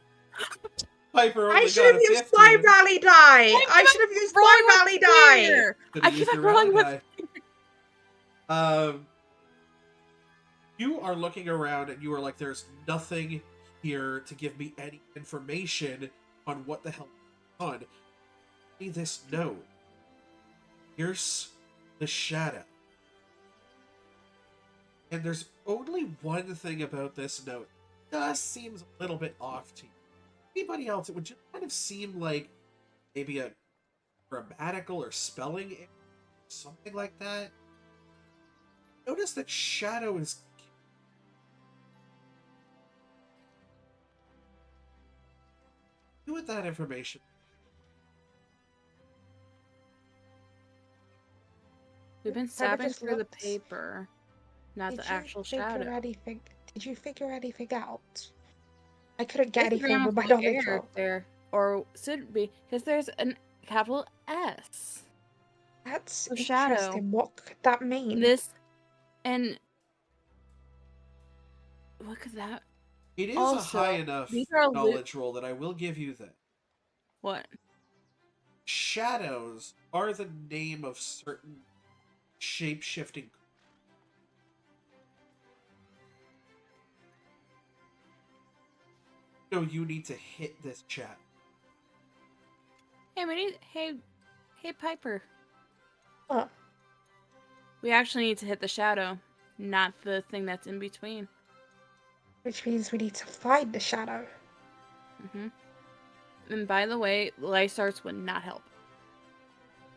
Piper only I should got have a used 15. my rally die. I should have used my rally die. Could've I used keep your rolling rally with. die. You are looking around and you are like, there's nothing here to give me any information on what the hell is going on. See this note. Here's the shadow. And there's only one thing about this note that just seems a little bit off to you. Anybody else, it would just kind of seem like maybe a grammatical or spelling error, something like that. Notice that shadow is do with that information. We've been Never stabbing just through the looked. paper, not Did the you actual figure shadow. anything? Did you figure anything out? I couldn't get There's a anything with my grammatical knowledge error roll. there, or should be, because there's a capital S. That's For shadow. interesting. What could that mean? This and what could that? It is Also, a high enough these are knowledge roll that I will give you that. What? Shadows are the name of certain shape-shifting. No, you need to hit this chat. Hey, hey, Piper. What? We actually need to hit the shadow, not the thing that's in between. Which means we need to find the shadow. And by the way, life starts would not help.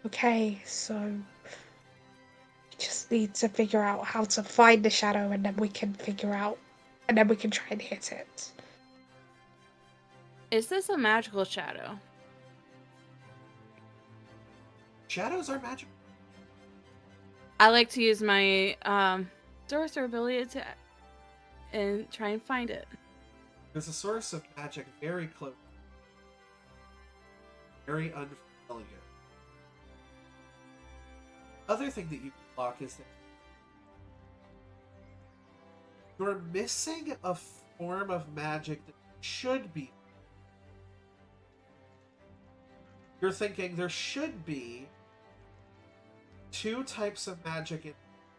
Okay, so we just need to figure out how to find the shadow, and then we can try and hit it. Is this a magical shadow? Shadows are magic. I like to use my sorcerer ability to and try and find it. There's a source of magic very close. Very unfamiliar. Other thing that you can block is that You're missing a form of magic that should be. You're thinking there should be two types of magic in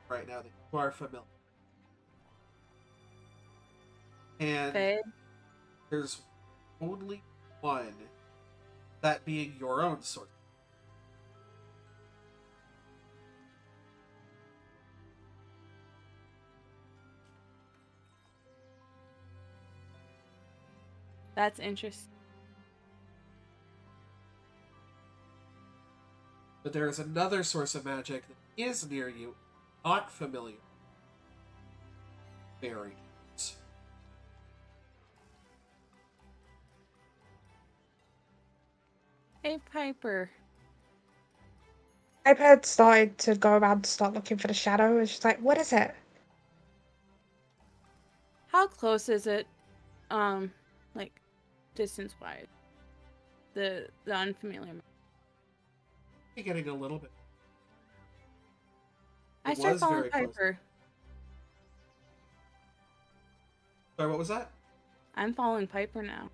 right now that you are familiar. And Okay. there's only one, that being your own sword. That's interesting. But there is another source of magic that is near you, not familiar. Very close. Hey, Piper. iPad started to go around to start looking for the shadow, and she's like, "What is it?" How close is it? Like, distance-wise? The unfamiliar. You're getting a little bit. I It start was following very close. Piper. Sorry, what was that? I'm following Piper now.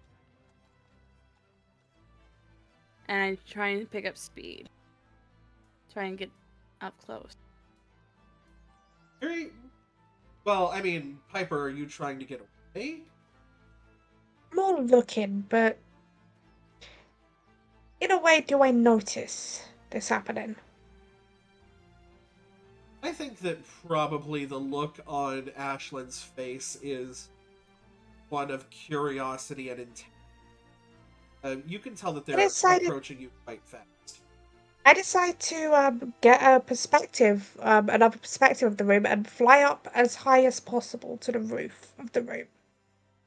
And I try and pick up speed. Try and get up close. Very well. I mean, Piper, are you trying to get away? More looking, but in a way, do I notice this happening? I think that probably the look on Ashlyn's face is one of curiosity and intent. You can tell that they're decided- approaching you quite fast. I decide to get a perspective, another perspective of the room, and fly up as high as possible to the roof of the room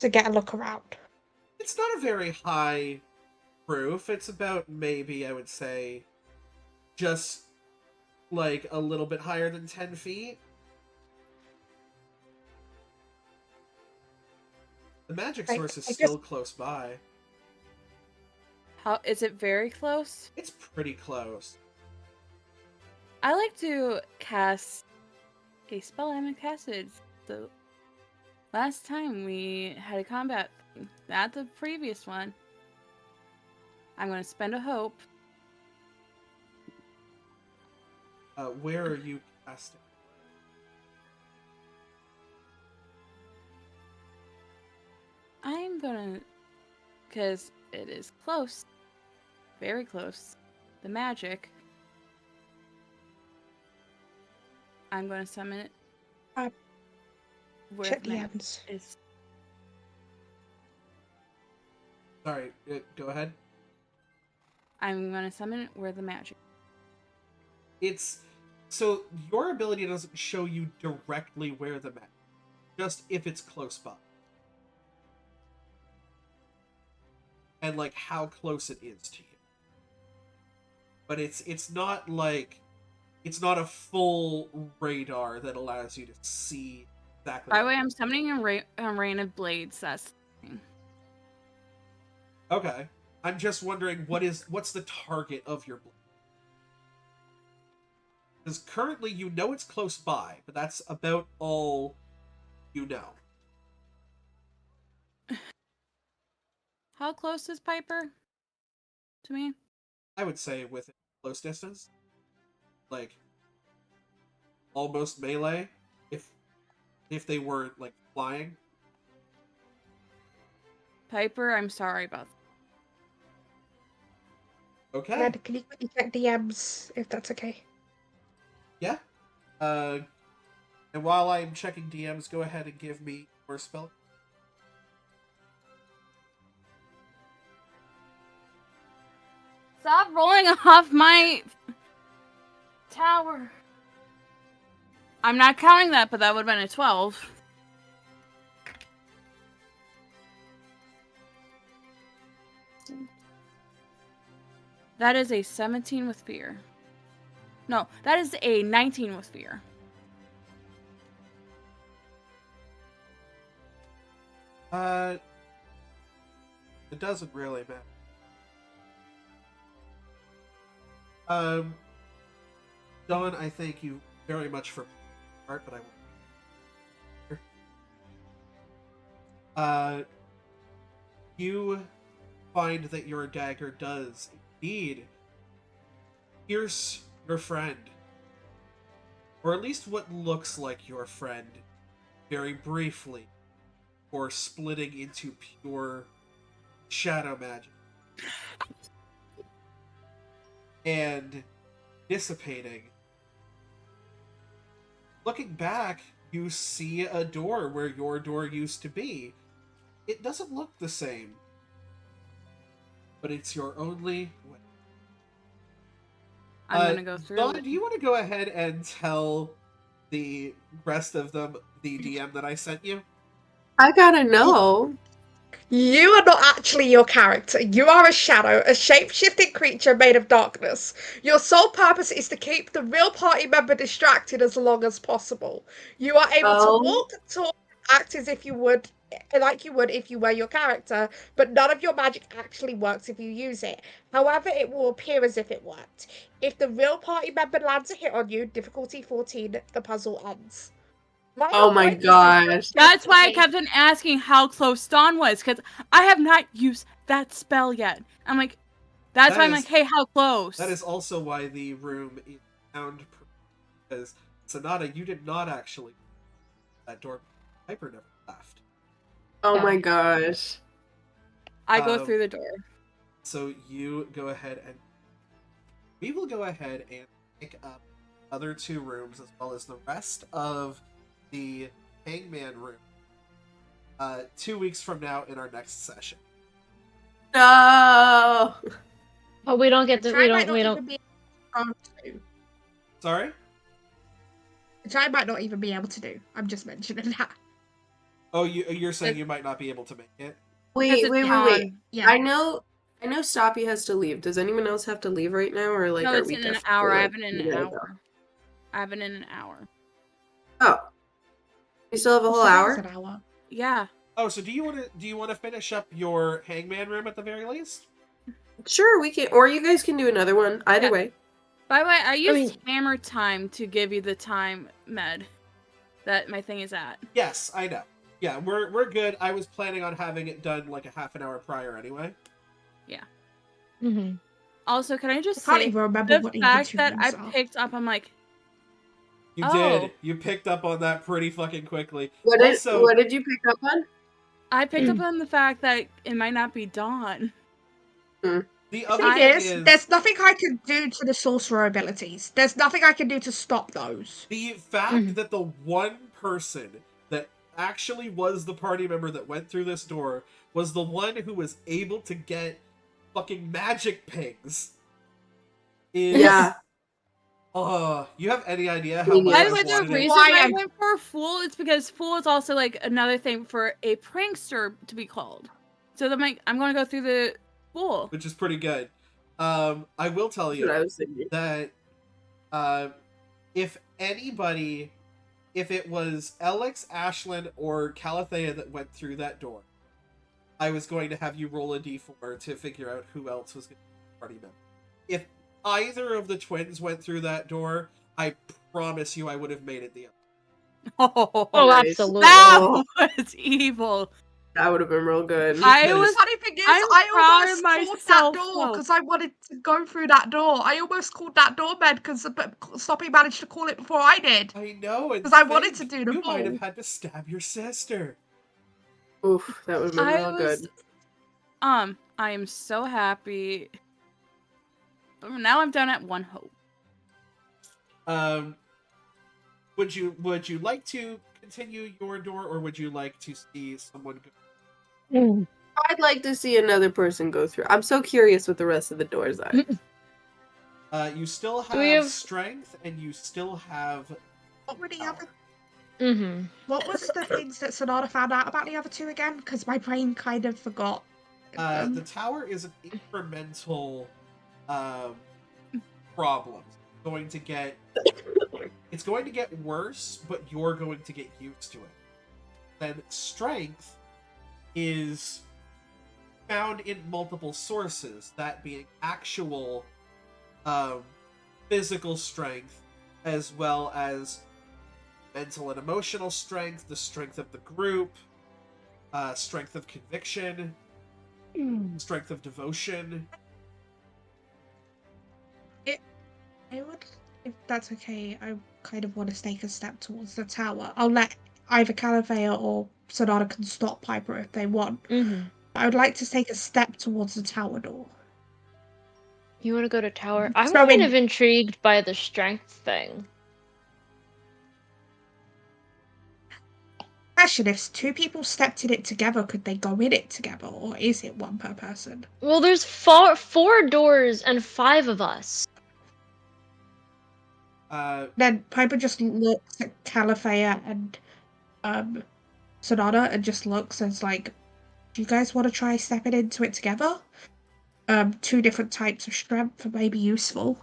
to get a look around. It's not a very high roof. It's about maybe, I would say, just like a little bit higher than 10 feet. The magic I- source is I still close by. How is it very close? It's pretty close. I like to cast a spell I haven't casted. The last time we had a combat thing, not the previous one. I'm gonna spend a hope. Where are you casting? I'm gonna, because it is close, very close. The magic. I'm gonna summon it. Uh, Where Check the magic DMs. is. Sorry, go ahead. I'm gonna summon it where the magic. It's so your ability doesn't show you directly where the map, just if it's close by, and like how close it is to you. But it's not like it's not a full radar that allows you to see exactly. By the way, I'm summoning a rain of blades. That's the thing. Okay, I'm just wondering what's the target of your blade. Because currently you know it's close by, but that's about all you know. How close is Piper to me? I would say within close distance. Like almost melee. If they weren't like flying. Piper, I'm sorry about that. Okay. Red, can you quickly check DMs if that's okay? Yeah. And while I'm checking DMs, go ahead and give me your spell. Stop rolling off my tower. I'm not counting that, but that would have been a 12. That is a 17 with fear. No, that is a 19 with fear. It doesn't really matter. Dawn, I thank you very much for part, but I won't. You find that your dagger does indeed pierce your friend, or at least what looks like your friend, very briefly, or splitting into pure shadow magic and dissipating. Looking back, you see a door where your door used to be. It doesn't look the same, but it's your only way. I'm gonna go through. Dawn, do you want to go ahead and tell the rest of them the DM that I sent you? I gotta know. You are not actually your character. You are a shadow, a shape-shifting creature made of darkness. Your sole purpose is to keep the real party member distracted as long as possible. You are able to walk, talk, act as if you would, like you would if you were your character, but none of your magic actually works if you use it. However, it will appear as if it worked. If the real party member lands a hit on you, difficulty 14, the puzzle ends. My Oh whole my point is that gosh. That's why I okay, kept on asking how close Dawn was, because I have not used that spell yet. I'm like, that's That why I'm is- like, hey, how close? That is also why the room is sound, because Sonata, you did not actually that door. Piper never left. Oh Yeah. my gosh. I go Um, through the door. So you go ahead and we will go ahead and pick up other two rooms as well as the rest of the Hangman room 2 weeks from now in our next session. No. But we don't get to. which We I might don't. We not don't. even be able to do. Sorry? Which I might not even be able to do. I'm just mentioning that. Oh, you're saying you might not be able to make it? Wait. Dawn. Yeah. I know Stoppy has to leave. Does anyone else have to leave right now, or like No, are it's we in an definitely, hour. I like, have it in an ready to go? hour. I have it in an hour. Oh. We still have a whole So that hour? was an hour. Yeah. Oh, so do you want to finish up your Hangman room at the very least? Sure, we can, or you guys can do another one. Either Yeah. way. By the way, I used mean- hammer time to give you the time med that my thing is at. Yes, I know. Yeah, we're good. I was planning on having it done like a half an hour prior anyway. Mhm. Also, can I I just can't say even remember the what the fact two that I rooms are. picked up, I'm like, You Oh. did. You picked up on that pretty fucking quickly. What did you pick up on? I picked up on the fact that it might not be Dawn. The The other thing thing is, there's nothing I can do to the sorcerer abilities. There's nothing I can do to stop those. the fact that the one person that actually was the party member that went through this door was the one who was able to get fucking magic pings is Yeah. you have any idea how Me much By I the way, wanted the it? reason Why I I'm- went for Fool is because Fool is also like another thing for a prankster to be called. So I'm like, I'm going to go through the Fool. Which is pretty good. I will tell That's what I you was thinking. that if anybody, if it was Alex, Ashlyn, or Calathea that went through that door, I was going to have you roll a d4 to figure out who else was going to be the party member. If either of the twins went through that door, I promise you I would have made it the other. Oh, Oh, Nice. absolutely. that was evil. That would have been real good. I Because- was The funny thing is, I'm I proud almost of called that myself, door though. because I wanted to go through that door. I almost called that door, man, because Stoppy managed to call it before I did. I know, and 'Cause I wanted think to do the you might have full. had to stab your sister. Oof, that would have been I real was good. I am so happy. But now I'm down at one hope. Would you like to continue your door, or would you like to see someone go? Mm. I'd like to see another person go through. I'm so curious what the rest of the doors are. You still Do we have have- strength, and you still have What were the other? Mhm. What was the things that Sonata found out about the other two again? Because my brain kind of forgot. the tower is an incremental problem. It's going to get worse, but you're going to get used to it. Then strength is found in multiple sources, that being actual physical strength, as well as mental and emotional strength, the strength of the group, Strength of conviction, strength of devotion. I would, if that's okay, I kind of want to take a step towards the tower. I'll let either Calafea or Sonata can stop Piper if they want. Mm-hmm. I would like to take a step towards the tower door. You want to go to tower? I'm So kind of intrigued by the strength thing. Question, if two people stepped in it together, could they go in it together, or is it one per person? Well, there's four doors and 5 of us. Then Piper just looks at Calafea and Sonata and just looks and is like, do you guys want to try stepping into it together? 2 different types of strength may be useful.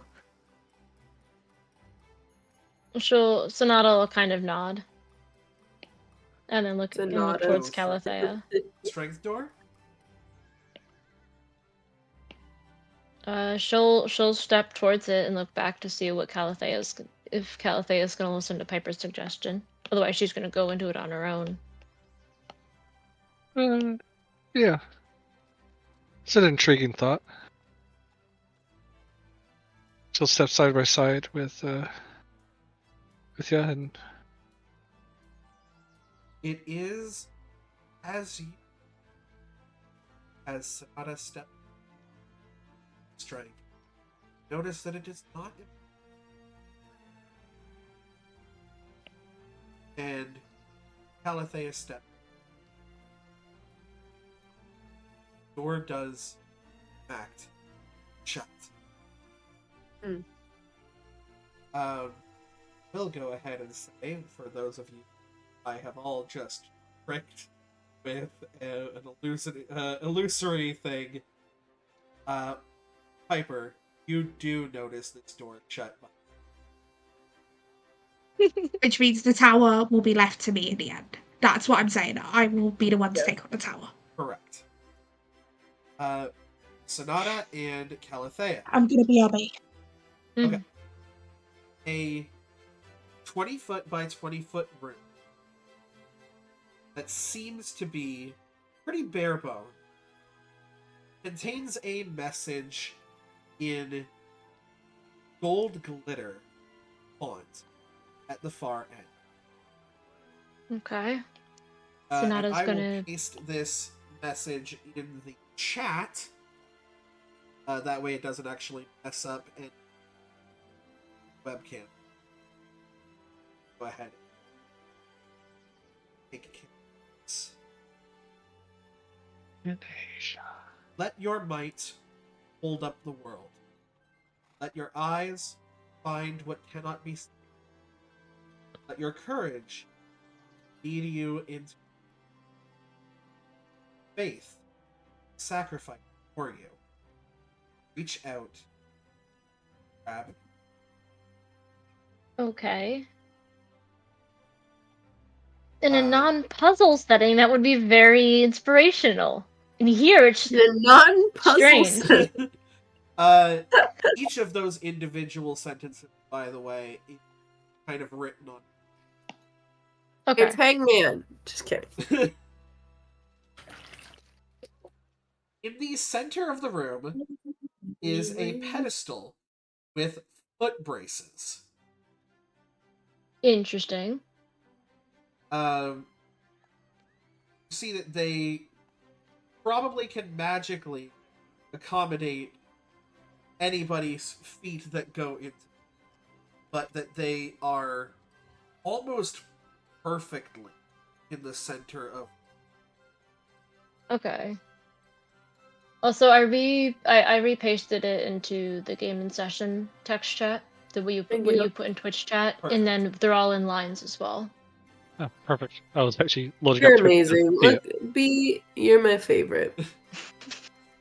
Sonata will kind of nod. And then look Sonata. towards Calafea. Strength door? She'll step towards it and look back to see if Calafea's gonna listen to Piper's suggestion. Otherwise, she's gonna go into it on her own. Yeah. It's an intriguing thought. She'll step side by side with you, and It is as Sonata steps strength. Notice that it is not. And Calafea steps. Door does act shut. We'll go ahead and say, for those of you I have all just tricked with an illusory thing, Piper, you do notice this door is shut. Which means the tower will be left to me in the end. That's what I'm saying. I will be the one to take on the tower. Correct. Sonata and Calafea. I'm gonna be obey. Okay. A 20-foot by 20-foot room that seems to be pretty bare bone contains a message in gold glitter font at the far end. Okay. And Sonata's I gonna will paste this message in the chat. That way it doesn't actually mess up any webcam. Go ahead. Take care of this. Let your might hold up the world. Let your eyes find what cannot be seen. Let your courage lead you into faith, sacrifice for you. Reach out, grab. Okay. In a non-puzzle setting, that would be very inspirational. And here, it's just The non-puzzle strange. set. Each of those individual sentences, by the way, is kind of written on. Okay. It's Hangman. Just kidding. In the center of the room is a pedestal with foot braces. Interesting. See that they probably can magically accommodate anybody's feet that go into, but that they are almost perfectly in the center of. Okay. Also, I repasted it into the game in session text chat. What you put in Twitch chat, Perfect. and then they're all in lines as well. oh, perfect. I was actually loading You're up. amazing. Yeah. Look, B, you're my favorite.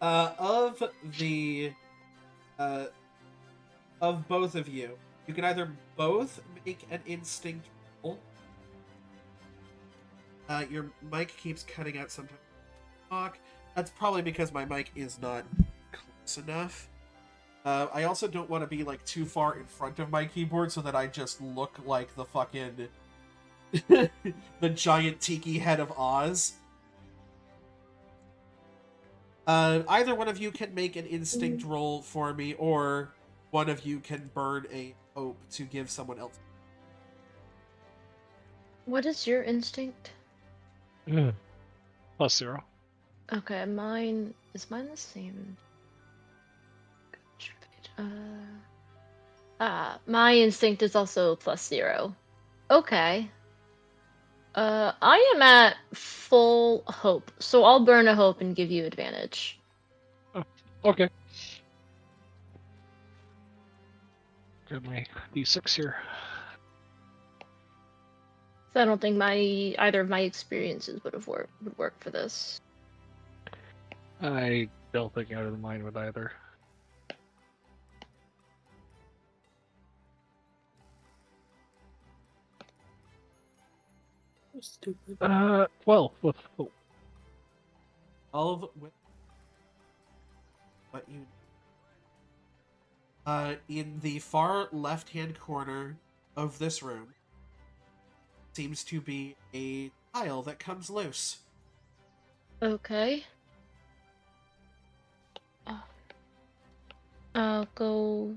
Of both of you, you can either both make an instinct roll. Your mic keeps cutting out sometimes. Talk. That's probably because my mic is not close enough. I also don't want to be like too far in front of my keyboard so that I just look like the fucking the giant tiki head of Oz. Either one of you can make an instinct roll for me, or one of you can burn a hope to give someone else. What is your instinct? +0. Okay, mine is mine the same. My instinct is also +0. Okay. I am at full hope, so I'll burn a hope and give you advantage. Oh, okay. Grab my d6 here. So I don't think either of my experiences would work for this. I don't think out of the mind with either. Stupid. 12 with hope. 12 with what you. In the far left-hand corner of this room seems to be a tile that comes loose. Okay. I'll go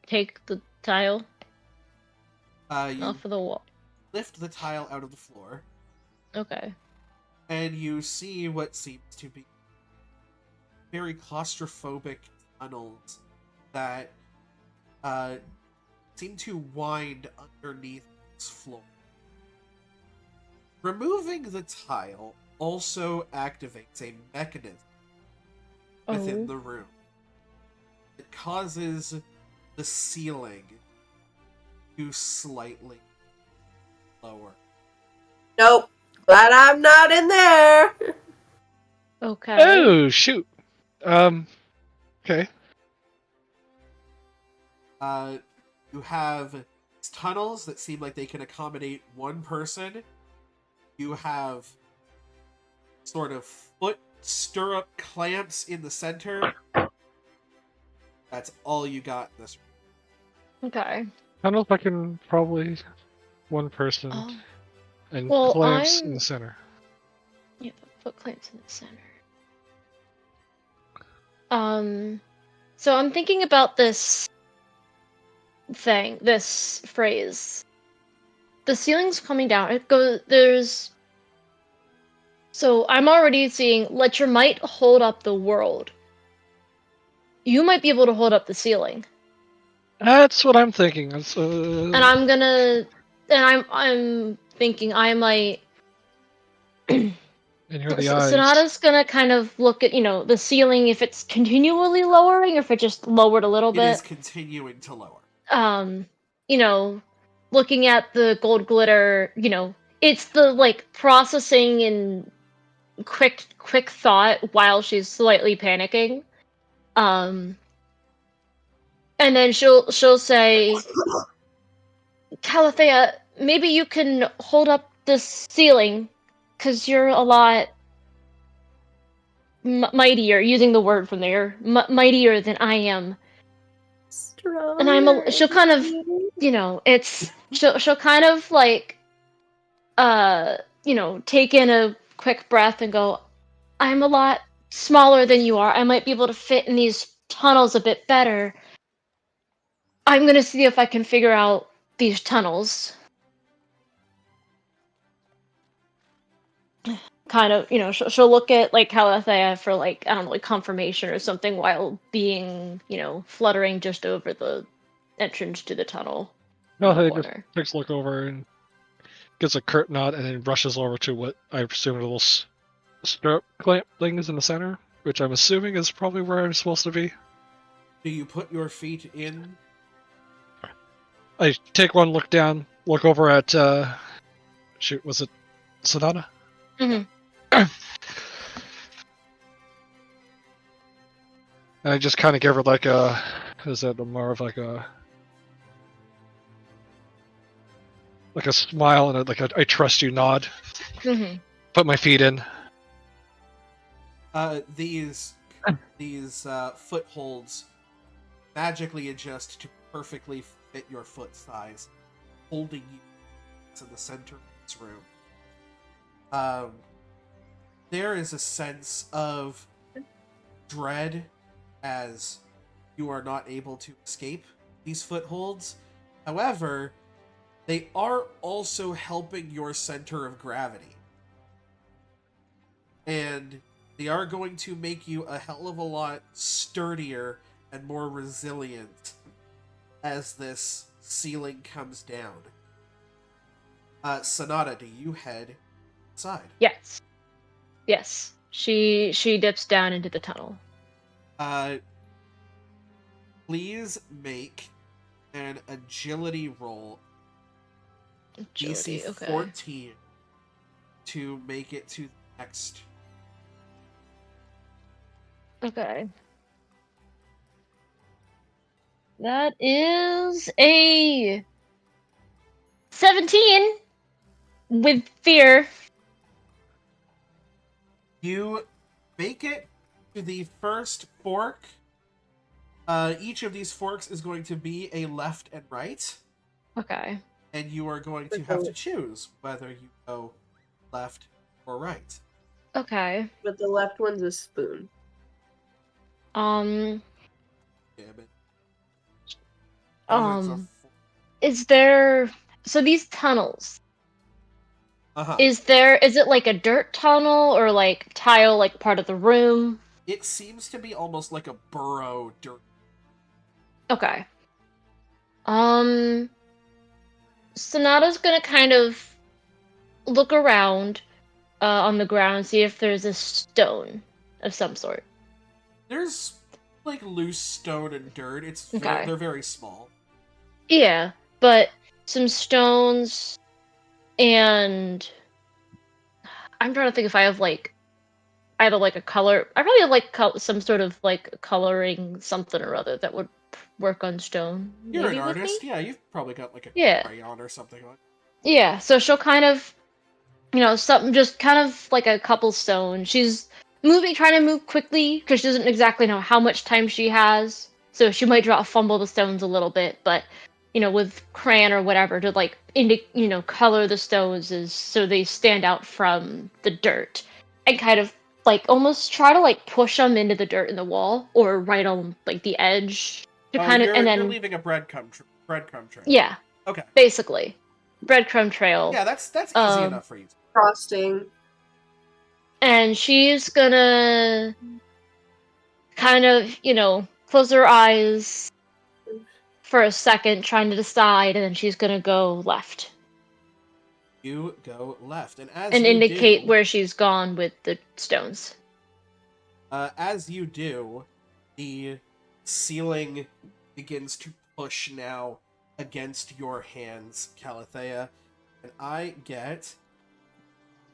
take the tile You off of the wall. lift the tile out of the floor, Okay. and you see what seems to be very claustrophobic tunnels that seem to wind underneath this floor. Removing the tile also activates a mechanism within the room. It causes the ceiling to slightly lower. Nope. Glad I'm not in there. Okay. Oh, shoot. Okay. You have tunnels that seem like they can accommodate one person. You have sort of foot stirrup clamps in the center. That's all you got in this room. Okay. Tunnels I can probably one person and Well, clamps in the center. Yeah, foot clamps in the center. So I'm thinking about this phrase. The ceiling's coming down. So I'm already seeing, let your might hold up the world. You might be able to hold up the ceiling. That's what I'm thinking. That's, And I'm thinking I might. and you're the eyes. Sonata's gonna kind of look at, the ceiling, if it's continually lowering, or if it just lowered a little bit. It is continuing to lower. Looking at the gold glitter, it's the processing and quick thought while she's slightly panicking. And then she'll say, Calathea, maybe you can hold up this ceiling, because you're a lot mightier, using the word from there, mightier than I am. And she'll kind of, she'll kind of take in a quick breath and go, I'm a lot smaller than you are. I might be able to fit in these tunnels a bit better. I'm gonna see if I can figure out these tunnels. Kind of, she'll look at Calathea for I don't know, confirmation or something, while being, fluttering just over the entrance to the tunnel. No, he just takes a look over and gives a curt nod, and then rushes over to what I presume are the little stirrup clamp things in the center, which I'm assuming is probably where I'm supposed to be. Do you put your feet in? I take one look down, look over at shoot, was it Sonata? Mm-hmm. And I just kind of give her is that more of like a smile and I trust you nod. Mm-hmm. Put my feet in. These footholds magically adjust to perfectly fit your foot size, holding you in the center of this room. There is a sense of dread as you are not able to escape these footholds. However, they are also helping your center of gravity. And they are going to make you a hell of a lot sturdier and more resilient as this ceiling comes down. Sonata, do you head inside? Yes. Yes. She dips down into the tunnel. Please make an agility roll. Agility, DC okay. 14 to make it to the next. Okay. That is a 17 with fear. You make it to the first fork. Each of these forks is going to be a left and right. Okay. And you are going to have to choose whether you go left or right. Okay. But the left one's a spoon. Damn it. Is there, so these tunnels, Uh-huh. is it like a dirt tunnel or like tile, like part of the room? It seems to be almost like a burrow dirt. Okay. Sonata's gonna kind of look around on the ground and see if there's a stone of some sort. There's like loose stone and dirt. Okay. They're very small. Yeah, but some stones, and I'm trying to think if I have like either like a color. I probably have like some sort of like coloring something or other that would work on stone. You're Maybe an with artist, me? yeah. You've probably got like a Yeah. crayon or something on. Yeah, so she'll kind of, something just kind of like a couple stones. She's trying to move quickly because she doesn't exactly know how much time she has. So she might fumble the stones a little bit, but with crayon or whatever to like color the stones is so they stand out from the dirt, and kind of like almost try to like push them into the dirt in the wall or right on like the edge to kind of, and then you're leaving a breadcrumb trail. yeah, Okay. basically breadcrumb trail. Yeah, that's easy enough for you. Frosting. And she's gonna kind of, close her eyes for a second, trying to decide, and then she's gonna go left. You go left, and as and you indicate do, where she's gone with the stones. As you do, the ceiling begins to push now against your hands, Calathea, and I get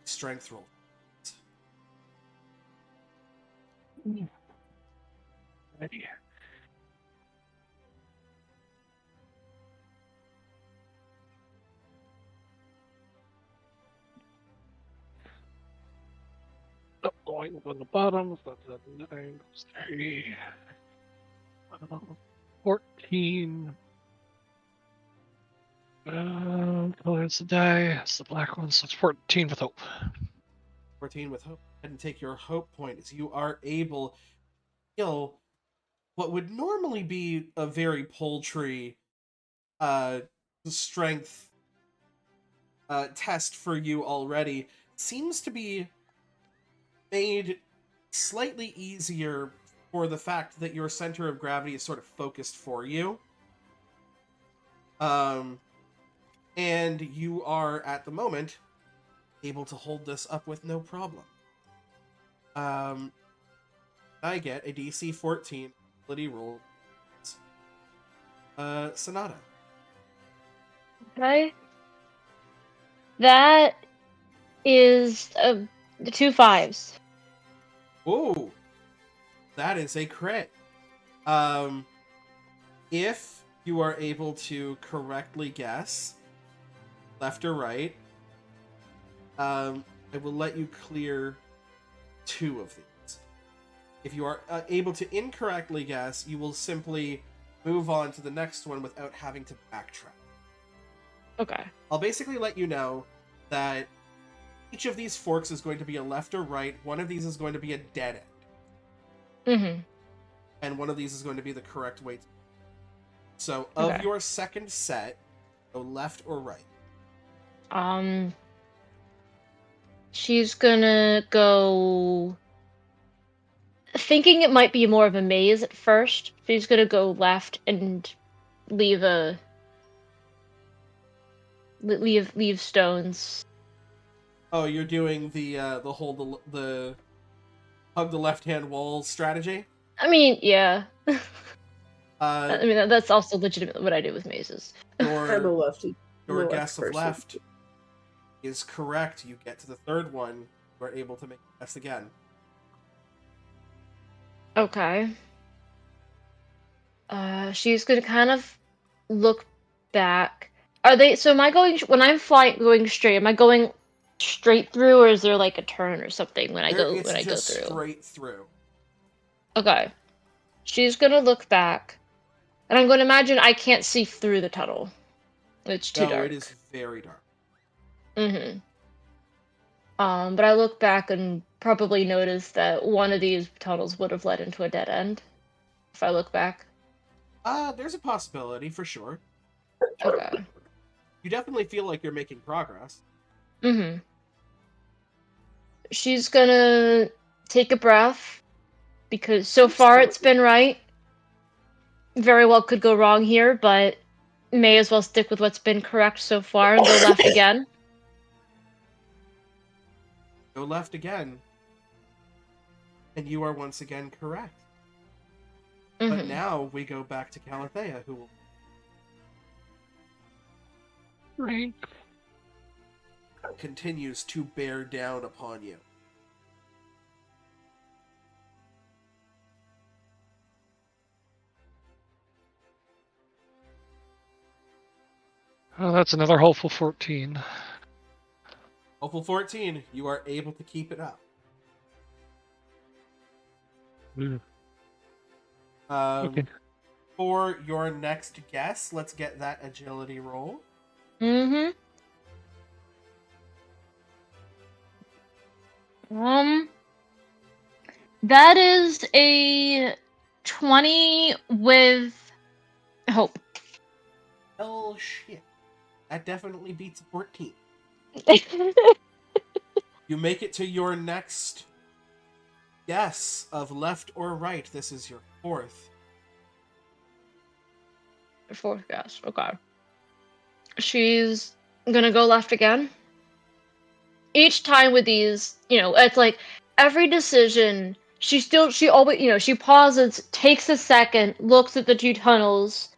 strength roll. Ready. Going on the bottom, so that's 9 plus 3. 14. Colors the die. It's the black one, so it's 14 with hope. 14 with hope. And take your hope point as you are able to kill what would normally be a very paltry strength test for you already. Seems to be made slightly easier for the fact that your center of gravity is sort of focused for you. And you are, at the moment, able to hold this up with no problem. I get a DC 14 ability roll. Sonata. Okay. That is 2 5s. Ooh, that is a crit. If you are able to correctly guess left or right, I will let you clear 2 of these. If you are able to incorrectly guess, you will simply move on to the next one without having to backtrack. Okay. I'll basically let you know that each of these forks is going to be a left or right. One of these is going to be a dead end. Mm-hmm. And one of these is going to be the correct way. So, of Okay. your second set, go left or right. She's gonna go. Thinking it might be more of a maze at first, she's gonna go left and leave leave stones. Oh, you're doing the hold the hug the left hand wall strategy. I mean, yeah. Uh, I mean, that's also legitimate what I do with mazes. I'm a your lefty. I'm a your left guess of person. left is correct. You get to the third one, you are able to make a guess again. Okay. She's gonna kind of look back. Are they? So am I going when I'm flying going straight? Am I going straight through, or is there like a turn or something when I go It's go just through? straight through. Okay. She's gonna look back, and I'm gonna imagine I can't see through the tunnel. It's too No, it is dark. very dark. Mm-hmm. But I look back and probably notice that one of these tunnels would have led into a dead end. If I look back. There's a possibility for sure. Okay. You definitely feel like you're making progress. Mm-hmm. She's gonna take a breath because so far it's been right. Very well could go wrong here, but may as well stick with what's been correct so far and go left again. Go left again. And you are once again correct. But Mm-hmm. now we go back to Calathea, who will Right. continues to bear down upon you. Oh, that's another hopeful 14. Hopeful 14, you are able to keep it up. Mm. Um, Okay. For your next guess, let's get that agility roll. Mm-hmm. That is a 20 with hope. Oh shit. That definitely beats a 14. You make it to your next guess of left or right. This is your fourth. Fourth guess. Okay. She's gonna go left again. Each time with these, it's like every decision, she always, she pauses, takes a second, looks at the two tunnels,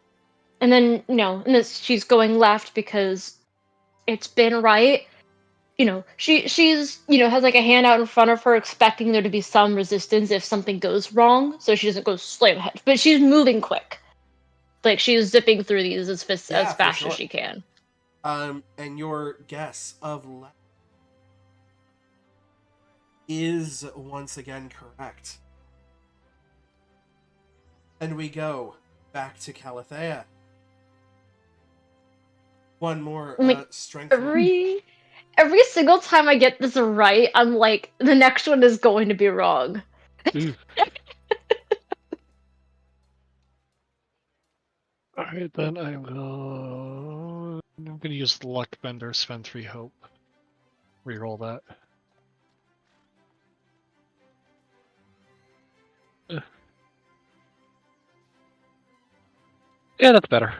and then, and then she's going left because it's been right. She's, has like a hand out in front of her, expecting there to be some resistance if something goes wrong, so she doesn't go slam ahead. But she's moving quick. Like she's zipping through these as Yeah, for fast as sure. she can. And your guess of left is once again correct. And we go back to Calathea. One more Like strength roll. every single time I get this right, I'm like, the next one is going to be wrong. Alright, then I will. I'm gonna use the Luck Bender, spend 3 hope. Reroll that. Yeah, that's better.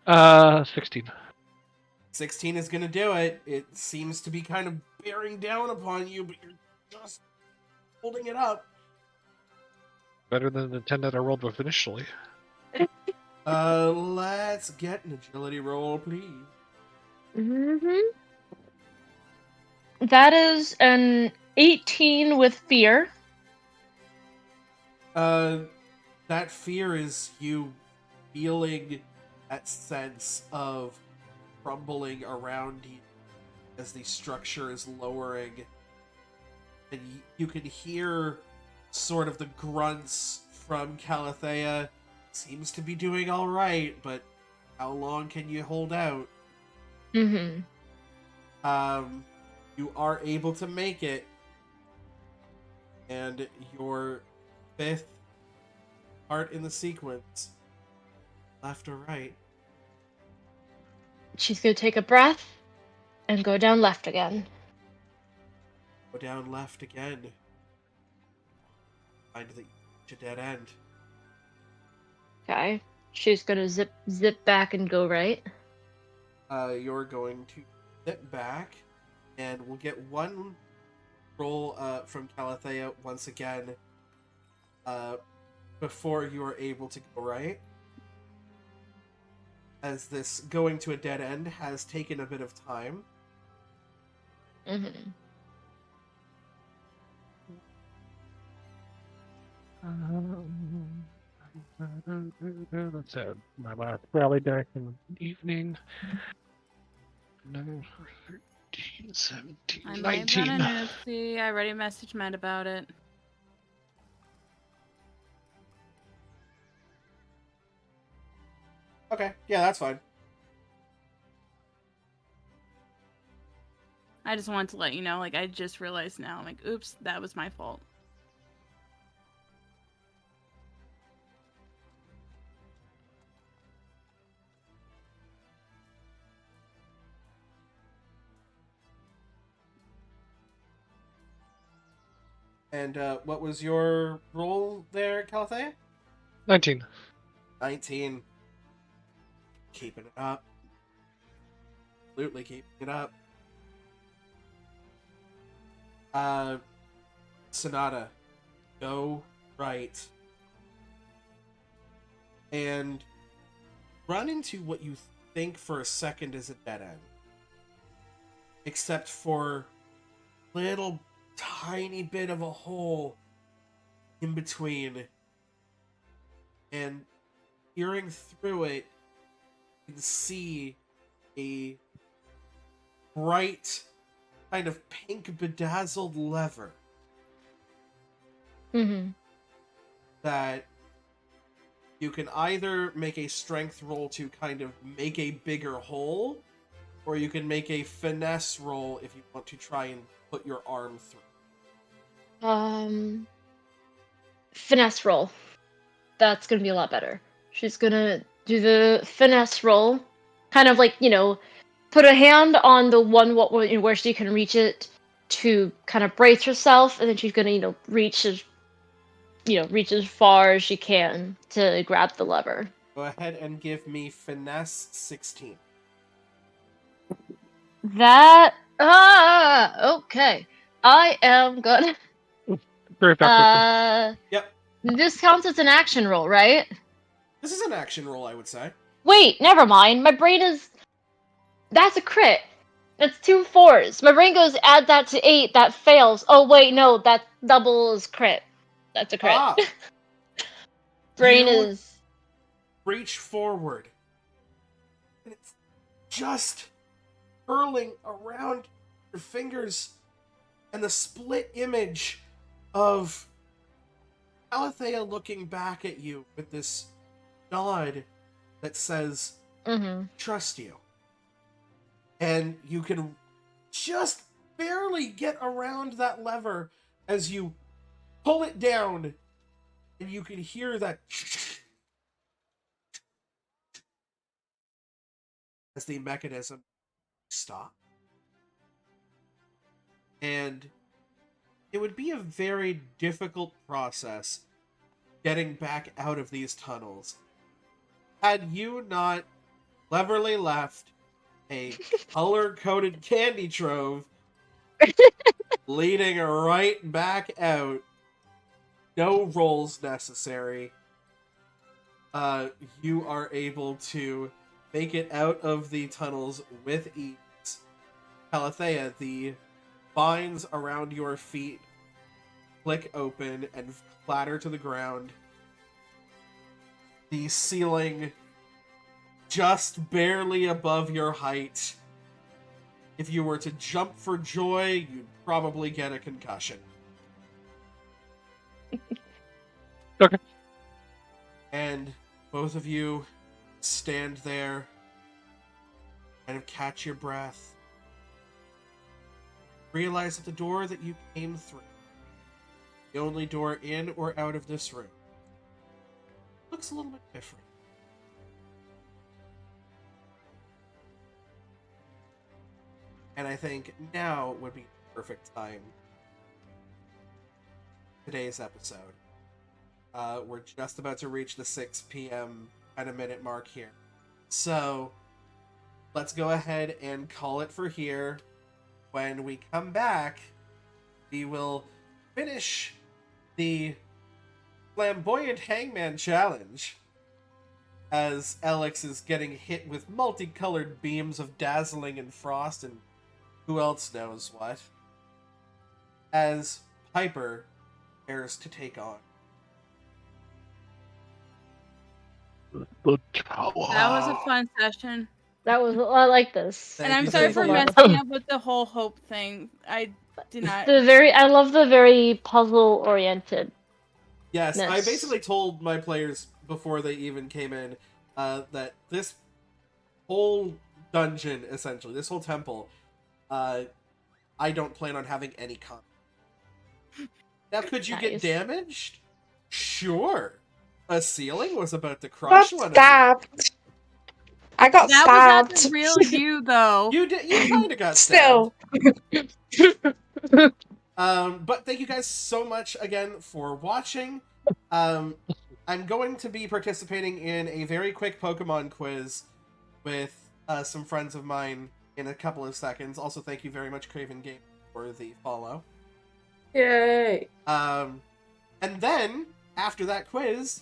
16. 16 is going to do it. It seems to be kind of bearing down upon you, but you're just holding it up. Better than the 10 that I rolled with initially. Let's get an agility roll, please. Mm-hmm. That is an 18 with fear. That fear is you feeling that sense of crumbling around you as the structure is lowering. And you can hear sort of the grunts from Calathea. Seems to be doing alright, but how long can you hold out? Mm-hmm. You are able to make it. And your fifth part in the sequence. Left or right? She's gonna take a breath and go down left again. Go down left again. Find the dead end. Okay. She's gonna zip back and go right. You're going to zip back, and we'll get one roll from Calathea once again before you are able to go right. As this going to a dead end has taken a bit of time. Mm-hmm. That's my last rally deck in the evening. 9, 13, 17, I might have done 19. an oopsie. I already messaged Matt about it. Okay, yeah, that's fine. I just wanted to let you know, like, I just realized now. I'm like, oops, that was my fault. And what was your roll there, Calathea? 19. 19. Keeping it up. Absolutely keeping it up. Sonata, go right. And run into what you think for a second is a dead end. Except for little tiny bit of a hole in between. And peering through it, you can see a bright, kind of pink bedazzled lever Mm-hmm. that you can either make a strength roll to kind of make a bigger hole, or you can make a finesse roll if you want to try and put your arm through. Finesse roll. That's gonna be a lot better. She's gonna do the finesse roll, kind of like, put a hand on the one where she can reach it to kind of brace herself, and then she's gonna, reach as far as she can to grab the lever. Go ahead and give me finesse 16. That okay. I am gonna Very effective. Yep, this counts as an action roll, right? this is an action roll, I would say. Wait, never mind. My brain is that's a crit. That's 2 4s. My brain goes add that to 8, that fails. Oh wait, no, that doubles crit. That's a crit. Ah! Brain You is reach forward, and it's just curling around your fingers, and the split image of Alethea looking back at you with this nod that says, trust you. And you can just barely get around that lever as you pull it down, and you can hear that as the mechanism stops. And it would be a very difficult process getting back out of these tunnels had you not cleverly left a color-coded candy trove leading right back out. No rolls necessary. You are able to make it out of the tunnels with ease. Calathea, the vines around your feet click open and clatter to the ground. The ceiling just barely above your height. If you were to jump for joy, you'd probably get a concussion. Okay. And both of you stand there, kind of catch your breath. Realize that the door that you came through, the only door in or out of this room, looks a little bit different. And I think now would be the perfect time. Today's episode. We're just about to reach the 6 p.m. kind of minute mark here. So, let's go ahead and call it for here. When we come back, we will finish the Flamboyant Hangman Challenge as Alex is getting hit with multicolored beams of dazzling and frost and who else knows what, as Piper prepares to take on The tower. That was a fun session. That was I like this. Thank And I'm you, sorry thank for you. messing up with the whole hope thing. I did not. I love the very puzzle oriented. Yes, I Ness. basically told my players before they even came in that this whole dungeon, essentially, this whole temple, I don't plan on having any combat. Now, could you get Nice. damaged? Sure. A ceiling was about to Got crush one of you. stabbed. I got That was not the stabbed. real you, though. You kind of got stabbed. Still. But thank you guys so much again for watching. I'm going to be participating in a very quick Pokemon quiz with some friends of mine in a couple of seconds. Also, thank you very much, Craven Game, for the follow. Yay! And then, after that quiz,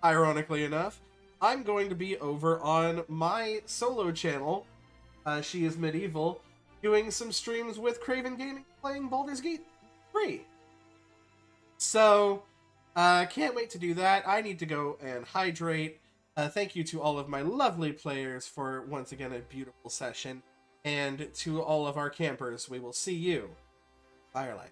ironically enough, I'm going to be over on my solo channel, She is Medieval, doing some streams with Craven Gaming playing Baldur's Gate 3. So, can't wait to do that. I need to go and hydrate. Thank you to all of my lovely players for, once again, a beautiful session. And to all of our campers, we will see you. Firelight.